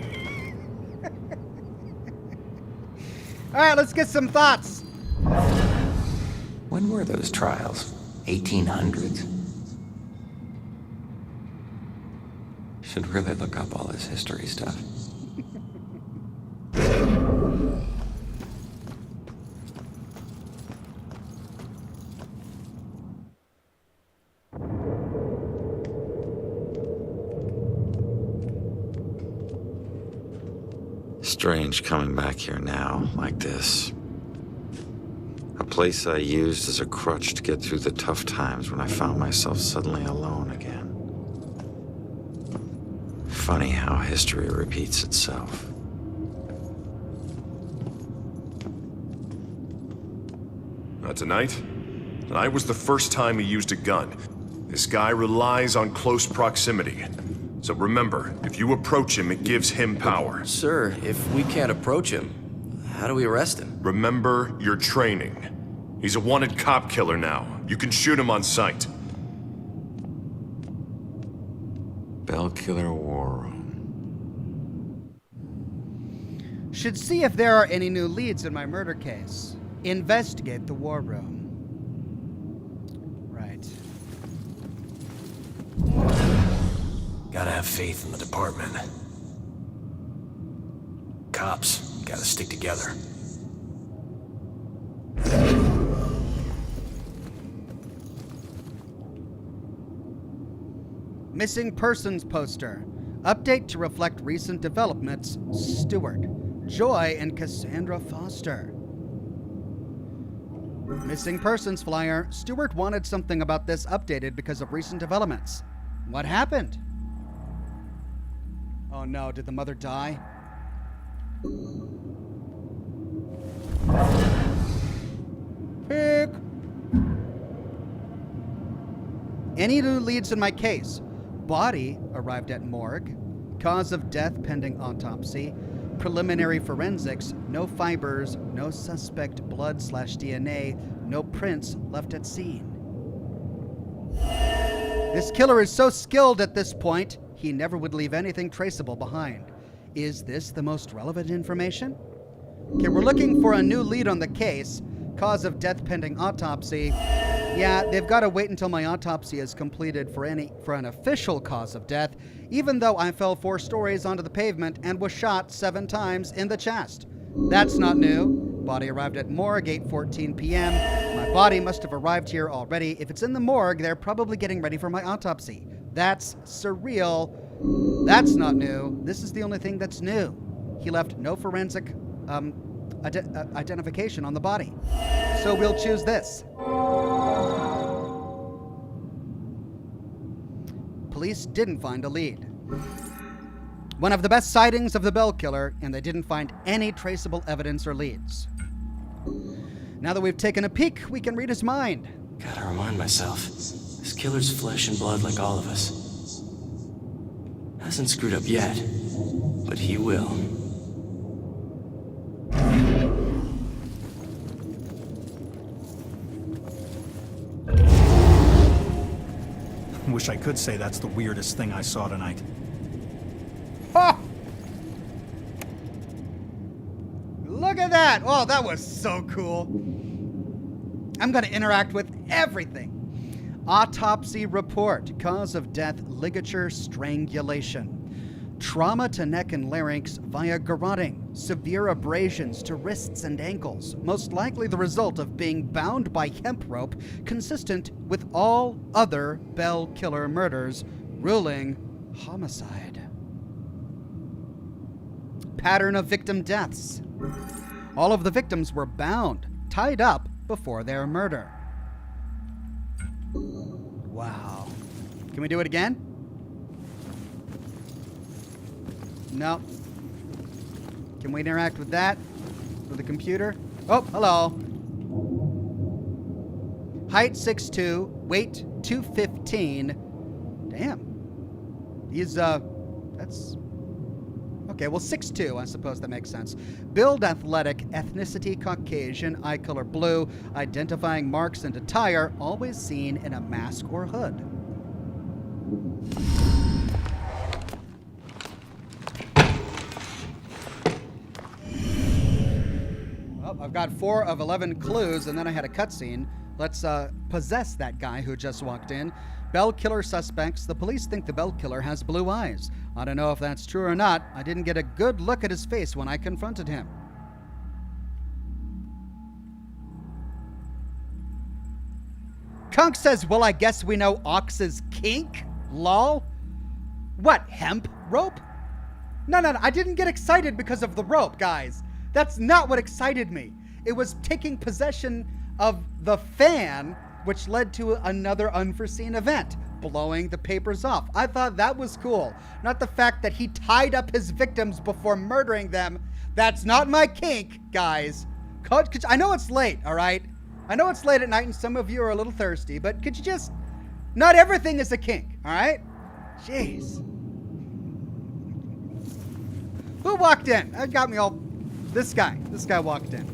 All right, let's get some thoughts. When were those trials? 1800s? Should really look up all this history stuff. Strange coming back here now, like this. A place I used as a crutch to get through the tough times when I found myself suddenly alone again. Funny how history repeats itself. Tonight was the first time he used a gun. This guy relies on close proximity. So remember, if you approach him, it gives him power. Sir, if we can't approach him, how do we arrest him? Remember your training. He's a wanted cop killer now. You can shoot him on sight. Bell Killer War Room. Should see if there are any new leads in my murder case. Investigate the war room. Right. Gotta have faith in the department. Cops gotta stick together. Missing persons poster. Update to reflect recent developments. Stewart, Joy, and Cassandra Foster. Missing persons flyer. Stewart wanted something about this updated because of recent developments. What happened? Oh no, did the mother die? Pick. Any new leads in my case? Body arrived at morgue. Cause of death pending autopsy. Preliminary forensics. No fibers. No suspect blood/DNA. No prints left at scene. This killer is so skilled at this point, he never would leave anything traceable behind. Is this the most relevant information? Okay, we're looking for a new lead on the case. Cause of death pending autopsy. Yeah, they've got to wait until my autopsy is completed for an official cause of death, even though I fell 4 stories onto the pavement and was shot 7 times in the chest. That's not new. Body arrived at morgue 8:14 p.m. My body must have arrived here already. If it's in the morgue, they're probably getting ready for my autopsy. That's surreal. That's not new. This is the only thing that's new. He left no forensic identification on the body. So we'll choose this. Police didn't find a lead. One of the best sightings of the Bell Killer, and they didn't find any traceable evidence or leads. Now that we've taken a peek, we can read his mind. Gotta remind myself, this killer's flesh and blood like all of us. Hasn't screwed up yet, but he will. Wish I could say that's the weirdest thing I saw tonight. Ha! Look at that! Oh, that was so cool. I'm going to interact with everything. Autopsy report. Cause of death, ligature strangulation. trauma to neck and larynx via garroting, severe abrasions to wrists and ankles, most likely the result of being bound by hemp rope, consistent with all other Bell killer murders, ruling homicide. Pattern of victim deaths. All of the victims were bound, tied up before their murder. Wow. Can we do it again? No. Can we interact with that? With the computer? Oh, hello. Height 6'2", weight 215. Damn. He's, that's... Okay, well, 6'2", I suppose that makes sense. Build athletic, ethnicity Caucasian, eye color blue, identifying marks and attire, always seen in a mask or hood. Well, I've got 4 of 11 clues, and then I had a cutscene. Let's possess that guy who just walked in. Bell killer suspects. The police think the Bell killer has blue eyes. I don't know if that's true or not. I didn't get a good look at his face when I confronted him. Kunk says, well, I guess we know Ox's kink? Lol. What, hemp rope? No, I didn't get excited because of the rope, guys. That's not what excited me. It was taking possession of the fan, which led to another unforeseen event, blowing the papers off. I thought that was cool. Not the fact that he tied up his victims before murdering them. That's not my kink, guys. I know it's late, all right? I know it's late at night and some of you are a little thirsty, but could you just... Not everything is a kink, all right? Jeez. Who walked in? That got me all... This guy walked in.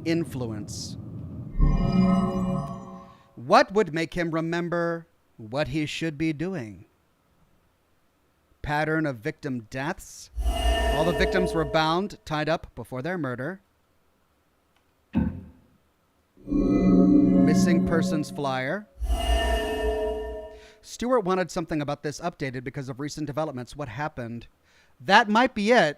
Influence. What would make him remember what he should be doing? Pattern of victim deaths. All the victims were bound, tied up before their murder. Missing persons flyer. Stewart wanted something about this updated because of recent developments. What happened? That might be it.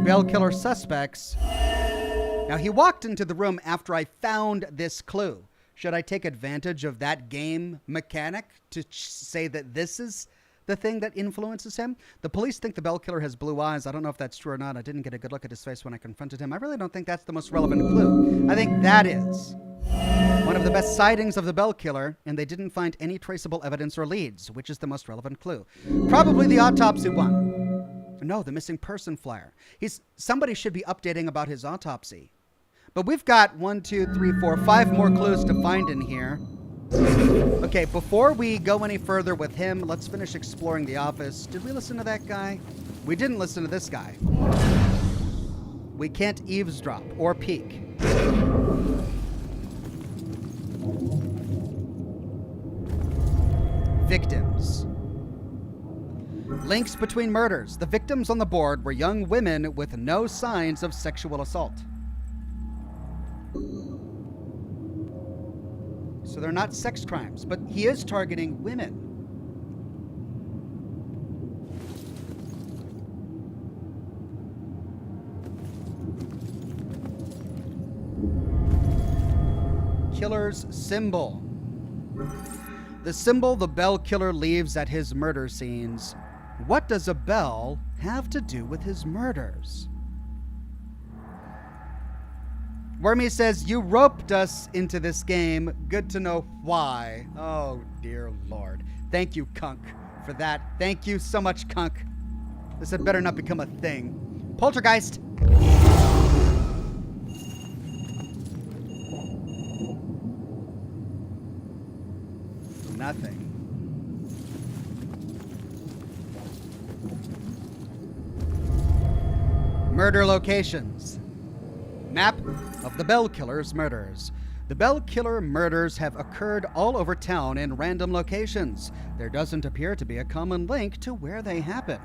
Bell killer suspects. Now, he walked into the room after I found this clue. Should I take advantage of that game mechanic to say that this is the thing that influences him? The police think the Bell killer has blue eyes. I don't know if that's true or not. I didn't get a good look at his face when I confronted him. I really don't think that's the most relevant clue. I think that is one of the best sightings of the Bell killer, and they didn't find any traceable evidence or leads, which is the most relevant clue. Probably the autopsy one. No, the missing person flyer. Somebody should be updating about his autopsy. But we've got 1, 2, 3, 4, 5 more clues to find in here. Okay, before we go any further with him, let's finish exploring the office. Did we listen to that guy? We didn't listen to this guy. We can't eavesdrop or peek. Victims. Links between murders. The victims on the board were young women with no signs of sexual assault. So they're not sex crimes, but he is targeting women. Killer's symbol. The symbol the Bell killer leaves at his murder scenes. What does a bell have to do with his murders? Wormy says, you roped us into this game. Good to know why. Oh, dear Lord. Thank you, Kunk, for that. Thank you so much, Kunk. This had better not become a thing. Poltergeist. Nothing. Murder locations. Map of the Bell killer's murders. The Bell killer murders have occurred all over town in random locations. There doesn't appear to be a common link to where they happen.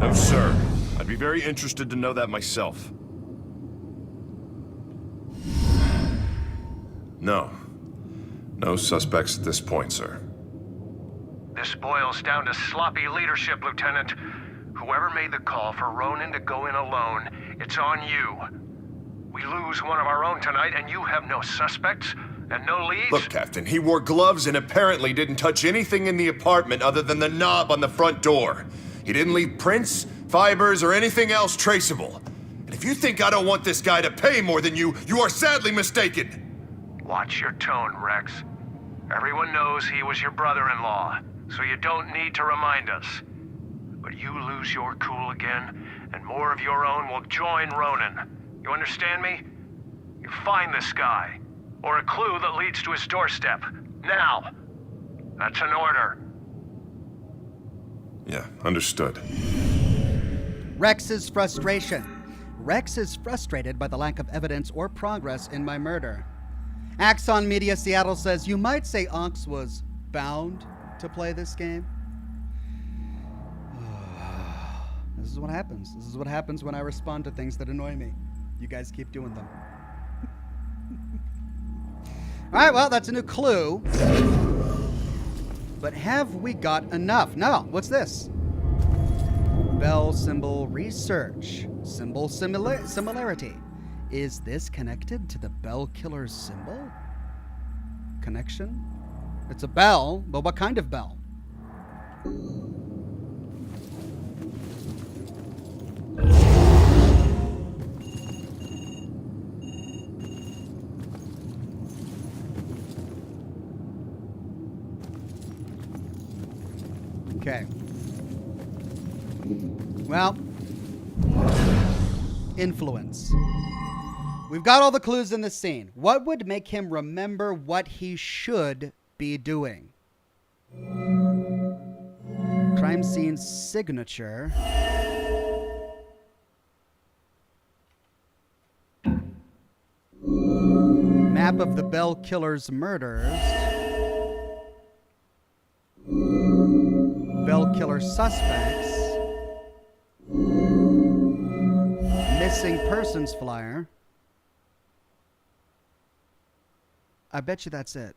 No, sir. I'd be very interested to know that myself. No. No suspects at this point, sir. This boils down to sloppy leadership, Lieutenant. Whoever made the call for Ronan to go in alone, it's on you. We lose one of our own tonight, and you have no suspects and no leads? Look, Captain, he wore gloves and apparently didn't touch anything in the apartment other than the knob on the front door. He didn't leave prints, fibers, or anything else traceable. And if you think I don't want this guy to pay more than you, you are sadly mistaken. Watch your tone, Rex. Everyone knows he was your brother-in-law, so you don't need to remind us. But you lose your cool again, and more of your own will join Ronan. You understand me? You find this guy, or a clue that leads to his doorstep. Now! That's an order. Yeah, understood. Rex's frustration. Rex is frustrated by the lack of evidence or progress in my murder. Axon Media Seattle says, you might say Ox was bound to play this game. This is what happens. This is what happens when I respond to things that annoy me. You guys keep doing them. All right, well, that's a new clue. But have we got enough? No, what's this? Bell symbol research. Symbol similarity. Is this connected to the bell killer's symbol? Connection? It's a bell, but what kind of bell? Okay. Well, influence. We've got all the clues in this scene. What would make him remember what he should be doing? Crime scene signature. Map of the Bell Killer's murders. Bell Killer suspects. Missing persons flyer. I bet you that's it.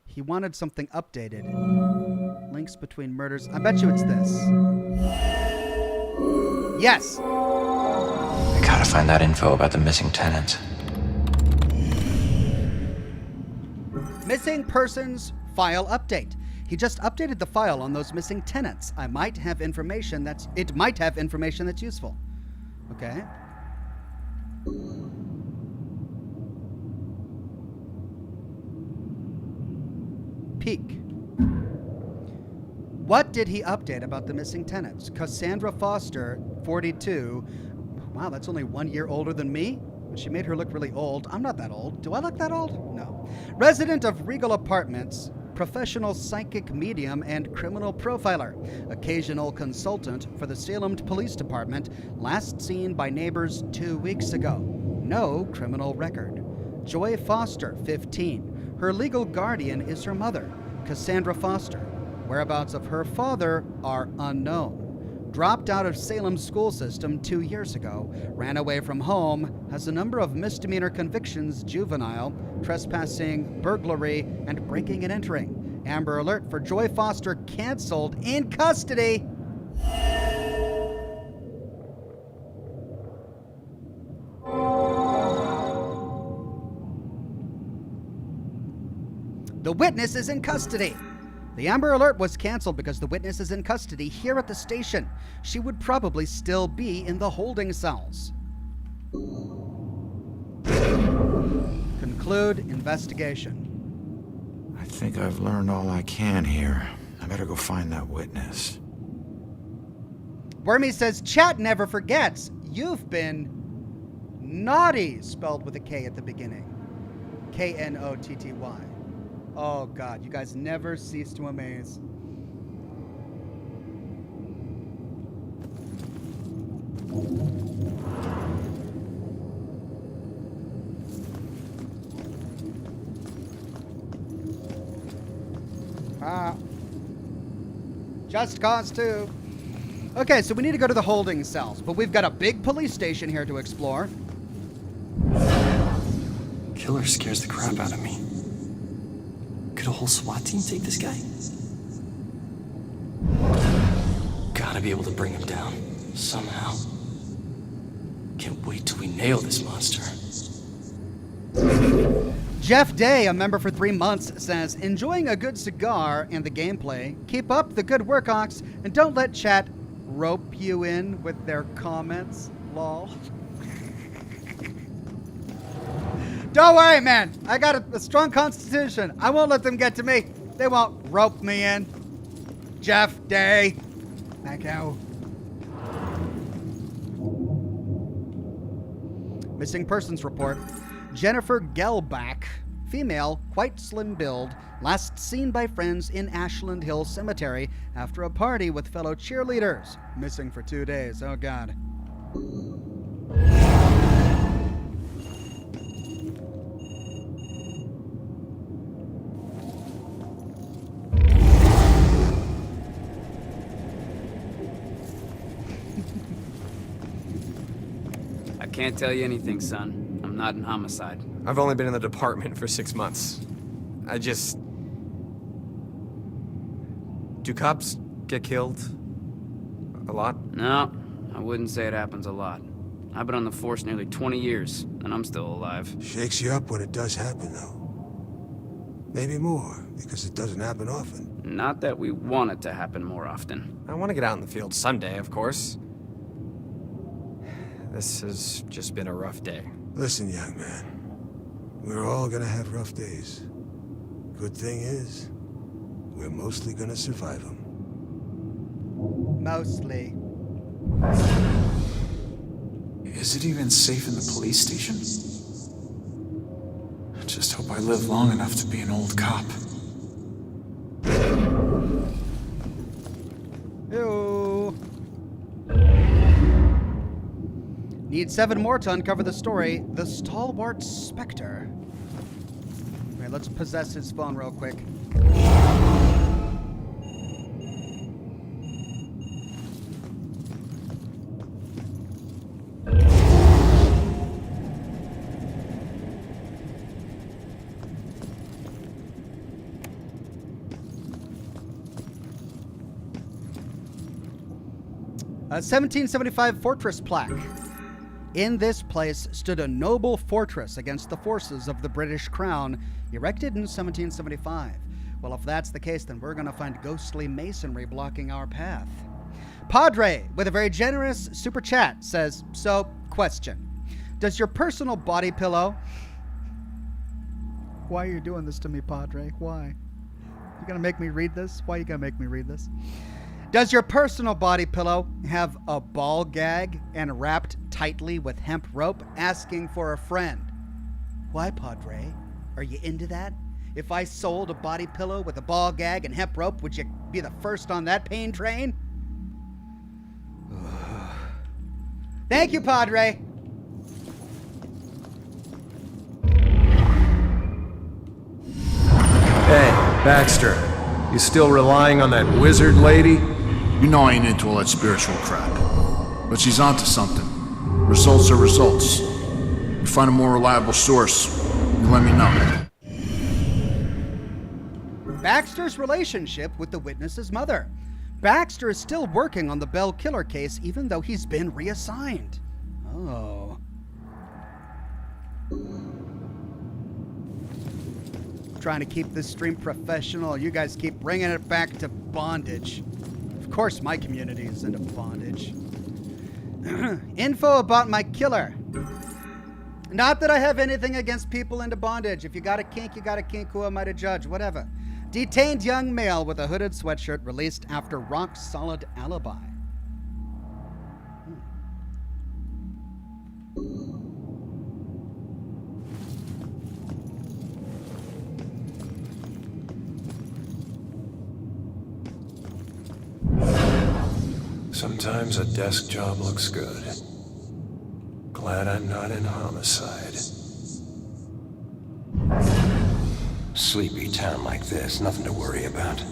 He wanted something updated. Links between murders. I bet you it's this. Yes! I gotta find that info about the missing tenant. Missing persons file update. He just updated the file on those missing tenants. It might have information that's useful. Okay. Peek. What did he update about the missing tenants? Cassandra Foster, 42. Wow, that's only 1 year older than me. She made her look really old. I'm not that old. Do I look that old? No. Resident of Regal Apartments, professional psychic medium and criminal profiler, occasional consultant for the Salem Police Department, last seen by neighbors 2 weeks ago. No criminal record. Joy Foster, 15. Her legal guardian is her mother, Cassandra Foster. Whereabouts of her father are unknown. Dropped out of Salem's school system 2 years ago, ran away from home, has a number of misdemeanor convictions, juvenile, trespassing, burglary, and breaking and entering. Amber Alert for Joy Foster canceled, in custody. The witness is in custody. The Amber Alert was canceled because the witness is in custody here at the station. She would probably still be in the holding cells. Conclude investigation. I think I've learned all I can here. I better go find that witness. Wormy says, chat never forgets. You've been naughty, spelled with a K at the beginning. Knotty. Oh, God, you guys never cease to amaze. Just Cause 2. Okay, so we need to go to the holding cells, but we've got a big police station here to explore. Killer scares the crap out of me. Could a whole SWAT team take this guy? Gotta be able to bring him down, somehow. Can't wait till we nail this monster. Jeff Day, a member for 3 months, says, enjoying a good cigar and the gameplay. Keep up the good work, Ox, and don't let chat rope you in with their comments. Lol. Don't worry, man. I got a strong constitution. I won't let them get to me. They won't rope me in. Jeff Day. Thank you. Missing persons report. Jennifer Gelbach, female, quite slim build, last seen by friends in Ashland Hill Cemetery after a party with fellow cheerleaders. Missing for 2 days. Oh, God. I can't tell you anything, son. I'm not in homicide. I've only been in the department for 6 months. Do cops get killed a lot? No, I wouldn't say it happens a lot. I've been on the force nearly 20 years, and I'm still alive. Shakes you up when it does happen, though. Maybe more, because it doesn't happen often. Not that we want it to happen more often. I want to get out in the field someday, of course. This has just been a rough day. Listen, young man. We're all gonna have rough days. Good thing is, we're mostly gonna survive them. Mostly. Is it even safe in the police station? I just hope I live long enough to be an old cop. Ew. Need 7 more to uncover the story. The Stalwart Spectre. Okay, let's possess his phone real quick. A 1775 fortress plaque. In this place stood a noble fortress against the forces of the British Crown, erected in 1775. Well, if that's the case, then we're going to find ghostly masonry blocking our path. Padre, with a very generous super chat, says, so, question. Does your personal body pillow... Why are you doing this to me, Padre? Why? You gonna make me read this? Why are you gonna make me read this? Does your personal body pillow have a ball gag and wrapped tightly with hemp rope, asking for a friend? Why, Padre? Are you into that? If I sold a body pillow with a ball gag and hemp rope, would you be the first on that pain train? Thank you, Padre. Hey, Baxter. You still relying on that wizard lady? You know I ain't into all that spiritual crap. But she's onto something. Results are results. You find a more reliable source, you let me know. Baxter's relationship with the witness's mother. Baxter is still working on the Bell killer case even though he's been reassigned. Oh. Trying to keep this stream professional. You guys keep bringing it back to bondage. Of course my community is into bondage. Info about my killer. Not that I have anything against people into bondage. If you got a kink, you got a kink. Who am I to judge? Whatever. Detained young male with a hooded sweatshirt released after rock-solid alibi. Sometimes a desk job looks good. Glad I'm not in homicide. Sleepy town like this, nothing to worry about.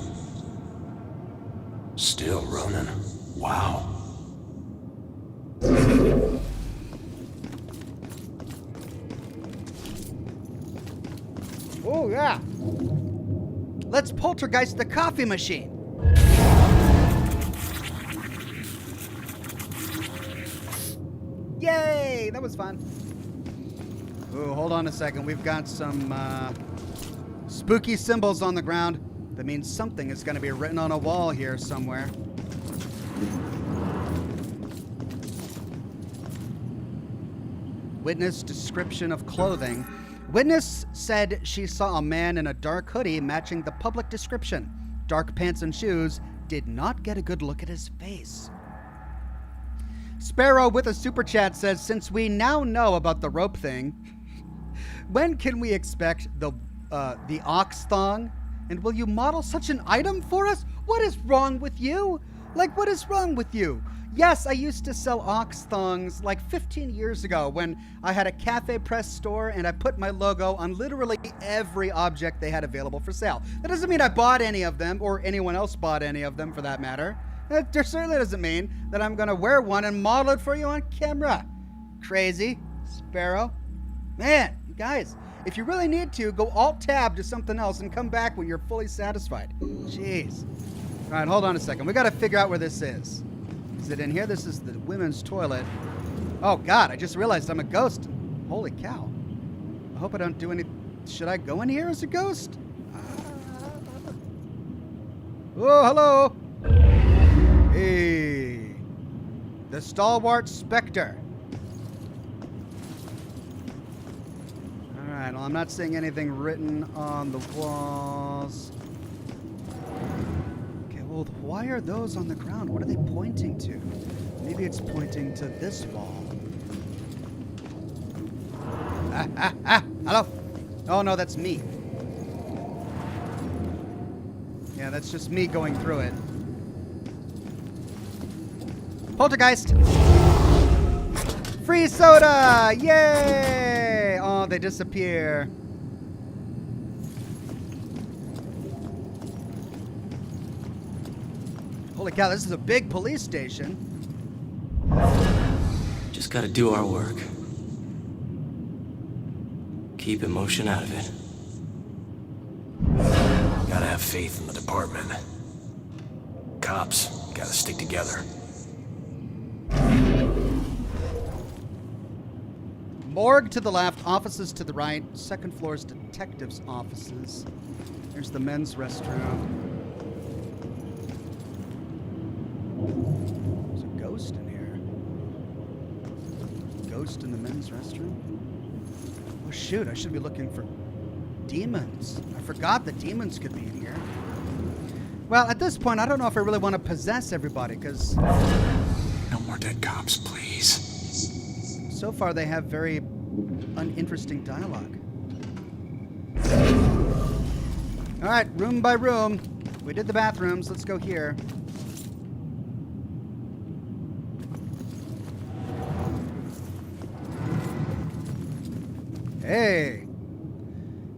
Still running. Wow. Oh, yeah. Let's poltergeist the coffee machine. Yay! That was fun. Ooh, hold on a second. We've got some spooky symbols on the ground. That means something is going to be written on a wall here somewhere. Witness description of clothing. Witness said she saw a man in a dark hoodie matching the public description. Dark pants and shoes. Did not get a good look at his face. Sparrow with a super chat says, since we now know about the rope thing, when can we expect the ox thong? And will you model such an item for us? What is wrong with you? Like, what is wrong with you? Yes, I used to sell ox thongs like 15 years ago when I had a cafe press store and I put my logo on literally every object they had available for sale. That doesn't mean I bought any of them or anyone else bought any of them for that matter. That certainly doesn't mean that I'm going to wear one and model it for you on camera. Crazy, Sparrow. Man, you guys, if you really need to, go Alt-Tab to something else and come back when you're fully satisfied. Jeez. All right, hold on a second. We got to figure out where this is. Is it in here? This is the women's toilet. Oh, God, I just realized I'm a ghost. Holy cow. I hope I don't do any... Should I go in here as a ghost? Oh, hello. Hey. The stalwart specter. All right, well, I'm not seeing anything written on the walls. Well, why are those on the ground? What are they pointing to? Maybe it's pointing to this wall. Hello? Oh, no, that's me. Yeah, that's just me going through it. Poltergeist! Free soda! Yay! Oh, they disappear. Holy cow, this is a big police station. Just gotta do our work. Keep emotion out of it. Gotta have faith in the department. Cops gotta stick together. Morgue to the left, offices to the right, second floor is detectives' offices. There's the men's restroom. There's a ghost in here. Ghost in the men's restroom? Oh shoot, I should be looking for demons. I forgot that demons could be in here. Well, at this point, I don't know if I really want to possess everybody, because... No more dead cops, please. So far, they have very uninteresting dialogue. All right, room by room. We did the bathrooms. Let's go here. Hey.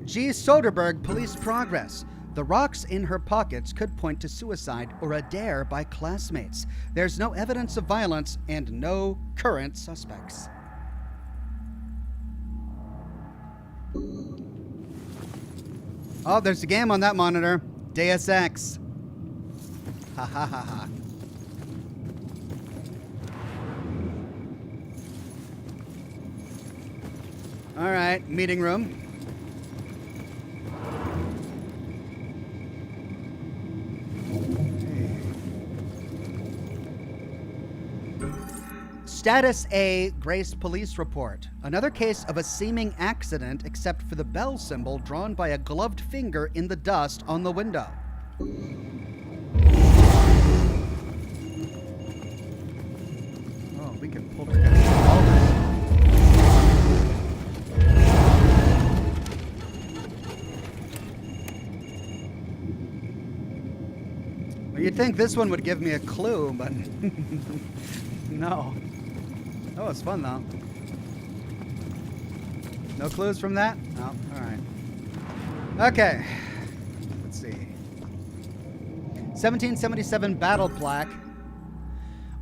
G. Soderbergh, police progress. The rocks in her pockets could point to suicide or a dare by classmates. There's no evidence of violence and no current suspects. Oh, there's a game on that monitor. Deus Ex. Ha ha ha ha. All right, meeting room. Status A, Grace Police Report. Another case of a seeming accident except for the bell symbol drawn by a gloved finger in the dust on the window. Oh, we can pull together all this. Well, you'd think this one would give me a clue, but no. That was fun, though. No clues from that? Oh, all right. Okay. Let's see. 1777 battle plaque.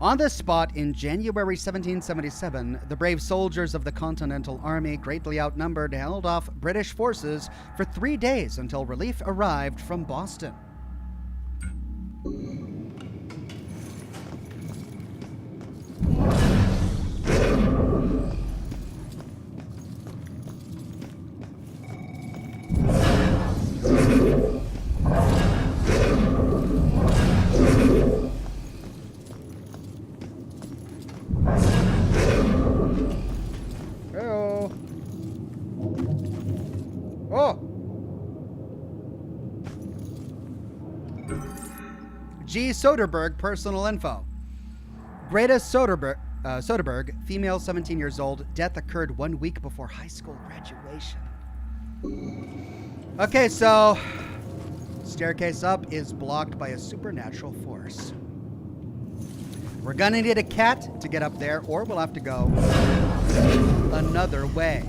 On this spot in January 1777, the brave soldiers of the Continental Army, greatly outnumbered, held off British forces for 3 days until relief arrived from Boston. G. Soderbergh, personal info. Greta Soderbergh, female, 17 years old. Death occurred 1 week before high school graduation. Okay, so staircase up is blocked by a supernatural force. We're gonna need a cat to get up there, or we'll have to go another way.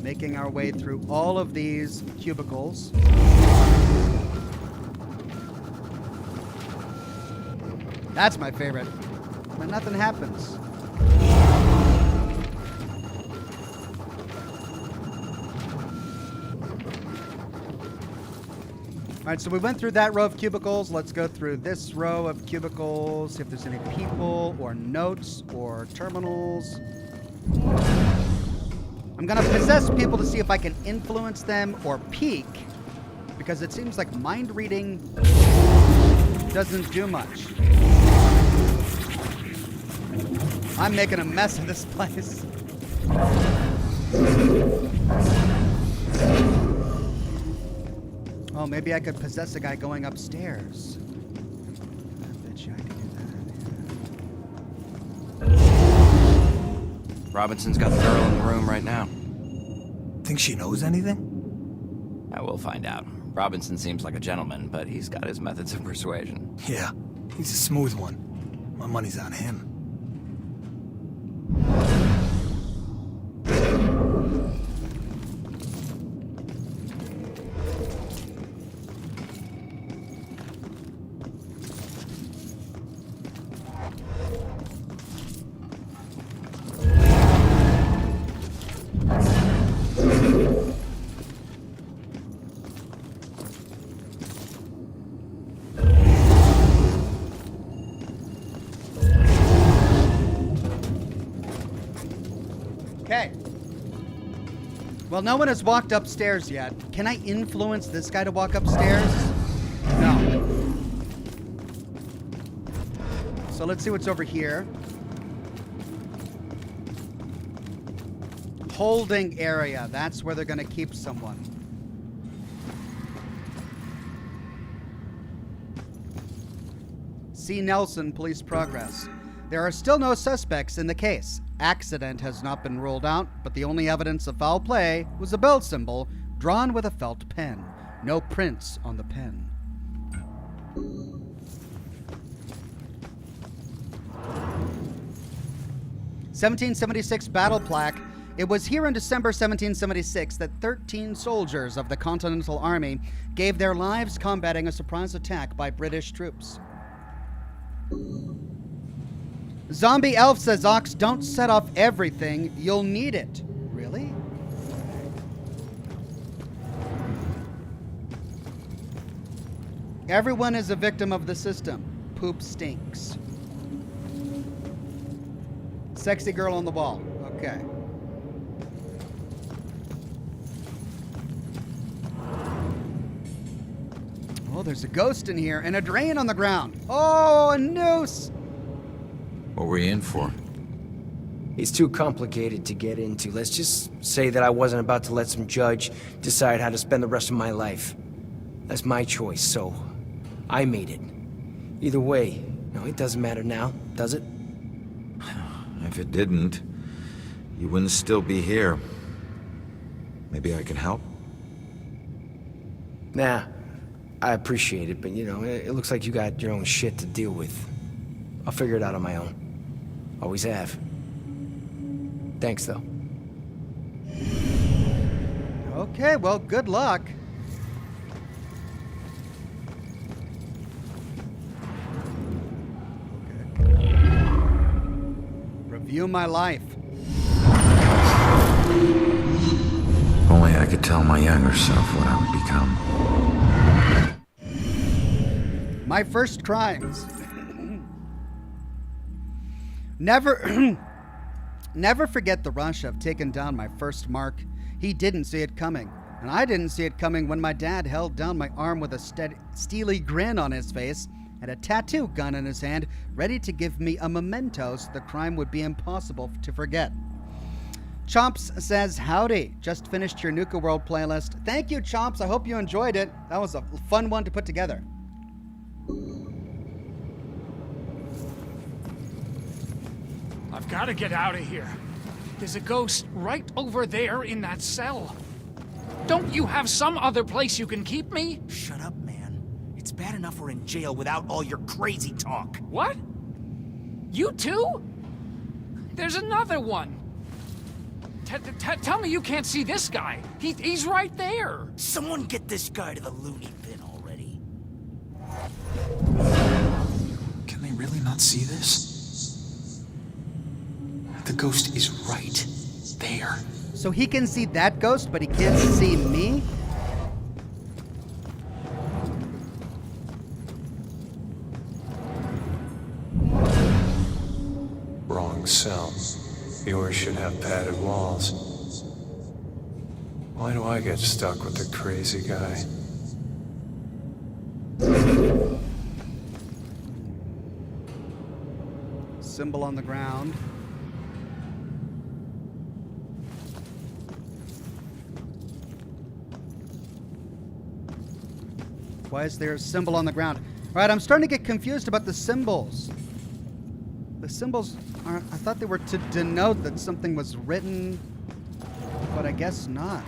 Making our way through all of these cubicles. That's my favorite. But nothing happens. All right, so we went through that row of cubicles. Let's go through this row of cubicles, see if there's any people or notes or terminals. I'm gonna possess people to see if I can influence them or peek, because it seems like mind reading doesn't do much. I'm making a mess of this place. Oh, maybe I could possess a guy going upstairs. I bet you I could do that. Robinson's got the girl in the room right now. Think she knows anything? I will find out. Robinson seems like a gentleman, but he's got his methods of persuasion. Yeah, he's a smooth one. My money's on him. Okay. Well, no one has walked upstairs yet. Can I influence this guy to walk upstairs? No. So let's see what's over here. Holding area. That's where they're going to keep someone. C. Nelson, police progress. There are still no suspects in the case. Accident has not been ruled out, but the only evidence of foul play was a bell symbol drawn with a felt pen. No prints on the pen. (1776) battle plaque. It was here in December 1776 that 13 soldiers of the Continental Army gave their lives combating a surprise attack by British troops. Zombie Elf says, Ox, don't set off everything. You'll need it. Really? Everyone is a victim of the system. Poop stinks. Sexy girl on the wall. Okay. Oh, there's a ghost in here and a drain on the ground. Oh, a noose. What were you in for? It's too complicated to get into. Let's just say that I wasn't about to let some judge decide how to spend the rest of my life. That's my choice, so I made it. Either way, no, it doesn't matter now, does it? If it didn't, you wouldn't still be here. Maybe I can help? Nah, I appreciate it, but you know, it looks like you got your own shit to deal with. I'll figure it out on my own. Always have. Thanks, though. Okay, well, good luck. view my life. If only I could tell my younger self what I would become. My first crimes. Never forget the rush of taking down my first mark. He didn't see it coming, and I didn't see it coming when my dad held down my arm with a steely grin on his face and a tattoo gun in his hand, ready to give me a memento so the crime would be impossible to forget. Chomps says, howdy, just finished your Nuka World playlist. Thank you, Chomps. I hope you enjoyed it. That was a fun one to put together. I've got to get out of here. There's a ghost right over there in that cell. Don't you have some other place you can keep me? Shut up, man. It's bad enough we're in jail without all your crazy talk. What? You too? There's another one. Tell me you can't see this guy. He's right there. Someone get this guy to the loony bin already. Can they really not see this? The ghost is right there. So he can see that ghost, but he can't see me? Wrong cell. Yours should have padded walls. Why do I get stuck with the crazy guy? Symbol on the ground. Why is there a symbol on the ground? All right, I'm starting to get confused about the symbols. The symbols aren't, I thought they were to denote that something was written, but I guess not.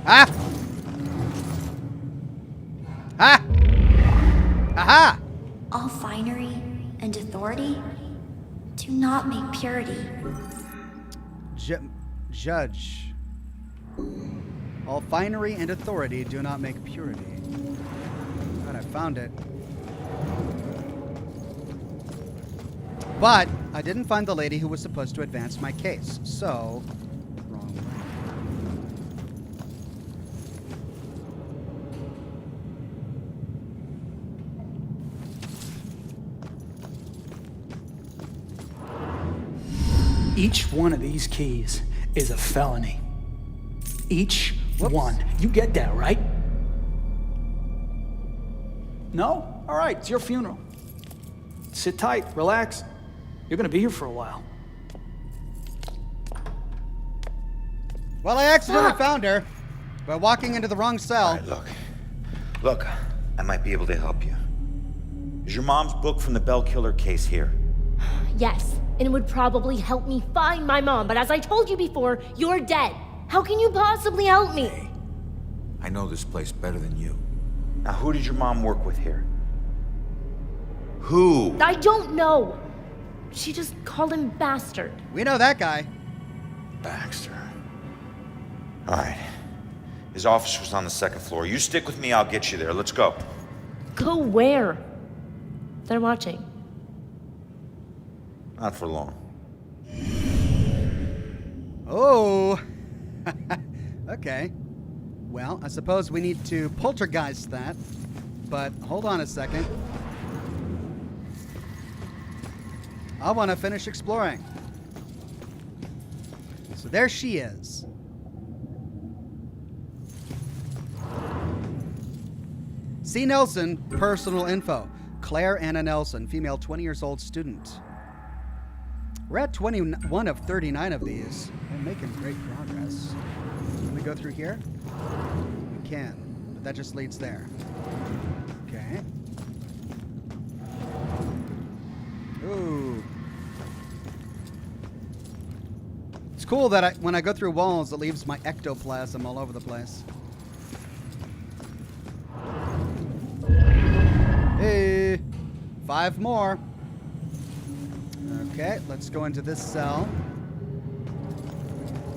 Ah! Ah! Aha! All finery and authority do not make purity. Judge. All finery and authority do not make purity. God, I found it. But I didn't find the lady who was supposed to advance my case, so wrong way. Each one of these keys is a felony. Each one. You get that, right? No? All right, it's your funeral. Sit tight, relax. You're gonna be here for a while. Well, I accidentally found her by walking into the wrong cell. All right, look, I might be able to help you. Is your mom's book from the Bell Killer case here? Yes, and it would probably help me find my mom, but as I told you before, you're dead. How can you possibly help me? Hey, I know this place better than you. Now, who did your mom work with here? Who? I don't know. She just called him Bastard. We know that guy. Baxter. All right. His office was on the second floor. You stick with me, I'll get you there. Let's go. Go where? They're watching. Not for long. Oh. Okay. Well, I suppose we need to poltergeist that. But hold on a second. I want to finish exploring. So there she is. C. Nelson, personal info. Claire Anna Nelson, female, 20 years old student. We're at 21 of 39 of these. We're making great progress. Can we go through here? We can, but that just leads there. Okay. Ooh. It's cool that when I go through walls, it leaves my ectoplasm all over the place. Hey, 5 more. Okay, let's go into this cell.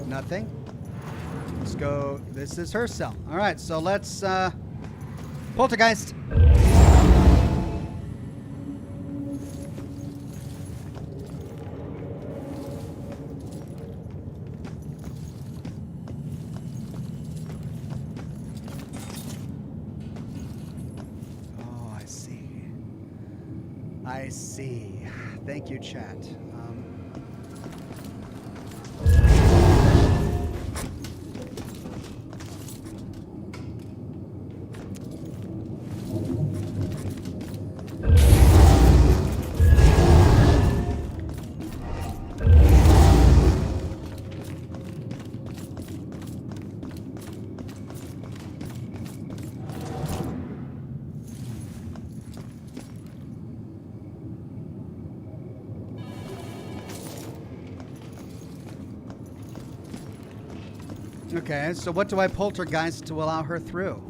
Nothing. Let's go. This is her cell. All right, so let's poltergeist. Oh, I see. I see. Thank you, chat. Okay, so what do I poltergeist to allow her through?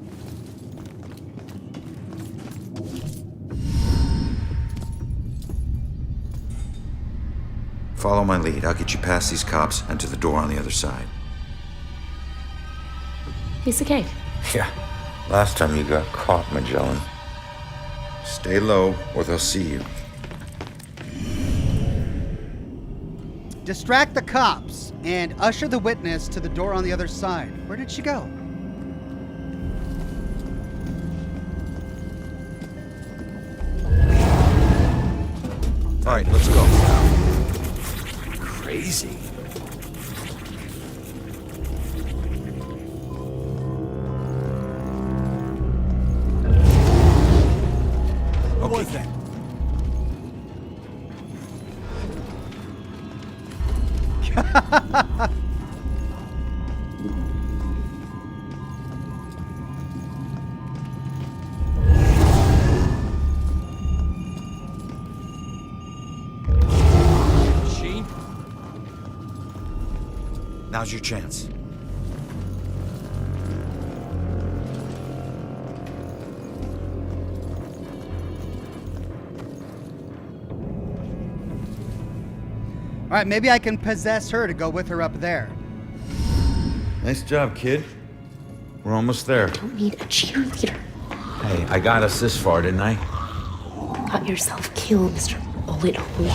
Follow my lead. I'll get you past these cops and to the door on the other side. Piece of cake. Yeah. Last time you got caught, Magellan. Stay low or they'll see you. Distract the cops and usher the witness to the door on the other side. Where did she go? All right, let's go. Crazy. What was that? Machine? Now's your chance. All right, maybe I can possess her to go with her up there. Nice job, kid. We're almost there. Don't need a cheerleader. Hey, I got us this far, didn't I? Got yourself killed, Mr. Bullet Holes.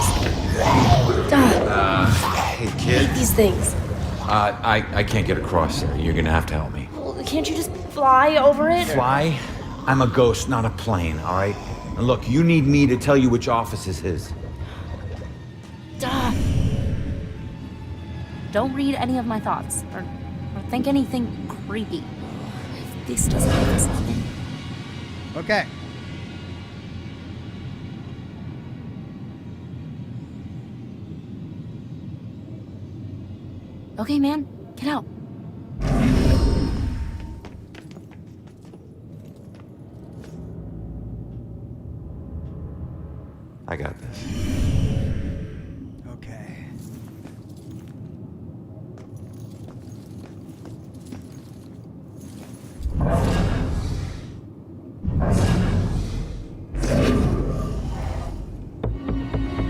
Hey, kid. Hate these things. I can't get across there. You're gonna have to help me. Well, can't you just fly over it? Fly? I'm a ghost, not a plane, all right? And look, you need me to tell you which office is his. Don't read any of my thoughts, or think anything creepy. If this doesn't make us nothing. Okay. Okay, man, get out. I got this. Okay.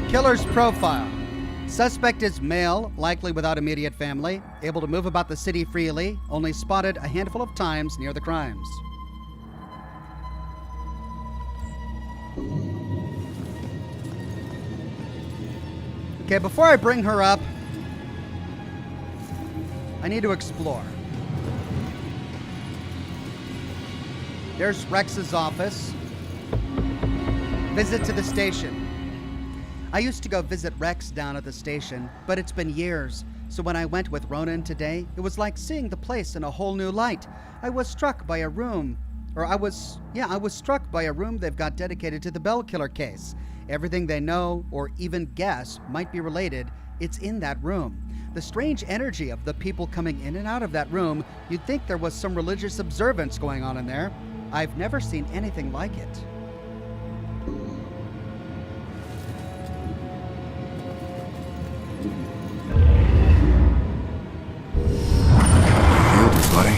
Killer's profile. Suspect is male, likely without immediate family, able to move about the city freely, only spotted a handful of times near the crimes. Okay, before I bring her up, I need to explore. There's Rex's office. Visit to the station. I used to go visit Rex down at the station, but it's been years. So when I went with Ronan today, it was like seeing the place in a whole new light. I was struck by a room they've got dedicated to the Bell Killer case. Everything they know, or even guess, might be related. It's in that room. The strange energy of the people coming in and out of that room, you'd think there was some religious observance going on in there. I've never seen anything like it. Healed her, buddy.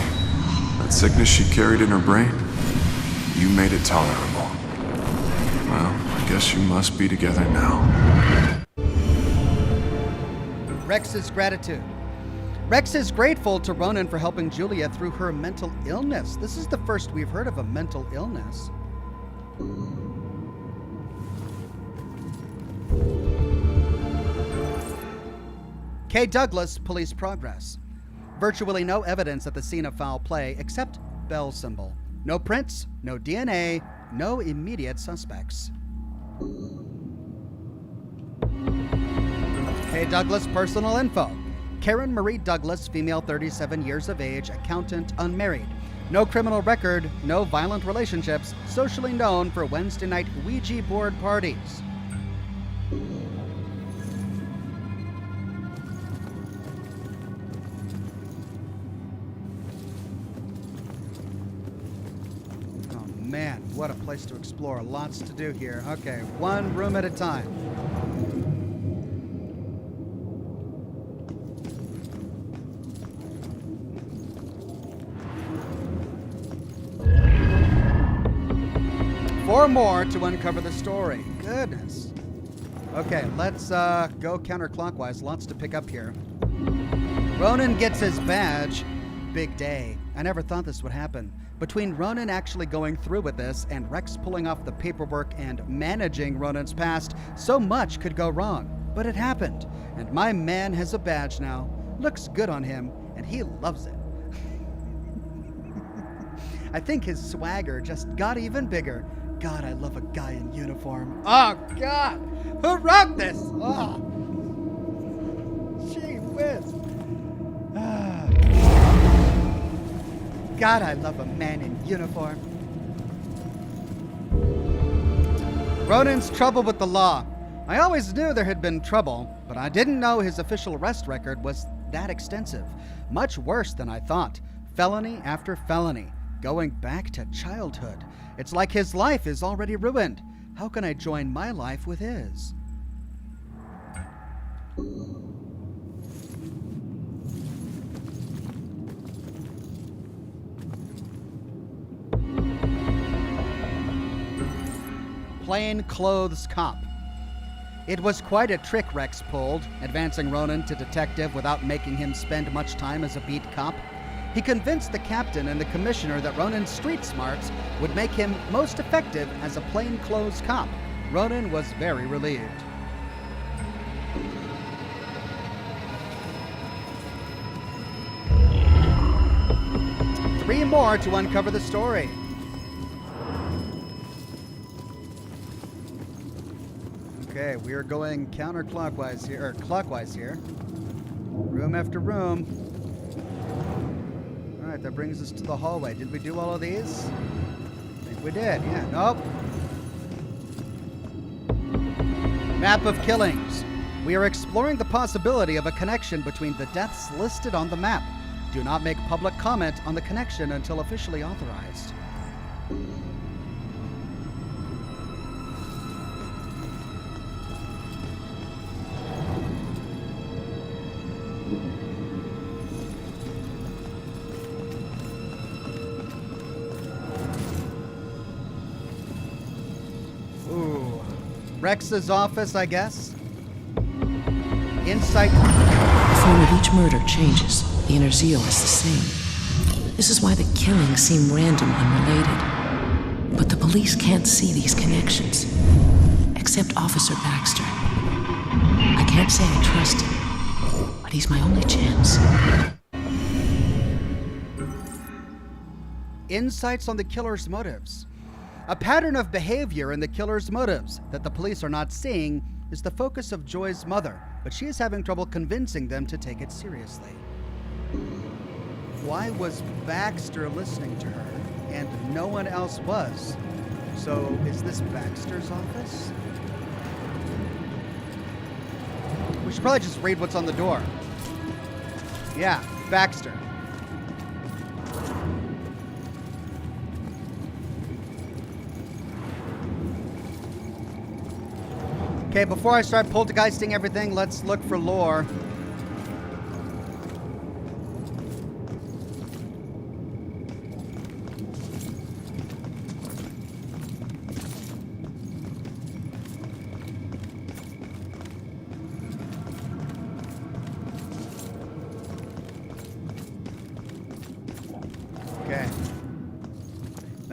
That sickness she carried in her brain, you made it tolerable. Well, I guess you must be together now. Rex's gratitude. Rex is grateful to Ronan for helping Julia through her mental illness. This is the first we've heard of a mental illness. K. Douglas, police progress. Virtually no evidence at the scene of foul play except bell symbol. No prints, no DNA, no immediate suspects. K. Douglas, personal info. Karen Marie Douglas, female, 37 years of age, accountant, unmarried. No criminal record, no violent relationships, socially known for Wednesday night Ouija board parties. Oh man, what a place to explore. Lots to do here. Okay, one room at a time. Four more to uncover the story. Goodness. Okay, let's go counterclockwise. Lots to pick up here. Ronan gets his badge. Big day. I never thought this would happen. Between Ronan actually going through with this and Rex pulling off the paperwork and managing Ronan's past, so much could go wrong. But it happened. And my man has a badge now. Looks good on him, and he loves it. I think his swagger just got even bigger. God, I love a guy in uniform. Oh, God! Who wrote this? Oh! Gee whiz. Ah. God, I love a man in uniform. Ronan's trouble with the law. I always knew there had been trouble, but I didn't know his official arrest record was that extensive. Much worse than I thought. Felony after felony. Going back to childhood. It's like his life is already ruined. How can I join my life with his? Plain clothes cop. It was quite a trick Rex pulled, advancing Ronan to detective without making him spend much time as a beat cop. He convinced the captain and the commissioner that Ronan's street smarts would make him most effective as a plainclothes cop. Ronan was very relieved. Three more to uncover the story. Okay, we are going counterclockwise here, or clockwise here. Room after room. All right, that brings us to the hallway. Did we do all of these? I think we did. Yeah, nope. Map of killings. We are exploring the possibility of a connection between the deaths listed on the map. Do not make public comment on the connection until officially authorized. Rex's office, I guess. Insight. The form of each murder changes. The inner zeal is the same. This is why the killings seem random, unrelated. But the police can't see these connections. Except Officer Baxter. I can't say I trust him, but he's my only chance. Insights on the killer's motives. A pattern of behavior in the killer's motives that the police are not seeing is the focus of Joy's mother, but she is having trouble convincing them to take it seriously. Why was Baxter listening to her and no one else was? So is this Baxter's office? We should probably just read what's on the door. Yeah, Baxter. Okay, before I start poltergeisting everything, let's look for lore.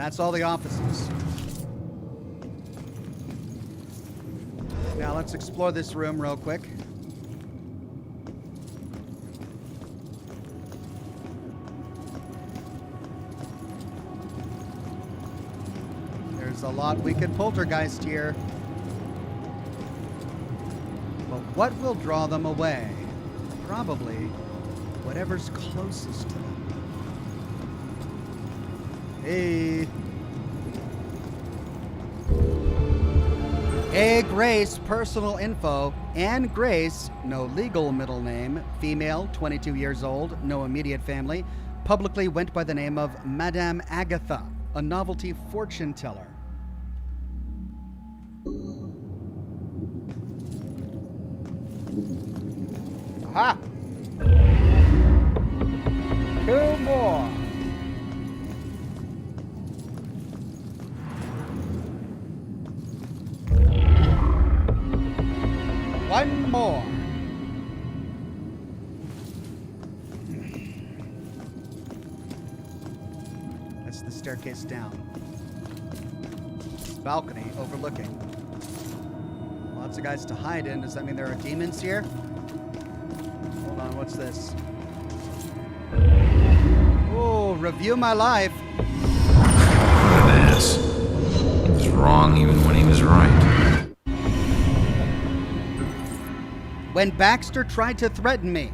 That's all the offices. Now let's explore this room real quick. There's a lot we could poltergeist here. But what will draw them away? Probably whatever's closest to them. Hey. Hey, Grace, personal info. Anne Grace, no legal middle name, female, 22 years old, no immediate family, publicly went by the name of Madame Agatha, a novelty fortune teller. Aha! 2 more. One more. That's the staircase down. Balcony overlooking. Lots of guys to hide in. Does that mean there are demons here? Hold on, what's this? Oh, review my life. What an ass. He was wrong even when he was right. When Baxter tried to threaten me,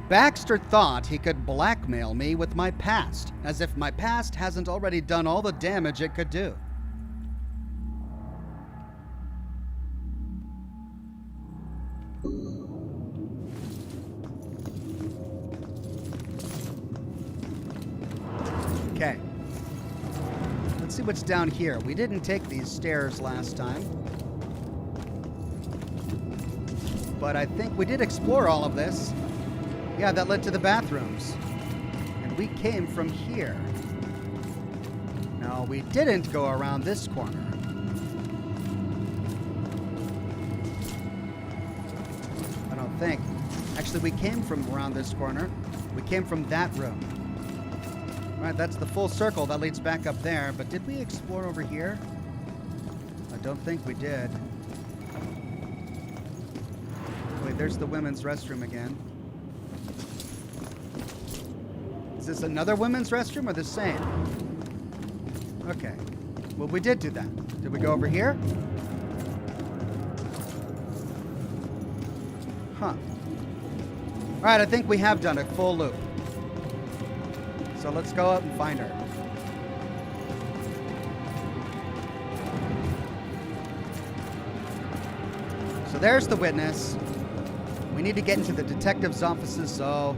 Baxter thought he could blackmail me with my past, as if my past hasn't already done all the damage it could do. Okay. Let's see what's down here. We didn't take these stairs last time. But I think we did explore all of this. Yeah, that led to the bathrooms. And we came from here. No, we didn't go around this corner. I don't think. Actually, we came from around this corner. We came from that room. All right, that's the full circle that leads back up there. But did we explore over here? I don't think we did. Wait, there's the women's restroom again. Is this another women's restroom or the same? Okay. Well, we did do that. Did we go over here? Huh. All right, I think we have done a full loop. So let's go up and find her. So there's the witness. We need to get into the detective's offices, so...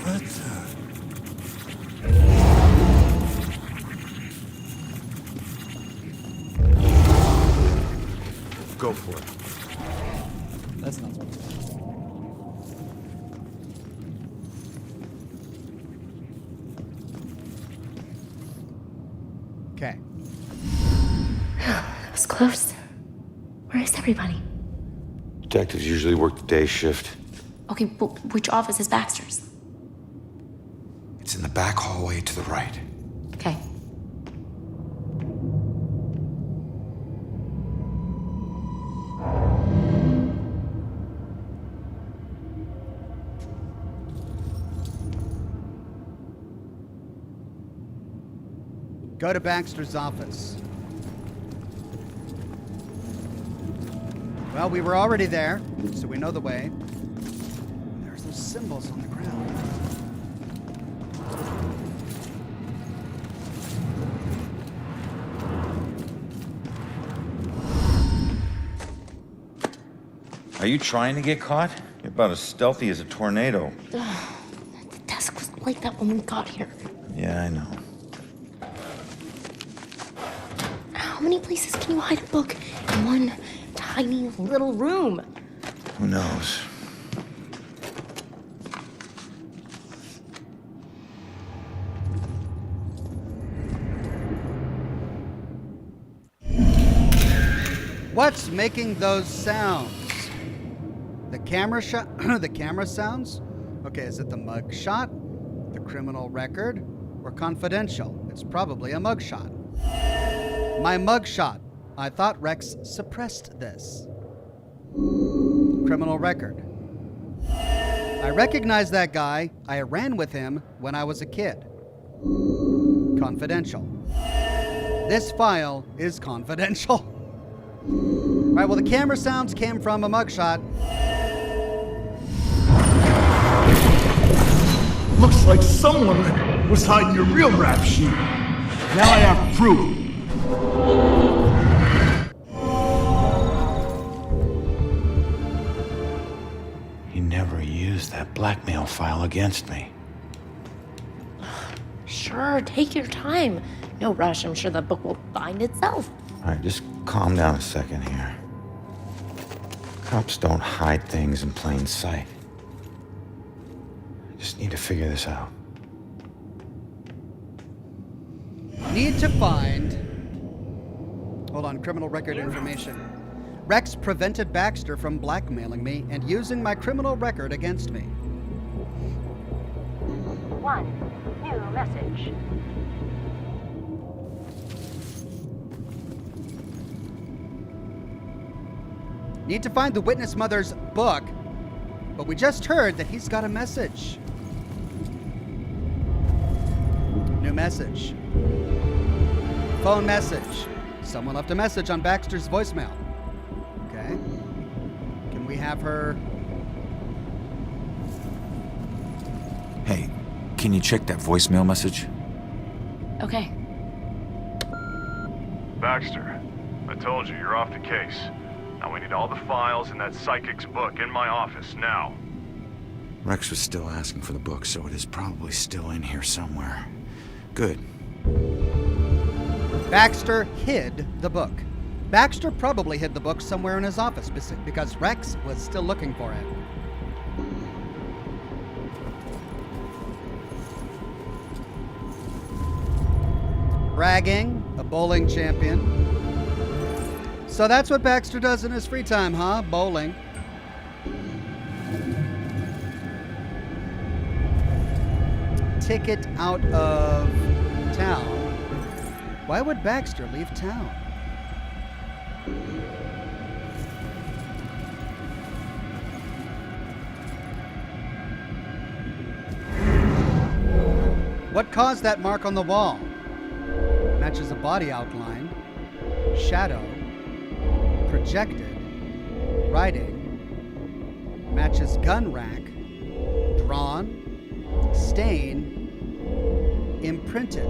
What the... Go for it. That's not supposed to. Okay. That was close. Where is everybody? Detectives usually work the day shift. Okay, but which office is Baxter's? It's in the back hallway to the right. Okay. Go to Baxter's office. Well, we were already there, so we know the way. And there's those symbols on the ground. Are you trying to get caught? You're about as stealthy as a tornado. The desk was like that when we got here. Yeah, I know. How many places can you hide a book in one tiny little room? Who knows? What's making those sounds? The camera shot, the camera sounds? Okay, is it the mug shot, the criminal record, or confidential. It's probably a mugshot. My mugshot. I thought Rex suppressed this. Criminal record. I recognize that guy. I ran with him when I was a kid. Confidential. This file is confidential. All right, well, the camera sounds came from a mugshot. Looks like someone was hiding your real rap sheet. Now I have proof. He never used that blackmail file against me. Sure, take your time. No rush, I'm sure the book will find itself. All right, just calm down a second here. Cops don't hide things in plain sight. I just need to figure this out. Need to find... Hold on, criminal record information. Rex prevented Baxter from blackmailing me and using my criminal record against me. 1 new message. Need to find the witness mother's book, but we just heard that he's got a message. New message. Phone message. Someone left a message on Baxter's voicemail. Okay. Can we have her... Hey, can you check that voicemail message? Okay. Baxter, I told you, you're off the case. Now we need all the files in that psychic's book in my office, now. Rex was still asking for the book, so it is probably still in here somewhere. Good. Baxter hid the book. Baxter probably hid the book somewhere in his office because Rex was still looking for it. Bragging, a bowling champion. So that's what Baxter does in his free time, huh? Bowling. Ticket out of town. Why would Baxter leave town? What caused that mark on the wall? Matches a body outline, shadow, projected, writing, matches gun rack, drawn, stain, imprinted.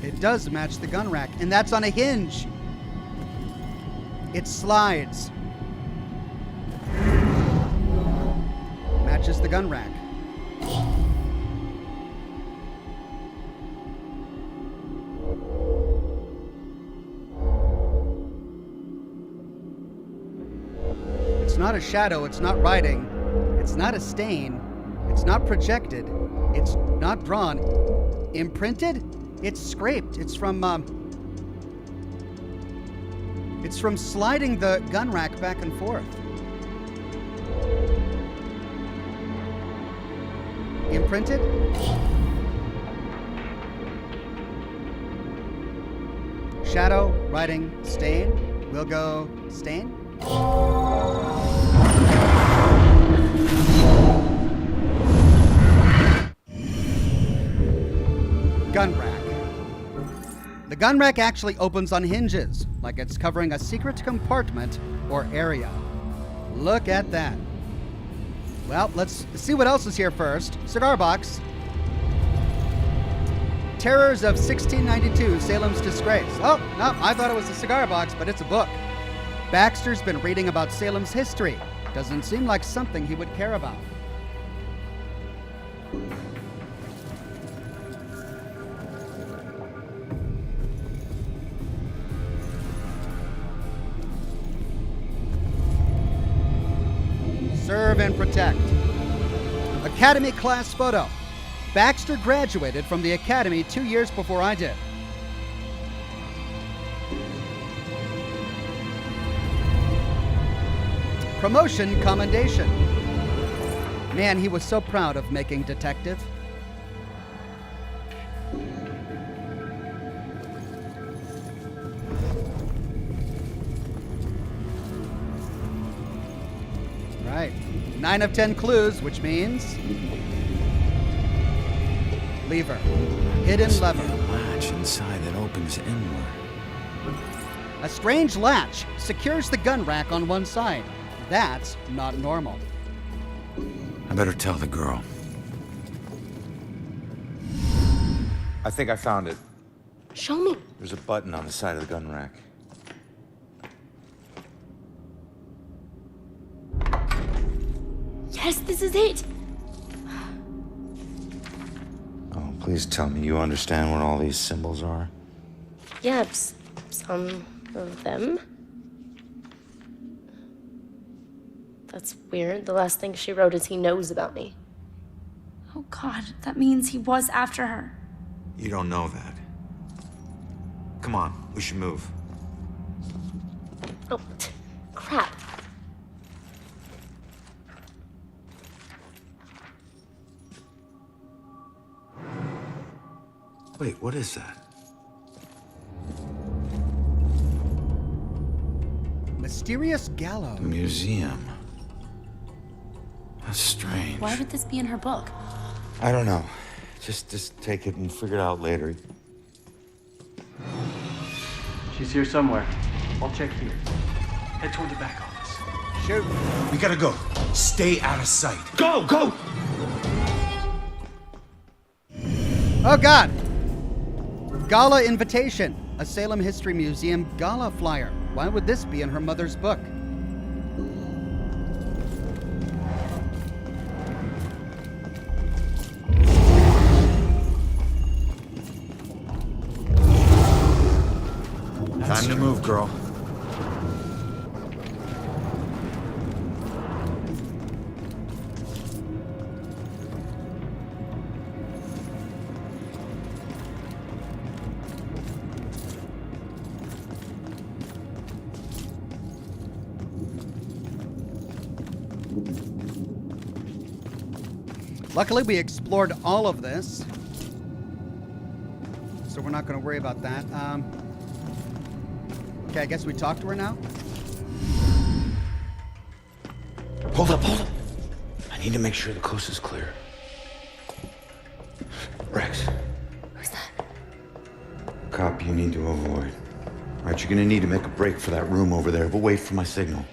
It does match the gun rack, and that's on a hinge. It slides. Matches the gun rack. It's not a shadow, it's not writing, it's not a stain, it's not projected, it's not drawn. Imprinted? It's scraped. It's from sliding the gun rack back and forth. Imprinted? Shadow, writing, stain. We'll go stain. Gun rack. The gun rack actually opens on hinges, like it's covering a secret compartment or area. Look at that. Well, let's see what else is here first. Cigar box. Terrors of 1692, Salem's Disgrace. Oh, no, I thought it was a cigar box, but it's a book. Baxter's been reading about Salem's history. Doesn't seem like something he would care about. Serve and protect. Academy class photo. Baxter graduated from the academy 2 years before I did. Promotion commendation. Man, he was so proud of making detective. Right. 9 of 10 clues, which means lever. Hidden lever. Latch inside that opens inward. A strange latch secures the gun rack on one side. That's not normal. I better tell the girl. I think I found it. Show me. There's a button on the side of the gun rack. Yes, this is it. Oh, please tell me you understand what all these symbols are. Yeah, some of them. That's weird. The last thing she wrote is he knows about me. Oh God, that means he was after her. You don't know that. Come on, we should move. Oh, crap. Wait, what is that? Mysterious gallows. Museum. That's strange. Why would this be in her book? I don't know. Just take it and figure it out later. She's here somewhere. I'll check here. Head toward the back office. Shoot. We gotta go. Stay out of sight. Go! Go! Oh God. Gala invitation. A Salem History Museum gala flyer. Why would this be in her mother's book? Time to move, girl. Luckily, we explored all of this, so we're not going to worry about that. Okay, I guess we talk to her now. Hold up. I need to make sure the coast is clear. Rex. Who's that? Cop you need to avoid. All right, you're gonna need to make a break for that room over there, but wait for my signal.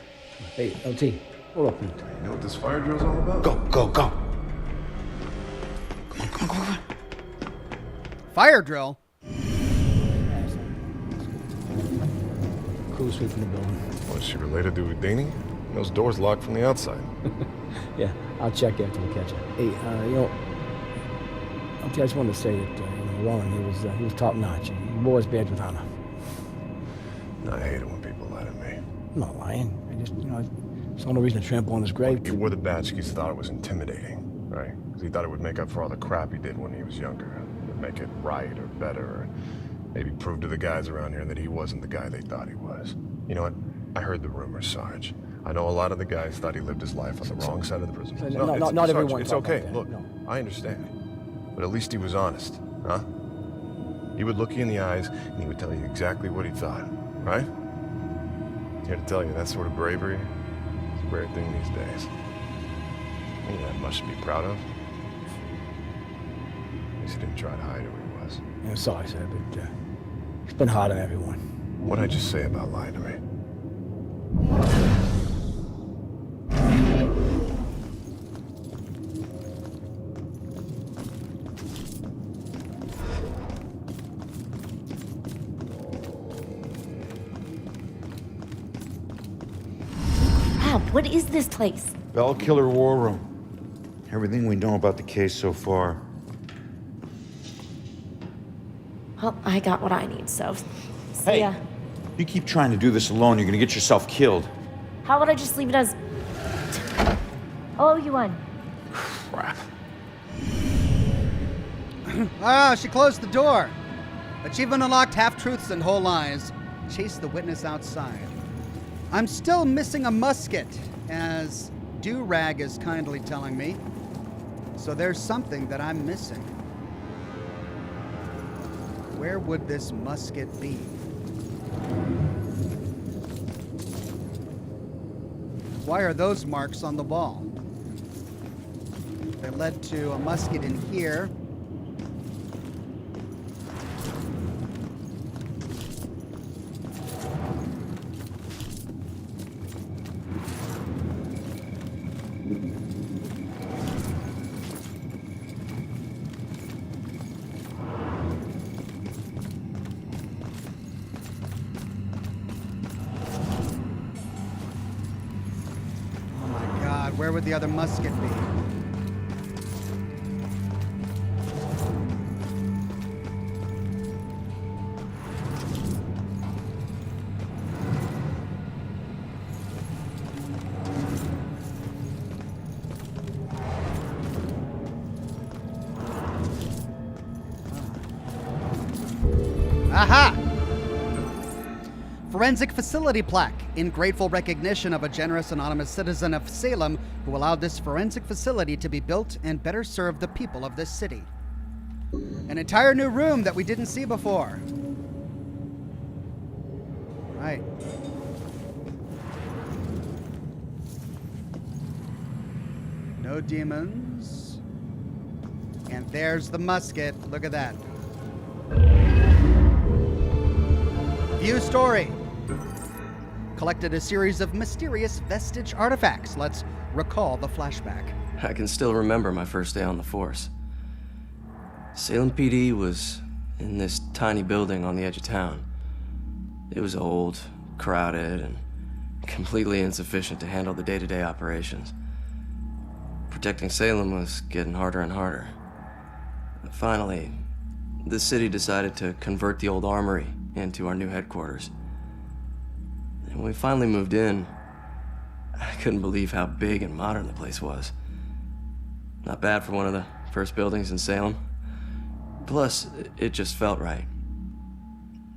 Hey, LT, hold up. You know what this fire drill's all about? Go. Come on. Fire drill. Crew sweeping the building. Was she related to Houdini? Those doors locked from the outside. Yeah, I'll check after we catch her. Hey, LT, I just wanted to say that, Warren, he was top notch. He wore his badge with honor. I hate it when people lie to me. I'm not lying. I just, saw no reason to trample on his grave. You wore the badge because you thought it was intimidating, right? Because he thought it would make up for all the crap he did when he was younger. It would make it right or better, or maybe prove to the guys around here that he wasn't the guy they thought he was. You know what? I heard the rumors, Sarge. I know a lot of the guys thought he lived his life on the wrong side of the prison. Not Sarge, everyone. It's okay. Like Look, I understand. But at least he was honest, huh? He would look you in the eyes and he would tell you exactly what he thought, right? Here to tell you, that sort of bravery is a rare thing these days. Ain't that much to be proud of. At least he didn't try to hide who he was. Yeah, sorry, sir, but it's been hard on everyone. What'd I just say about lying to me? What is this place? Bell Killer War Room. Everything we know about the case so far. Well, I got what I need, so see ya. You keep trying to do this alone, you're gonna get yourself killed. How would I just leave it as... Oh, you won. Crap. She closed the door. Achievement unlocked, half-truths and whole lies. Chase the witness outside. I'm still missing a musket as Do-Rag is kindly telling me. So there's something that I'm missing. Where would this musket be? Why are those marks on the wall? They led to a musket in here. Where would the other musket be? Aha! Forensic facility plaque, in grateful recognition of a generous anonymous citizen of Salem who allowed this forensic facility to be built and better serve the people of this city. An entire new room that we didn't see before. Right. No demons. And there's the musket. Look at that. View story. Collected a series of mysterious vestige artifacts. Let's recall the flashback. I can still remember my first day on the force. Salem PD was in this tiny building on the edge of town. It was old, crowded, and completely insufficient to handle the day-to-day operations. Protecting Salem was getting harder and harder. Finally, the city decided to convert the old armory into our new headquarters. And when we finally moved in, I couldn't believe how big and modern the place was. Not bad for one of the first buildings in Salem. Plus, it just felt right.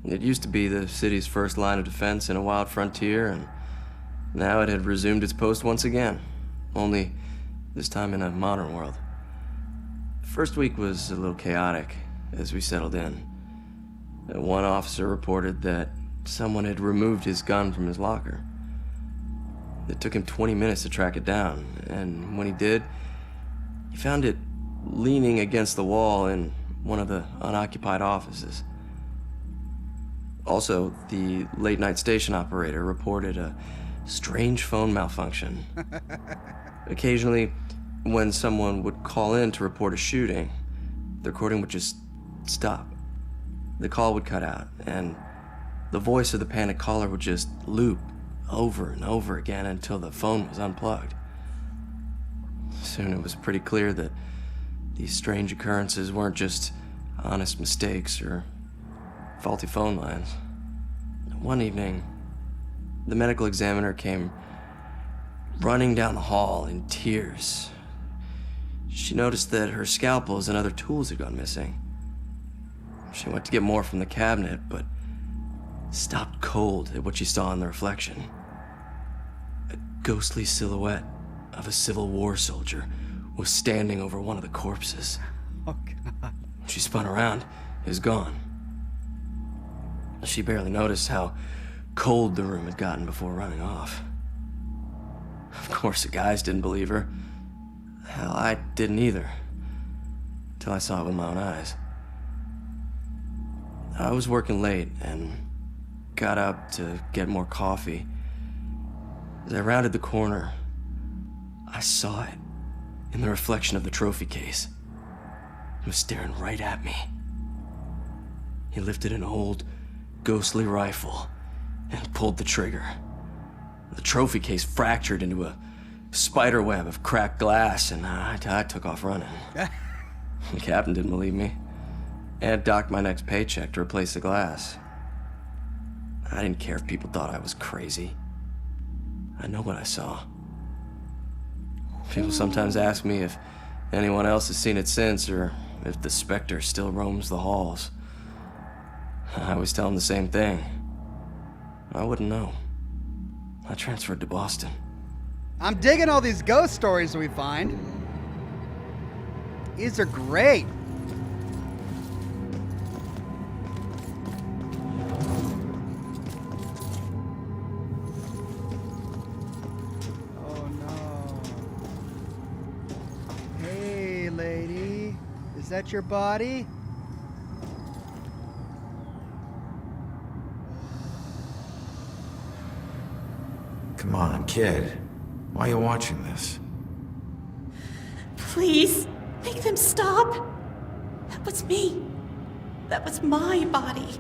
It used to be the city's first line of defense in a wild frontier, and now it had resumed its post once again, only this time in a modern world. The first week was a little chaotic as we settled in. One officer reported that someone had removed his gun from his locker. It took him 20 minutes to track it down, and when he did, he found it leaning against the wall in one of the unoccupied offices. Also, the late-night station operator reported a strange phone malfunction. Occasionally, when someone would call in to report a shooting, the recording would just stop. The call would cut out, and the voice of the panicked caller would just loop over and over again until the phone was unplugged. Soon it was pretty clear that these strange occurrences weren't just honest mistakes or faulty phone lines. One evening, the medical examiner came running down the hall in tears. She noticed that her scalpels and other tools had gone missing. She went to get more from the cabinet, but stopped cold at what she saw in the reflection. A ghostly silhouette of a Civil War soldier was standing over one of the corpses. Oh, God. She spun around. It was gone. She barely noticed how cold the room had gotten before running off. Of course, the guys didn't believe her. Hell, I didn't either. Till I saw it with my own eyes. I was working late and got up to get more coffee. As I rounded the corner, I saw it in the reflection of the trophy case. It was staring right at me. He lifted an old, ghostly rifle and pulled the trigger. The trophy case fractured into a spider web of cracked glass, and I took off running. The captain didn't believe me and docked my next paycheck to replace the glass. I didn't care if people thought I was crazy. I know what I saw. People sometimes ask me if anyone else has seen it since, or if the specter still roams the halls. I always tell them the same thing. I wouldn't know. I transferred to Boston. I'm digging all these ghost stories we find. These are great. Oh no. Hey lady, is that your body? Come on, kid. Why are you watching this? Please, make them stop. That was me. That was my body.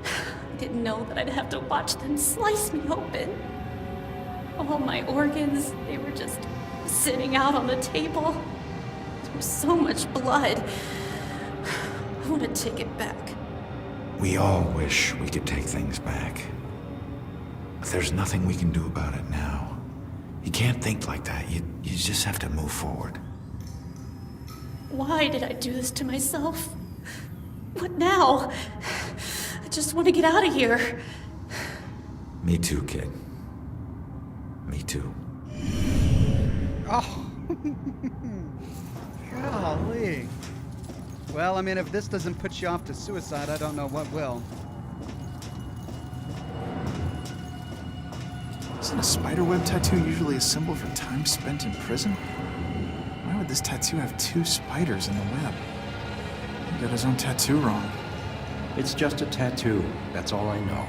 I didn't know that I'd have to watch them slice me open. All my organs, they were just sitting out on the table. There was so much blood. I want to take it back. We all wish we could take things back. But there's nothing we can do about it now. You can't think like that. You just have to move forward. Why did I do this to myself? What now? I just want to get out of here. Me too, kid. Me too. Oh. Golly. Well, I mean, if this doesn't put you off to suicide, I don't know what will. Isn't a spiderweb tattoo usually a symbol for time spent in prison? Why would this tattoo have 2 spiders in the web? He got his own tattoo wrong. It's just a tattoo. That's all I know.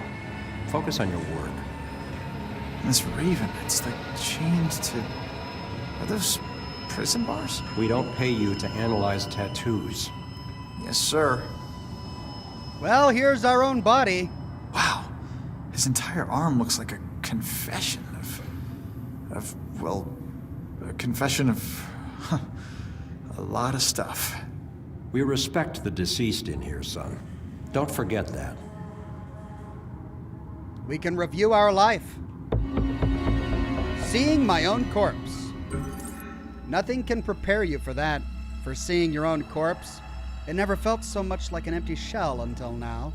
Focus on your work. And this raven, it's like chained to... Are those prison bars? We don't pay you to analyze tattoos. Yes, sir. Well, here's our own body. Wow. His entire arm looks like a confession of a confession of a lot of stuff. We respect the deceased in here, son. Don't forget that. We can review our life. Seeing my own corpse. Nothing can prepare you for that, for seeing your own corpse. It never felt so much like an empty shell until now.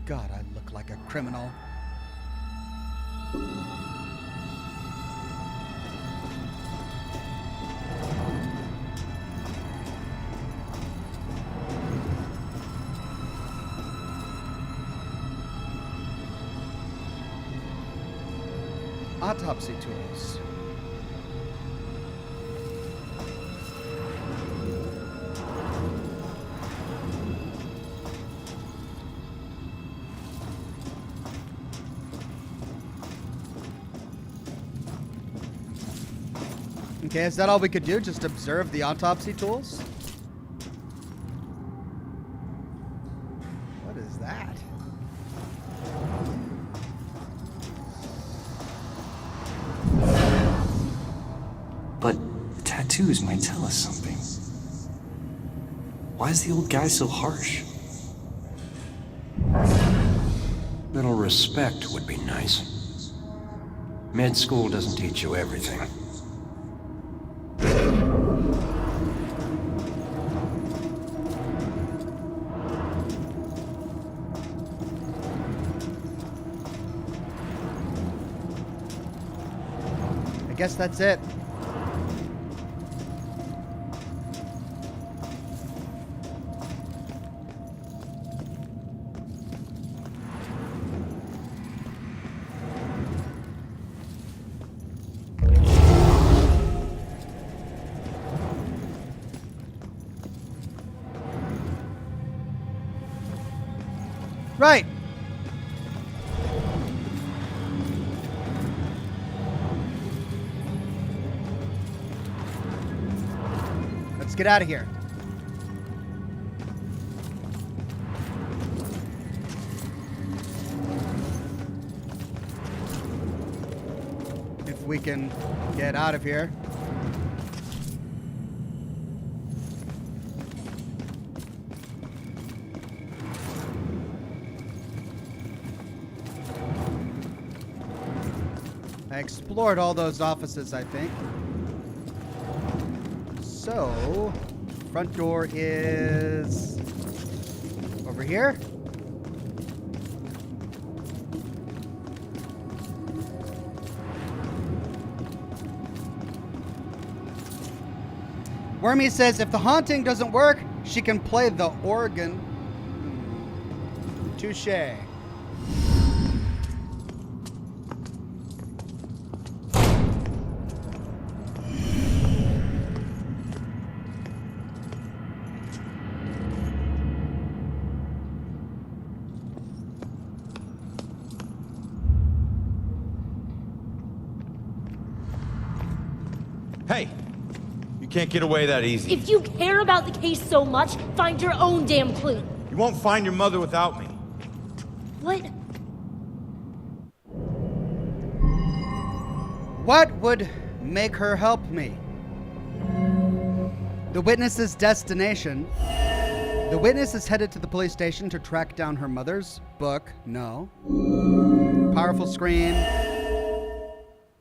God, I look like a criminal. Autopsy tools. Okay, is that all we could do? Just observe the autopsy tools? What is that? But the tattoos might tell us something. Why is the old guy so harsh? Little respect would be nice. Med school doesn't teach you everything. I guess that's it. Right. Let's get out of here. If we can get out of here. I explored all those offices, I think. So, front door is over here. Wormy says if the haunting doesn't work, she can play the organ. Touché. Hey, you can't get away that easy. If you care about the case so much, find your own damn clue. You won't find your mother without me. What? What would make her help me? The witness's destination. The witness is headed to the police station to track down her mother's book. No. Powerful scream.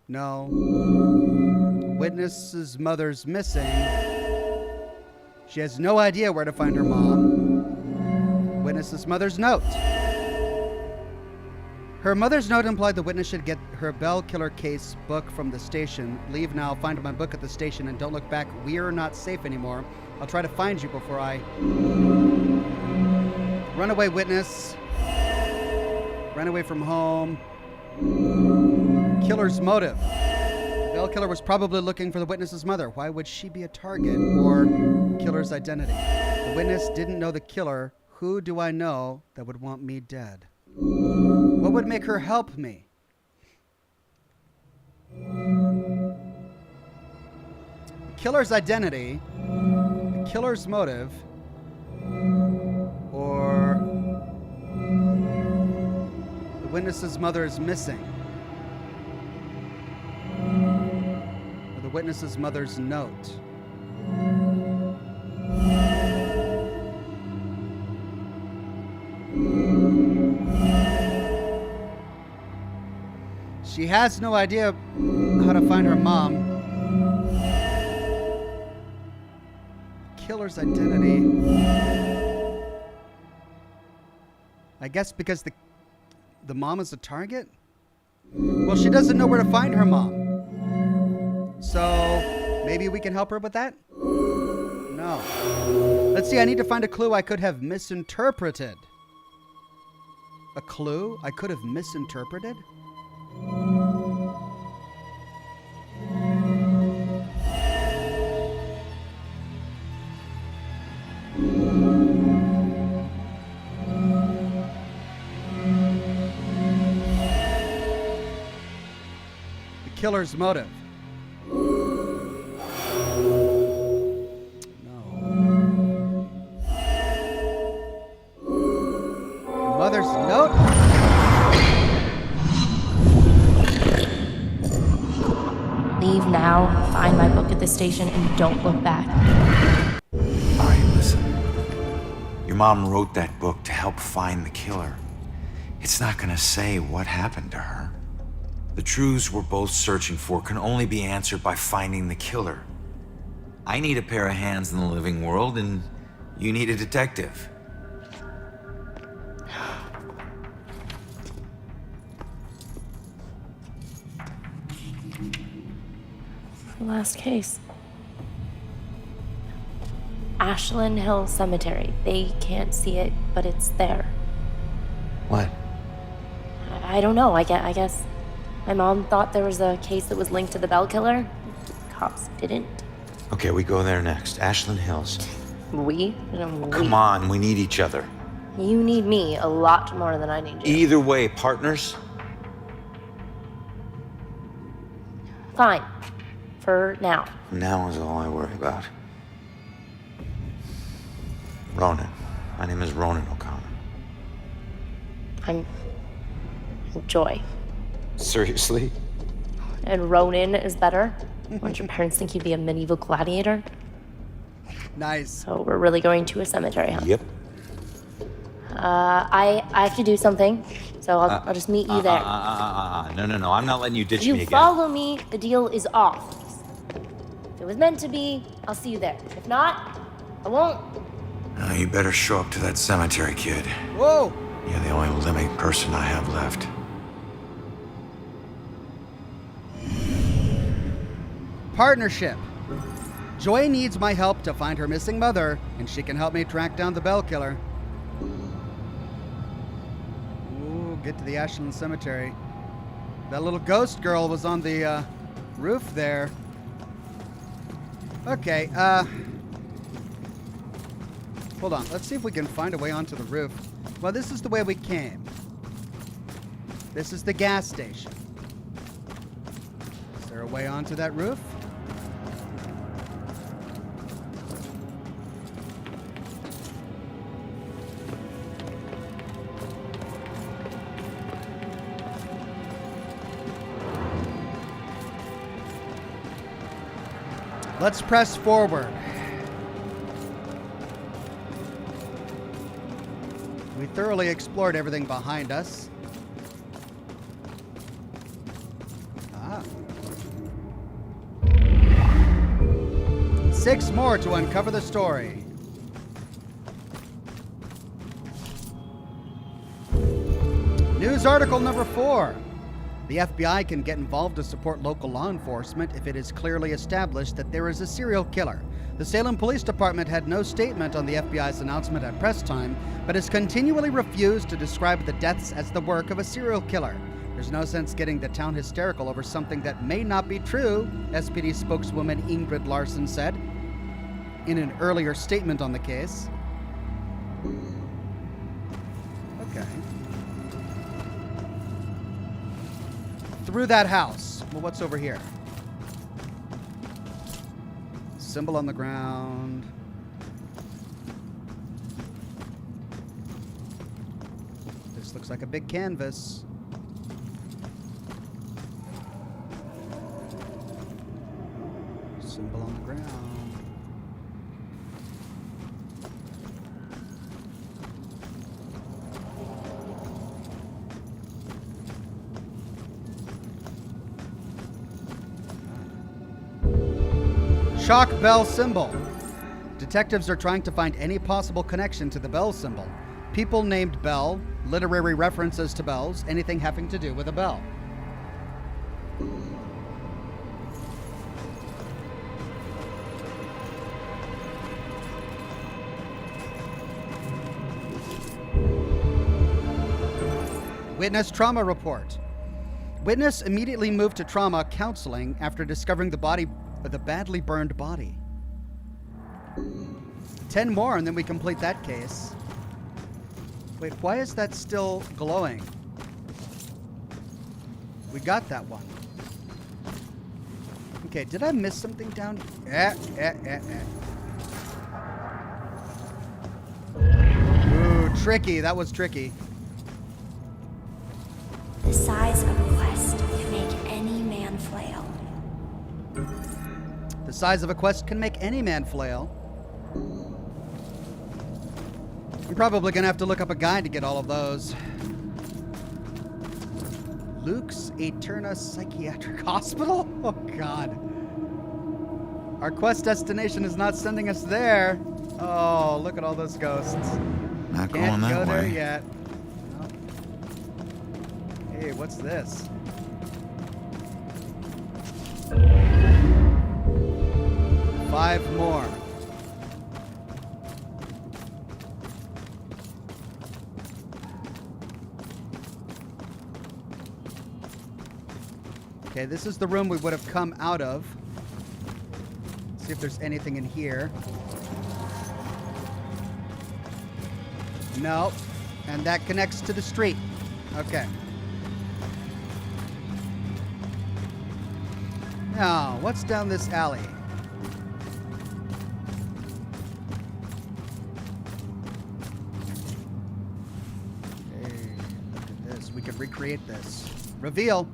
No. Witness's mother's missing. She has no idea where to find her mom. Witness's mother's note. Her mother's note implied the witness should get her Bell Killer case book from the station. Leave now, find my book at the station, and don't look back. We're not safe anymore. I'll try to find you before I... Runaway witness. Ran away from home. Killer's motive. The Bell Killer was probably looking for the witness's mother. Why would she be a target? Or killer's identity? The witness didn't know the killer. Who do I know that would want me dead? What would make her help me? The killer's identity, the killer's motive, or the witness's mother is missing, or the witness's mother's note. She has no idea how to find her mom. Killer's identity. I guess because the mom is a target? Well, she doesn't know where to find her mom. So maybe we can help her with that? No. Let's see, I need to find a clue I could have misinterpreted. A clue I could have misinterpreted? The killer's motive. Mother's note? Leave now, find my book at the station, and don't look back. All right, listen. Your mom wrote that book to help find the killer. It's not gonna say what happened to her. The truths we're both searching for can only be answered by finding the killer. I need a pair of hands in the living world, and you need a detective. The last case. Ashland Hill Cemetery. They can't see it, but it's there. What? I don't know. I guess my mom thought there was a case that was linked to the Bell Killer. Cops didn't. Okay, we go there next. Ashland Hills. We? Come on, we need each other. You need me a lot more than I need you. Either way, partners? Fine. For now. Now is all I worry about. Ronan. My name is Ronan O'Connor. I'm Joy. Seriously? And Ronin is better? Don't your parents think you'd be a medieval gladiator? Nice. So we're really going to a cemetery, huh? Yep. I have to do something, so I'll just meet you there. No. I'm not letting you ditch You me again. follow me, the deal is off. If it was meant to be, I'll see you there. If not, I won't. You better show up to that cemetery, kid. Whoa! You're the only living person I have left. Partnership. Joy needs my help to find her missing mother, and she can help me track down the Bell Killer. Ooh, get to the Ashland Cemetery. That little ghost girl was on the roof there. Okay, hold on. Let's see if we can find a way onto the roof. Well, this is the way we came. This is the gas station. Is there a way onto that roof? Let's press forward. We thoroughly explored everything behind us. Ah. 6 more to uncover the story. News article number 4. The FBI can get involved to support local law enforcement if it is clearly established that there is a serial killer. The Salem Police Department had no statement on the FBI's announcement at press time, but has continually refused to describe the deaths as the work of a serial killer. There's no sense getting the town hysterical over something that may not be true, SPD spokeswoman Ingrid Larson said in an earlier statement on the case. Okay. Through that house. Well, what's over here? Symbol on the ground. This looks like a big canvas. Symbol on the ground. Chalk bell symbol. Detectives are trying to find any possible connection to the bell symbol. People named Bell, literary references to bells, anything having to do with a bell. Witness trauma report. Witness immediately moved to trauma counseling after discovering the badly burned body. 10 more and then we complete that case. Wait, why is that still glowing? We got that one. Okay, did I miss something down here? Ooh, tricky. That was tricky. The size of a quest can make any man flail. The size of a quest can make any man flail. You're probably gonna have to look up a guide to get all of those. Luke's Eterna Psychiatric Hospital? Oh, God. Our quest destination is not sending us there. Oh, look at all those ghosts. Not Can't going that go there way. yet. No. Hey, what's this? Five more. Okay, this is the room we would have come out of. See if there's anything in here. No. And that connects to the street. Okay. Now, what's down this alley? Hey, look at this. We could recreate this. Reveal.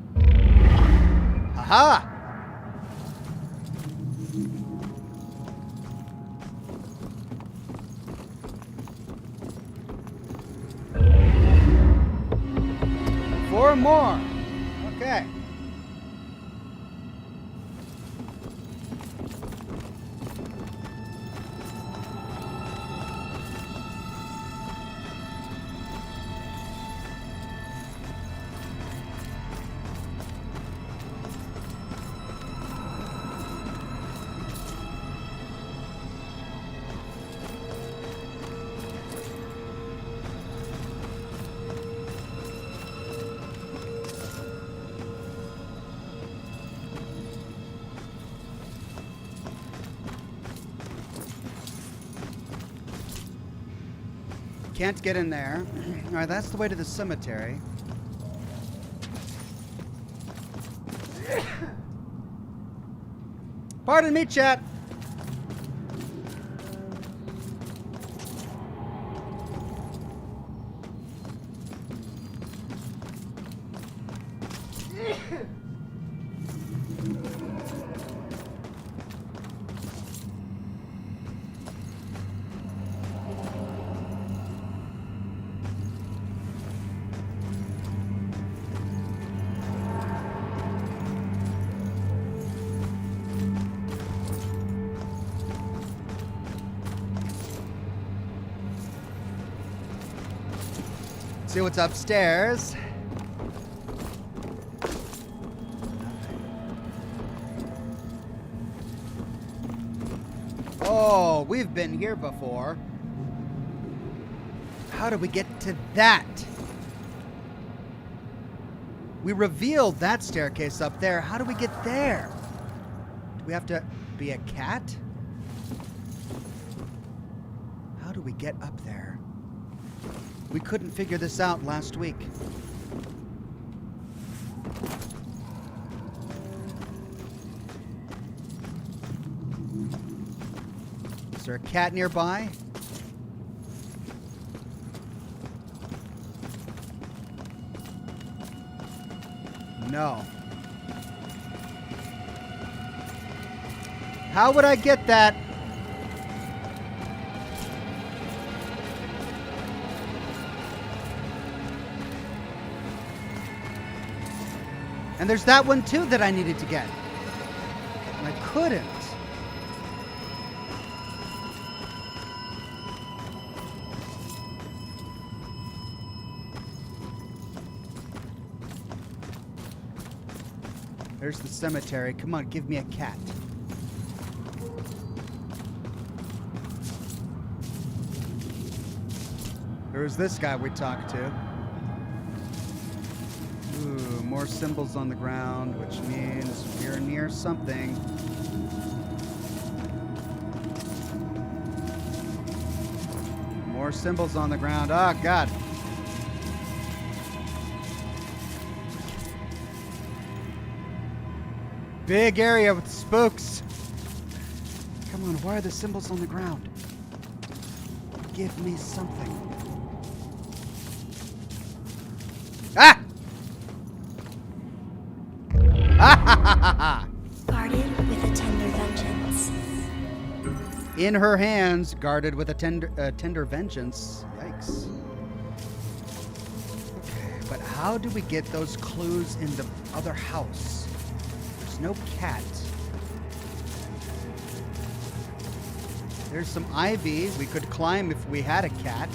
Aha! Four more. Okay. Can't get in there. Alright, that's the way to the cemetery. Pardon me, chat. See what's upstairs. Oh, we've been here before. How do we get to that? We revealed that staircase up there. How do we get there? Do we have to be a cat? How do we get up there? We couldn't figure this out last week. Is there a cat nearby? No. How would I get that? And there's that one too that I needed to get. And I couldn't. There's the cemetery. Come on, give me a cat. There's this guy we talked to. Ooh, more symbols on the ground, which means we're near something. More symbols on the ground. Oh, God. Big area with spooks. Come on, why are the symbols on the ground? Give me something. Ah! Guarded with a tender vengeance. In her hands, guarded with a tender vengeance. Yikes. Okay, but how do we get those clues in the other house? There's no cat. There's some ivy we could climb if we had a cat.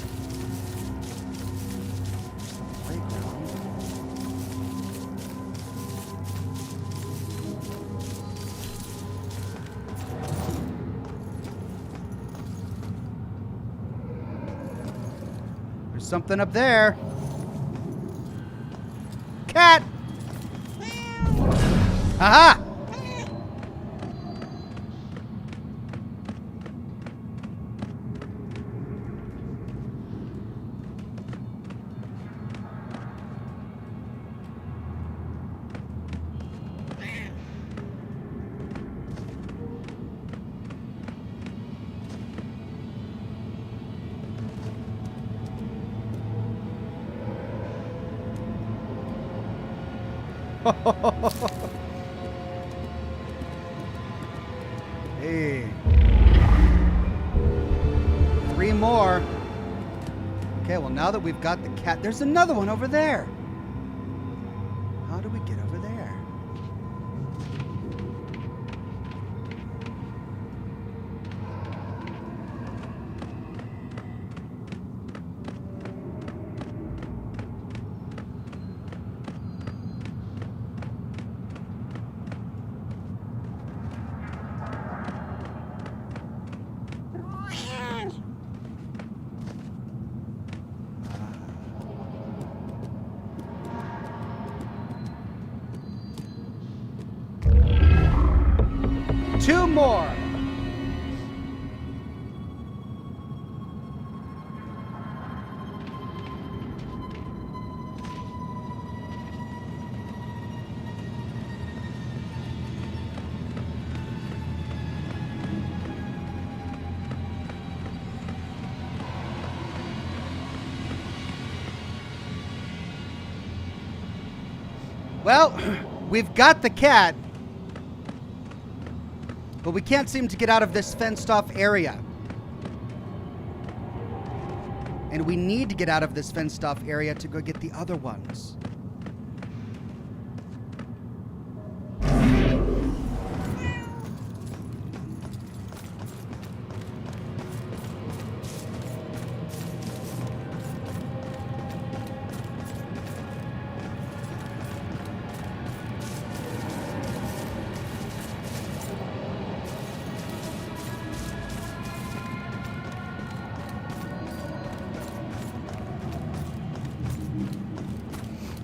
There's something up there. Cat! Aha! Hey. 3 more. Okay, well, now that we've got the cat, there's another one over there. How do we get over there? Two more. Well, we've got the cat, but we can't seem to get out of this fenced-off area. And we need to get out of this fenced-off area to go get the other ones.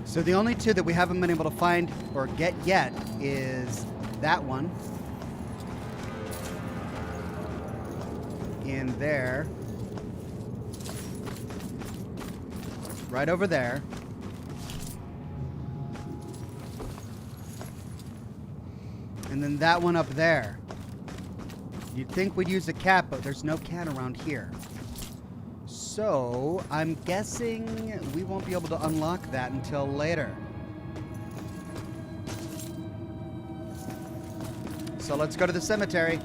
So the only two that we haven't been able to find or get yet is that one in there, right over there, and then that one up there. You'd think we'd use a cat, but there's no cat around here. So, I'm guessing we won't be able to unlock that until later. So let's go to the cemetery.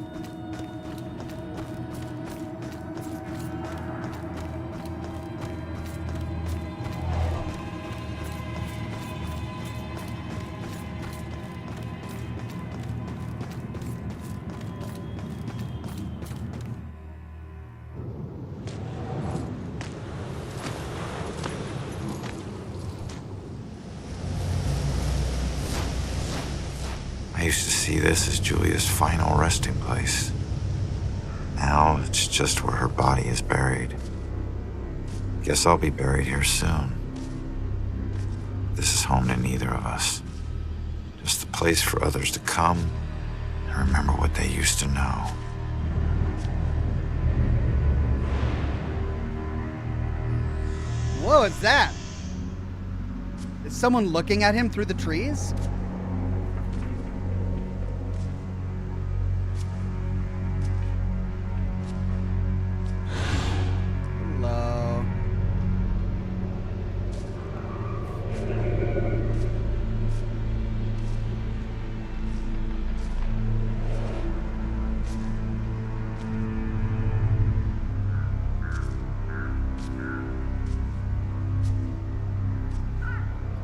I used to see this as Julia's final resting place. Now it's just where her body is buried. Guess I'll be buried here soon. This is home to neither of us. Just a place for others to come and remember what they used to know. Whoa, what's that? Is someone looking at him through the trees? Hello.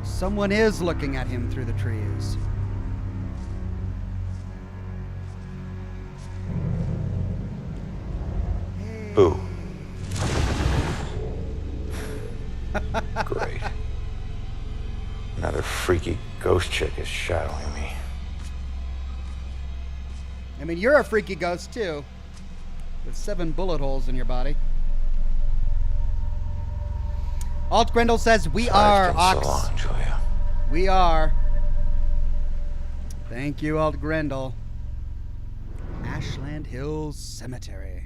Someone is looking at him through the trees. Boo. Great. Another freaky ghost chick is shadowing me. I mean, you're a freaky ghost too, with 7 bullet holes in your body. Alt Grendel says, we are, Ox. So long, Julia. We are. Thank you, Alt Grendel. Ashland Hills Cemetery.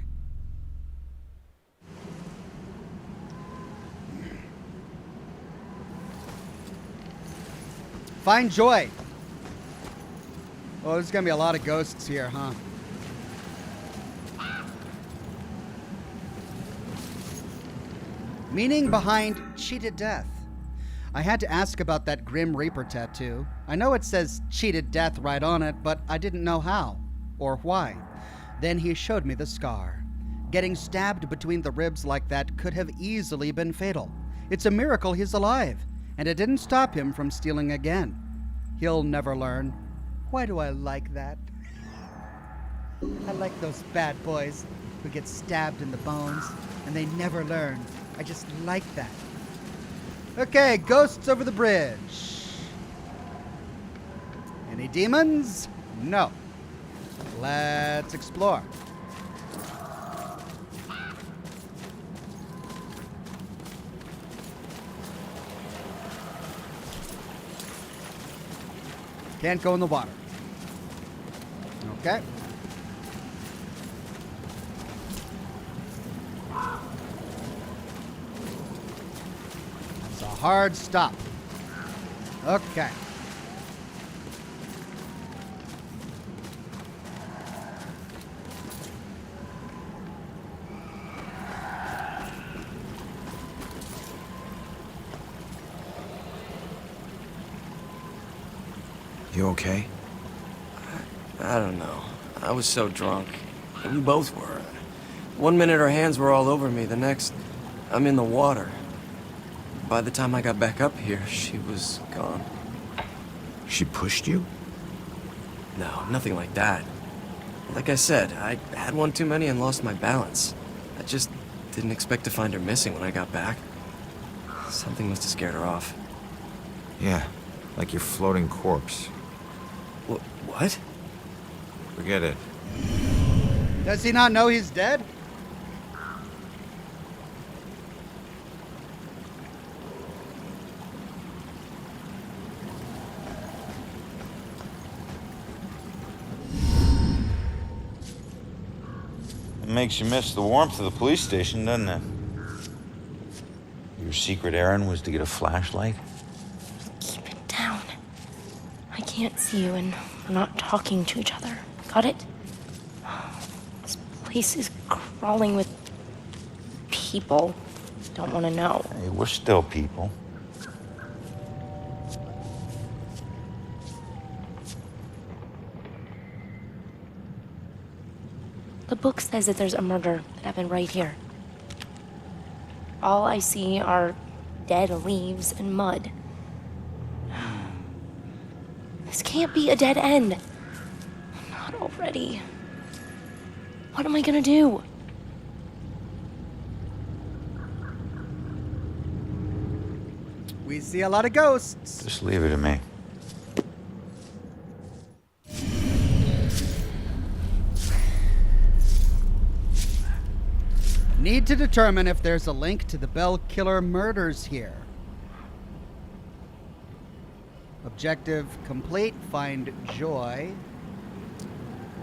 Find joy. Oh, there's gonna be a lot of ghosts here, huh? Meaning behind cheated death. I had to ask about that Grim Reaper tattoo. I know it says cheated death right on it, but I didn't know how or why. Then he showed me the scar. Getting stabbed between the ribs like that could have easily been fatal. It's a miracle he's alive, and it didn't stop him from stealing again. He'll never learn. Why do I like that? I like those bad boys who get stabbed in the bones and they never learn. I just like that. Okay, ghosts over the bridge. Any demons? No. Let's explore. Can't go in the water. Okay. That's a hard stop. Okay. You okay? I don't know. I was so drunk. We both were. One minute her hands were all over me, the next, I'm in the water. By the time I got back up here, she was gone. She pushed you? No, nothing like that. Like I said, I had one too many and lost my balance. I just didn't expect to find her missing when I got back. Something must have scared her off. Yeah, like your floating corpse. What? Forget it. Does he not know he's dead? It makes you miss the warmth of the police station, doesn't it? Your secret errand was to get a flashlight? Keep it down. I can't see you and we're not talking to each other. Got it? This place is crawling with people. Don't want to know. Hey, we're still people. The book says that there's a murder that happened right here. All I see are dead leaves and mud. This can't be a dead end. Not already. What am I gonna do? We see a lot of ghosts. Just leave it to me. Need to determine if there's a link to the Bell Killer murders here. Objective complete. Find Joy.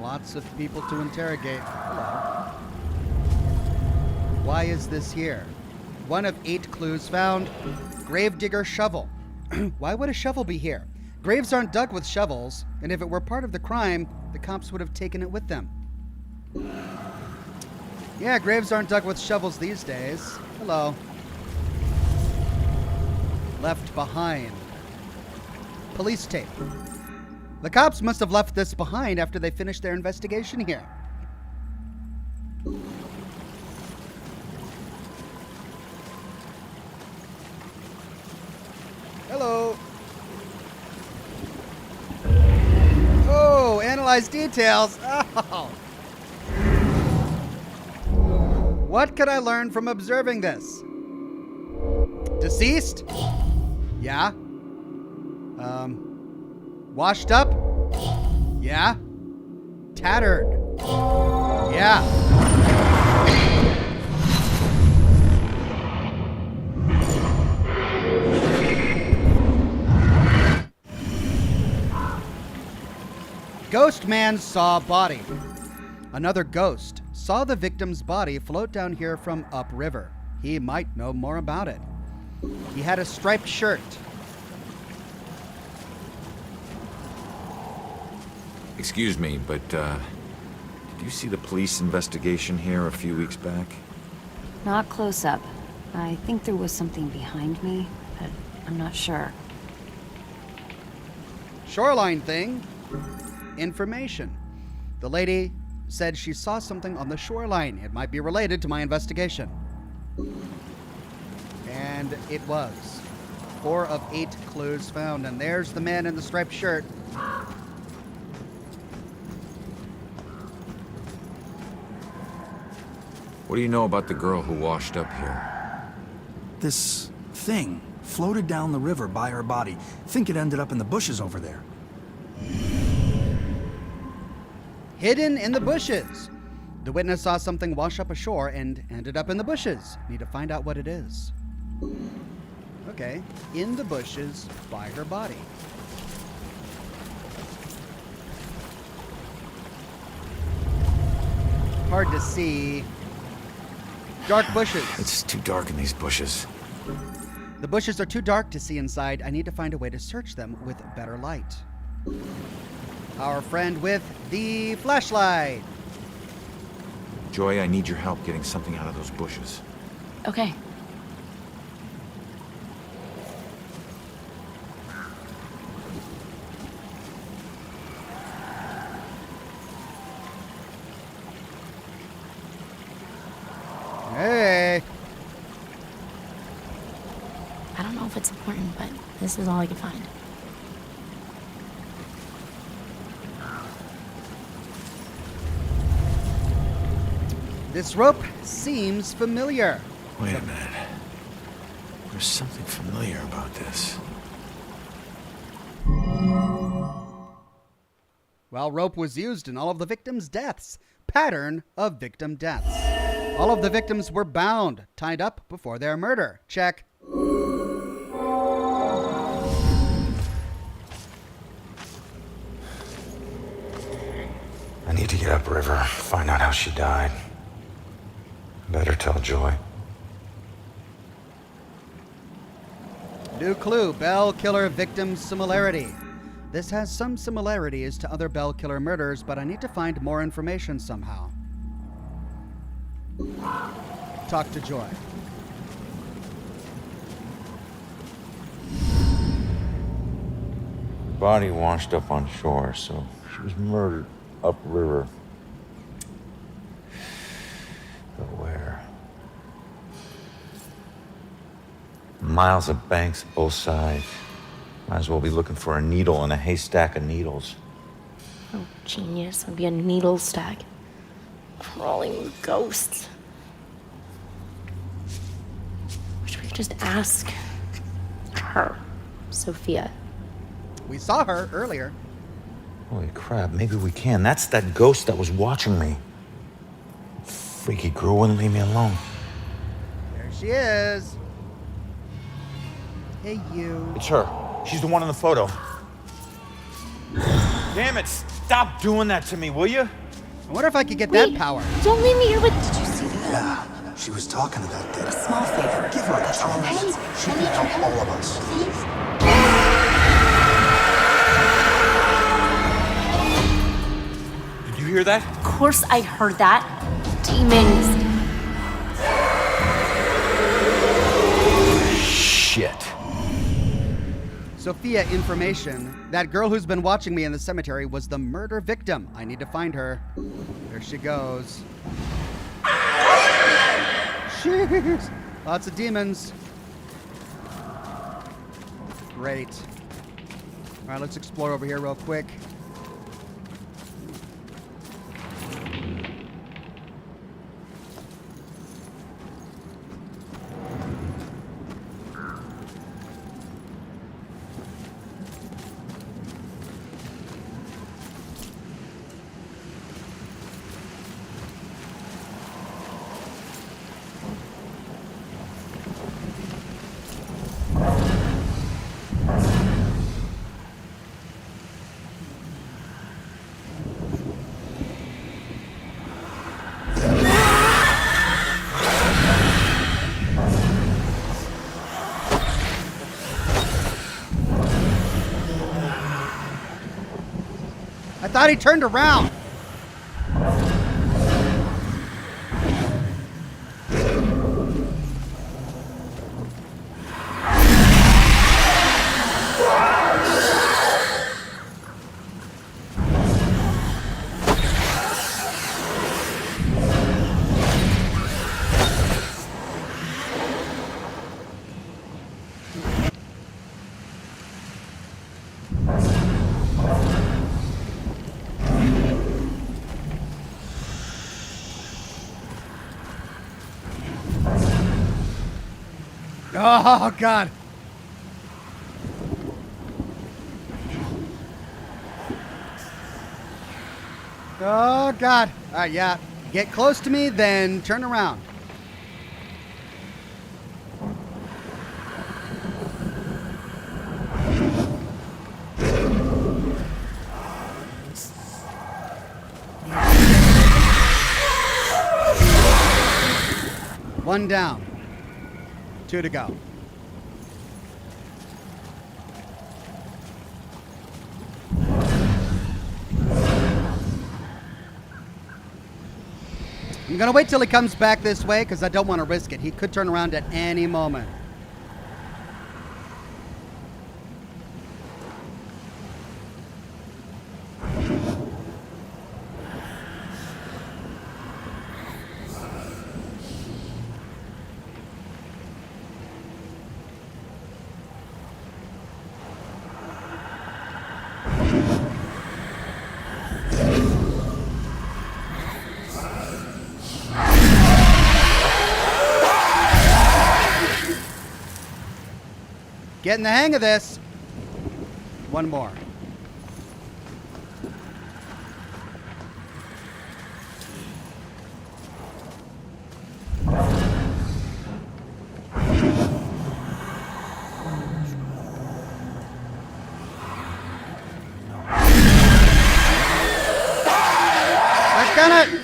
Lots of people to interrogate. Hello. Why is this here? 1 of 8 clues found. Gravedigger shovel. Why would a shovel be here? Graves aren't dug with shovels, and if it were part of the crime, the cops would have taken it with them. Yeah, graves aren't dug with shovels these days. Hello. Left behind. Police tape. The cops must have left this behind after they finished their investigation here. Hello. Oh, analyze details. Oh. What could I learn from observing this? Deceased? Yeah. Washed up? Yeah. Tattered? Yeah. Ghost man saw body. Another ghost saw the victim's body float down here from upriver. He might know more about it. He had a striped shirt. Excuse me, but, did you see the police investigation here a few weeks back? Not close up. I think there was something behind me, but I'm not sure. Shoreline thing. Information. The lady said she saw something on the shoreline. It might be related to my investigation. And it was. 4 of 8 clues found, and there's the man in the striped shirt. What do you know about the girl who washed up here? This thing floated down the river by her body. Think it ended up in the bushes over there. Hidden in the bushes. The witness saw something wash up ashore and ended up in the bushes. Need to find out what it is. Okay, in the bushes by her body. Hard to see. Dark bushes. It's too dark in these bushes. The bushes are too dark to see inside. I need to find a way to search them with better light. Our friend with the flashlight. Joy, I need your help getting something out of those bushes. Okay. I don't know if it's important, but this is all I could find. This rope seems familiar. Wait a minute. There's something familiar about this. Well, rope was used in all of the victims' deaths. Pattern of victim deaths. All of the victims were bound, tied up before their murder. Check. I need to get upriver, find out how she died. Better tell Joy. New clue, Bell killer victim similarity. This has some similarities to other Bell killer murders, but I need to find more information somehow. Talk to Joy. Body washed up on shore, so she was murdered upriver. But where? Miles of banks both sides. Might as well be looking for a needle in a haystack of needles. Oh, genius. Would be a needle stack. Crawling with ghosts. Wish we could just ask her, Sophia. We saw her earlier. Holy crap, maybe we can. That's that ghost that was watching me. Freaky girl wouldn't leave me alone. There she is. Hey, you. It's her. She's the one in the photo. Damn it, stop doing that to me, will you? I wonder if I could get that power. Don't leave me here with... Did you see that? Yeah, she was talking to that dead. A small favor. Give her a chance. She can help all of us. Did you hear that? Of course I heard that. Demons. Shit. Sophia information. That girl who's been watching me in the cemetery was the murder victim. I need to find her. There she goes. Jeez. Lots of demons. Great. All right, let's explore over here real quick. I thought he turned around. Oh, God. Oh, God. All right, yeah. Get close to me, then turn around. One down. 2 to go. I'm gonna wait till he comes back this way because I don't want to risk it. He could turn around at any moment. Getting the hang of this. One more. I've done it.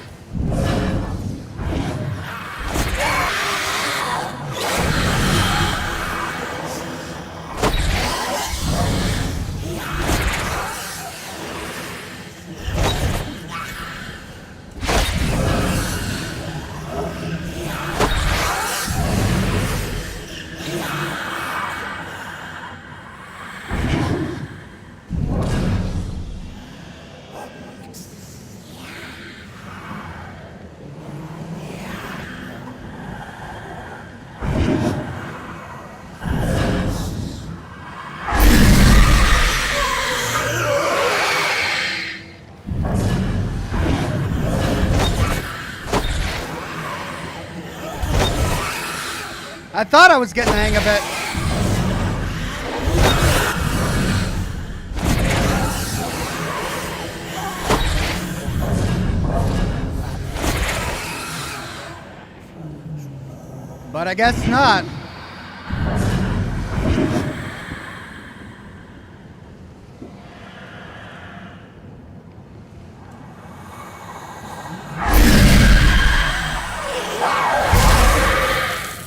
I thought I was getting the hang of it. But I guess not.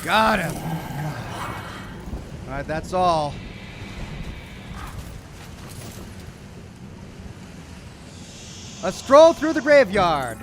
Got him. All right, that's all. A stroll through the graveyard.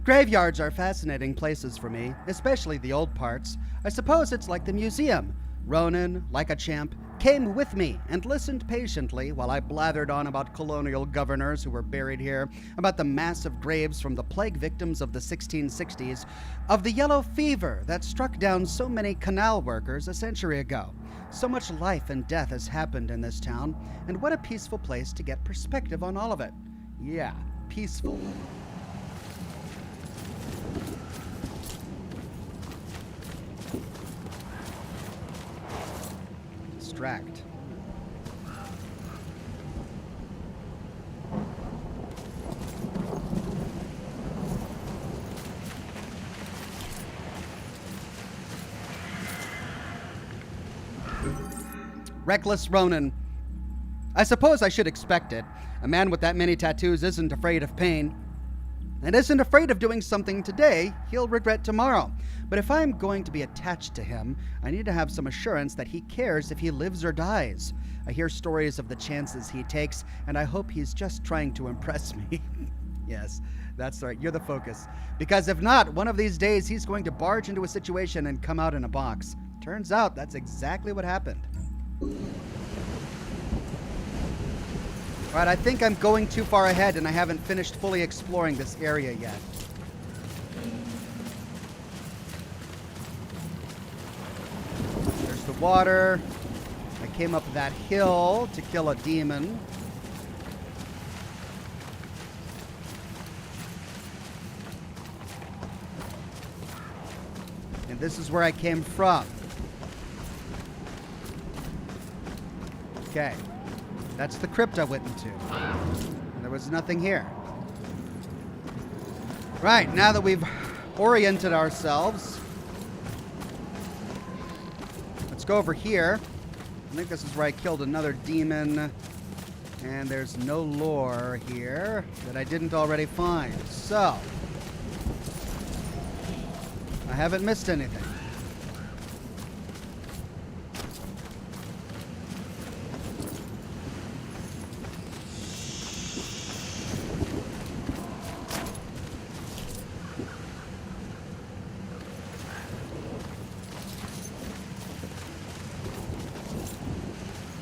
Graveyards are fascinating places for me, especially the old parts. I suppose it's like the museum. Ronan, like a champ, came with me and listened patiently while I blathered on about colonial governors who were buried here, about the massive graves from the plague victims of the 1660s, of the yellow fever that struck down so many canal workers a century ago. So much life and death has happened in this town, and what a peaceful place to get perspective on all of it. Yeah, peaceful. Distract. Reckless Ronan. I suppose I should expect it. A man with that many tattoos isn't afraid of pain, and isn't afraid of doing something today he'll regret tomorrow. But if I'm going to be attached to him, I need to have some assurance that he cares if he lives or dies. I hear stories of the chances he takes, and I hope he's just trying to impress me. Yes, that's right, you're the focus. Because if not, one of these days he's going to barge into a situation and come out in a box. Turns out that's exactly what happened. Alright, I think I'm going too far ahead and I haven't finished fully exploring this area yet. There's the water. I came up that hill to kill a demon. And this is where I came from. Okay. That's the crypt I went into. And there was nothing here. Right, now that we've oriented ourselves, let's go over here. I think this is where I killed another demon. And there's no lore here that I didn't already find. So, I haven't missed anything.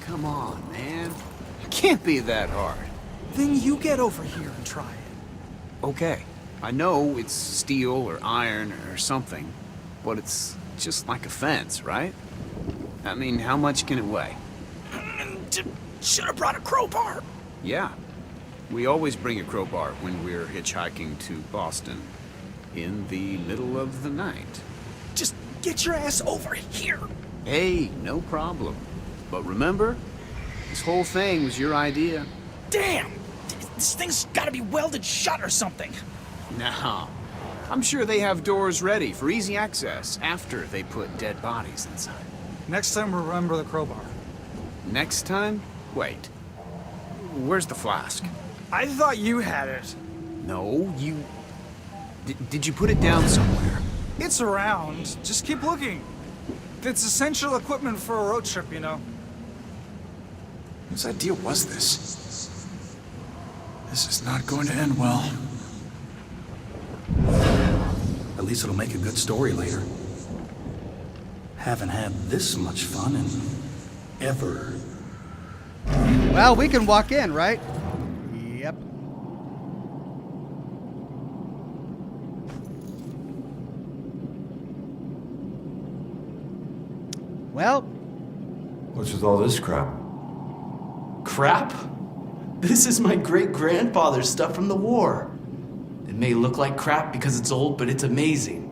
Come on, man. It can't be that hard. Then you get over here and try it. Okay. I know it's steel or iron or something, but it's just like a fence, right? I mean, how much can it weigh? Should have brought a crowbar. Yeah. We always bring a crowbar when we're hitchhiking to Boston in the middle of the night. Just get your ass over here. Hey, no problem. But remember, this whole thing was your idea. Damn! This thing's gotta be welded shut or something. No. I'm sure they have doors ready for easy access after they put dead bodies inside. Next time, remember the crowbar. Next time? Wait. Where's the flask? I thought you had it. No, you... Did you put it down somewhere? It's around. Just keep looking. It's essential equipment for a road trip, you know. Whose idea was this? This is not going to end well. At least it'll make a good story later. Haven't had this much fun in ever. Well, we can walk in, right? Yep. Well. What's with all this crap? Crap? This is my great-grandfather's stuff from the war. It may look like crap because it's old, but it's amazing.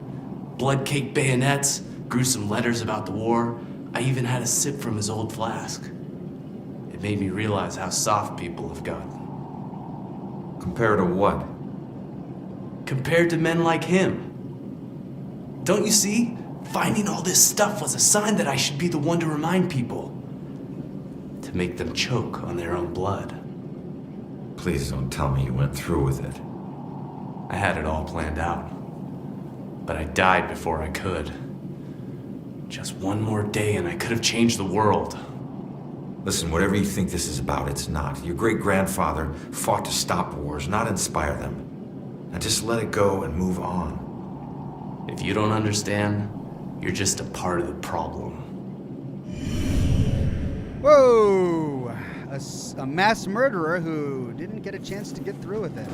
Blood-caked bayonets, gruesome letters about the war. I even had a sip from his old flask. It made me realize how soft people have gotten. Compared to what? Compared to men like him. Don't you see? Finding all this stuff was a sign that I should be the one to remind people. To make them choke on their own blood. Please don't tell me you went through with it. I had it all planned out. But I died before I could. Just one more day and I could have changed the world. Listen, whatever you think this is about, it's not. Your great-grandfather fought to stop wars, not inspire them. Now just let it go and move on. If you don't understand, you're just a part of the problem. Whoa! A mass murderer who didn't get a chance to get through with it.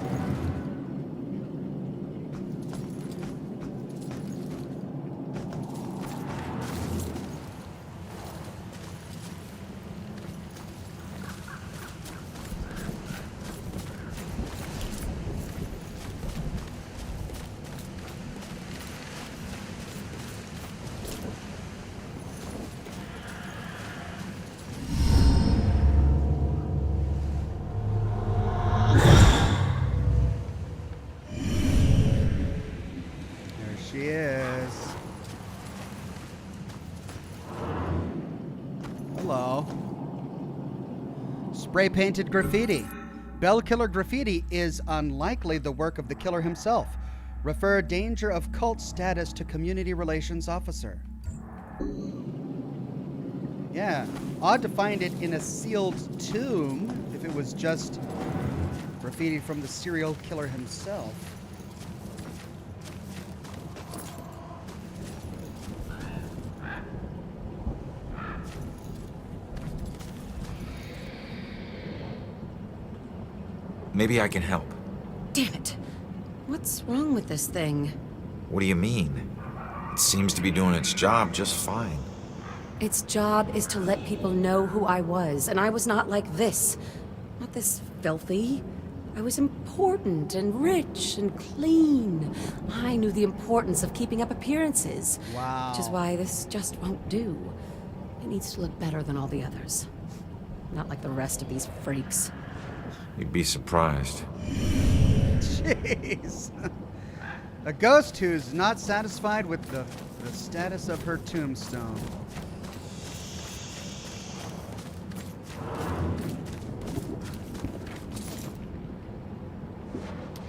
She is. Hello. Spray-painted graffiti. Bell Killer graffiti is unlikely the work of the killer himself. Refer danger of cult status to community relations officer. Yeah, odd to find it in a sealed tomb if it was just graffiti from the serial killer himself. Maybe I can help. Damn it. What's wrong with this thing? What do you mean? It seems to be doing its job just fine. Its job is to let people know who I was, and I was not like this. Not this filthy. I was important and rich and clean. I knew the importance of keeping up appearances. Wow. Which is why this just won't do. It needs to look better than all the others. Not like the rest of these freaks. You'd be surprised. Jeez. A ghost who's not satisfied with the status of her tombstone.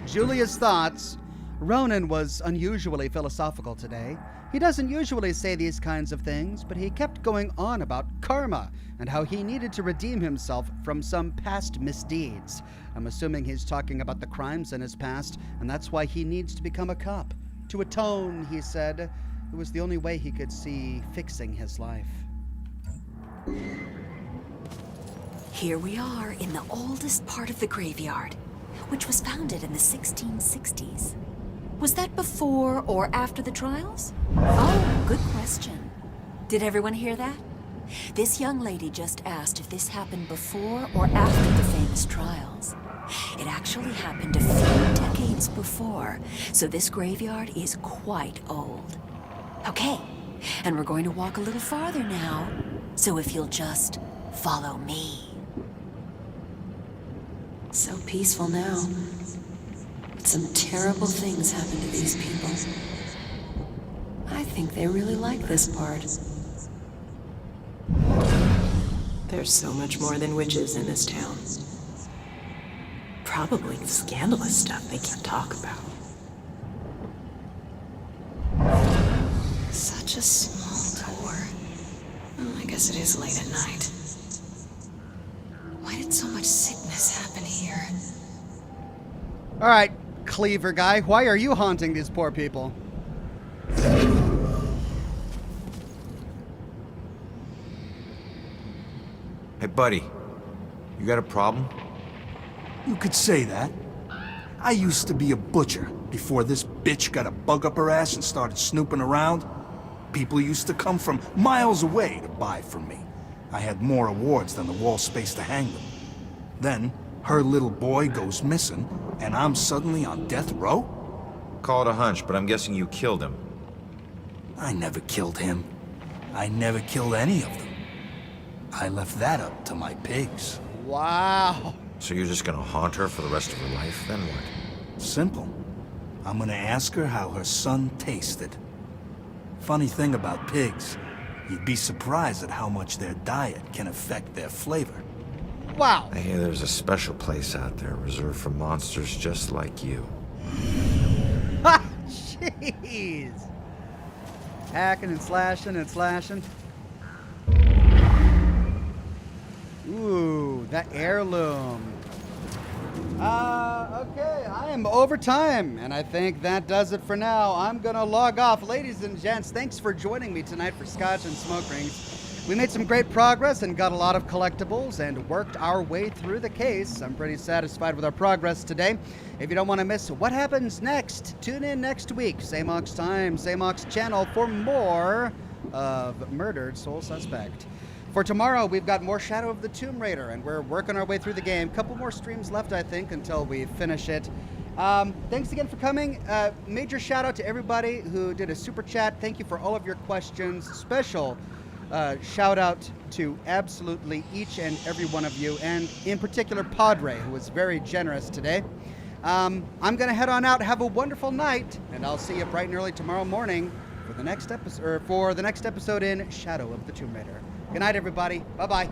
Julia's thoughts. Ronan was unusually philosophical today. He doesn't usually say these kinds of things, but he kept going on about karma and how he needed to redeem himself from some past misdeeds. I'm assuming he's talking about the crimes in his past, and that's why he needs to become a cop. To atone, he said. It was the only way he could see fixing his life. Here we are in the oldest part of the graveyard, which was founded in the 1660s. Was that before or after the trials? Oh, good question. Did everyone hear that? This young lady just asked if this happened before or after the famous trials. It actually happened a few decades before, so this graveyard is quite old. Okay, And we're going to walk a little farther now. So if you'll just follow me. So peaceful now. But some terrible things happen to these people. I think they really like this part. There's so much more than witches in this town. Probably scandalous stuff they can't talk about. Such a small door. Oh, I guess it is late at night. Why did so much sickness happen here? All right, Cleaver guy, why are you haunting these poor people? Hey, buddy. You got a problem? You could say that. I used to be a butcher before this bitch got a bug up her ass and started snooping around. People used to come from miles away to buy from me. I had more awards than the wall space to hang them. Then, her little boy goes missing, and I'm suddenly on death row? Call it a hunch, but I'm guessing you killed him. I never killed him. I never killed any of them. I left that up to my pigs. Wow. So you're just gonna haunt her for the rest of her life, then what? Simple. I'm gonna ask her how her son tasted. Funny thing about pigs, you'd be surprised at how much their diet can affect their flavor. Wow. I hear there's a special place out there reserved for monsters just like you. Ha! Jeez. Hacking and slashing and slashing. Ooh, that heirloom. Okay, I am over time, and I think that does it for now. I'm gonna log off. Ladies and gents, thanks for joining me tonight for Scotch and Smoke Rings. We made some great progress and got a lot of collectibles and worked our way through the case. I'm pretty satisfied with our progress today. If you don't want to miss what happens next, tune in next week. Same Ox time, same Ox channel for more of Murdered Soul Suspect. For tomorrow, we've got more Shadow of the Tomb Raider, and we're working our way through the game. Couple more streams left, I think, until we finish it. Thanks again for coming. Major shout out to everybody who did a super chat. Thank you for all of your questions. Special shout out to absolutely each and every one of you, and in particular Padre, who was very generous today. I'm going to head on out. Have a wonderful night, and I'll see you bright and early tomorrow morning for the next episode in Shadow of the Tomb Raider. Good night, everybody. Bye-bye.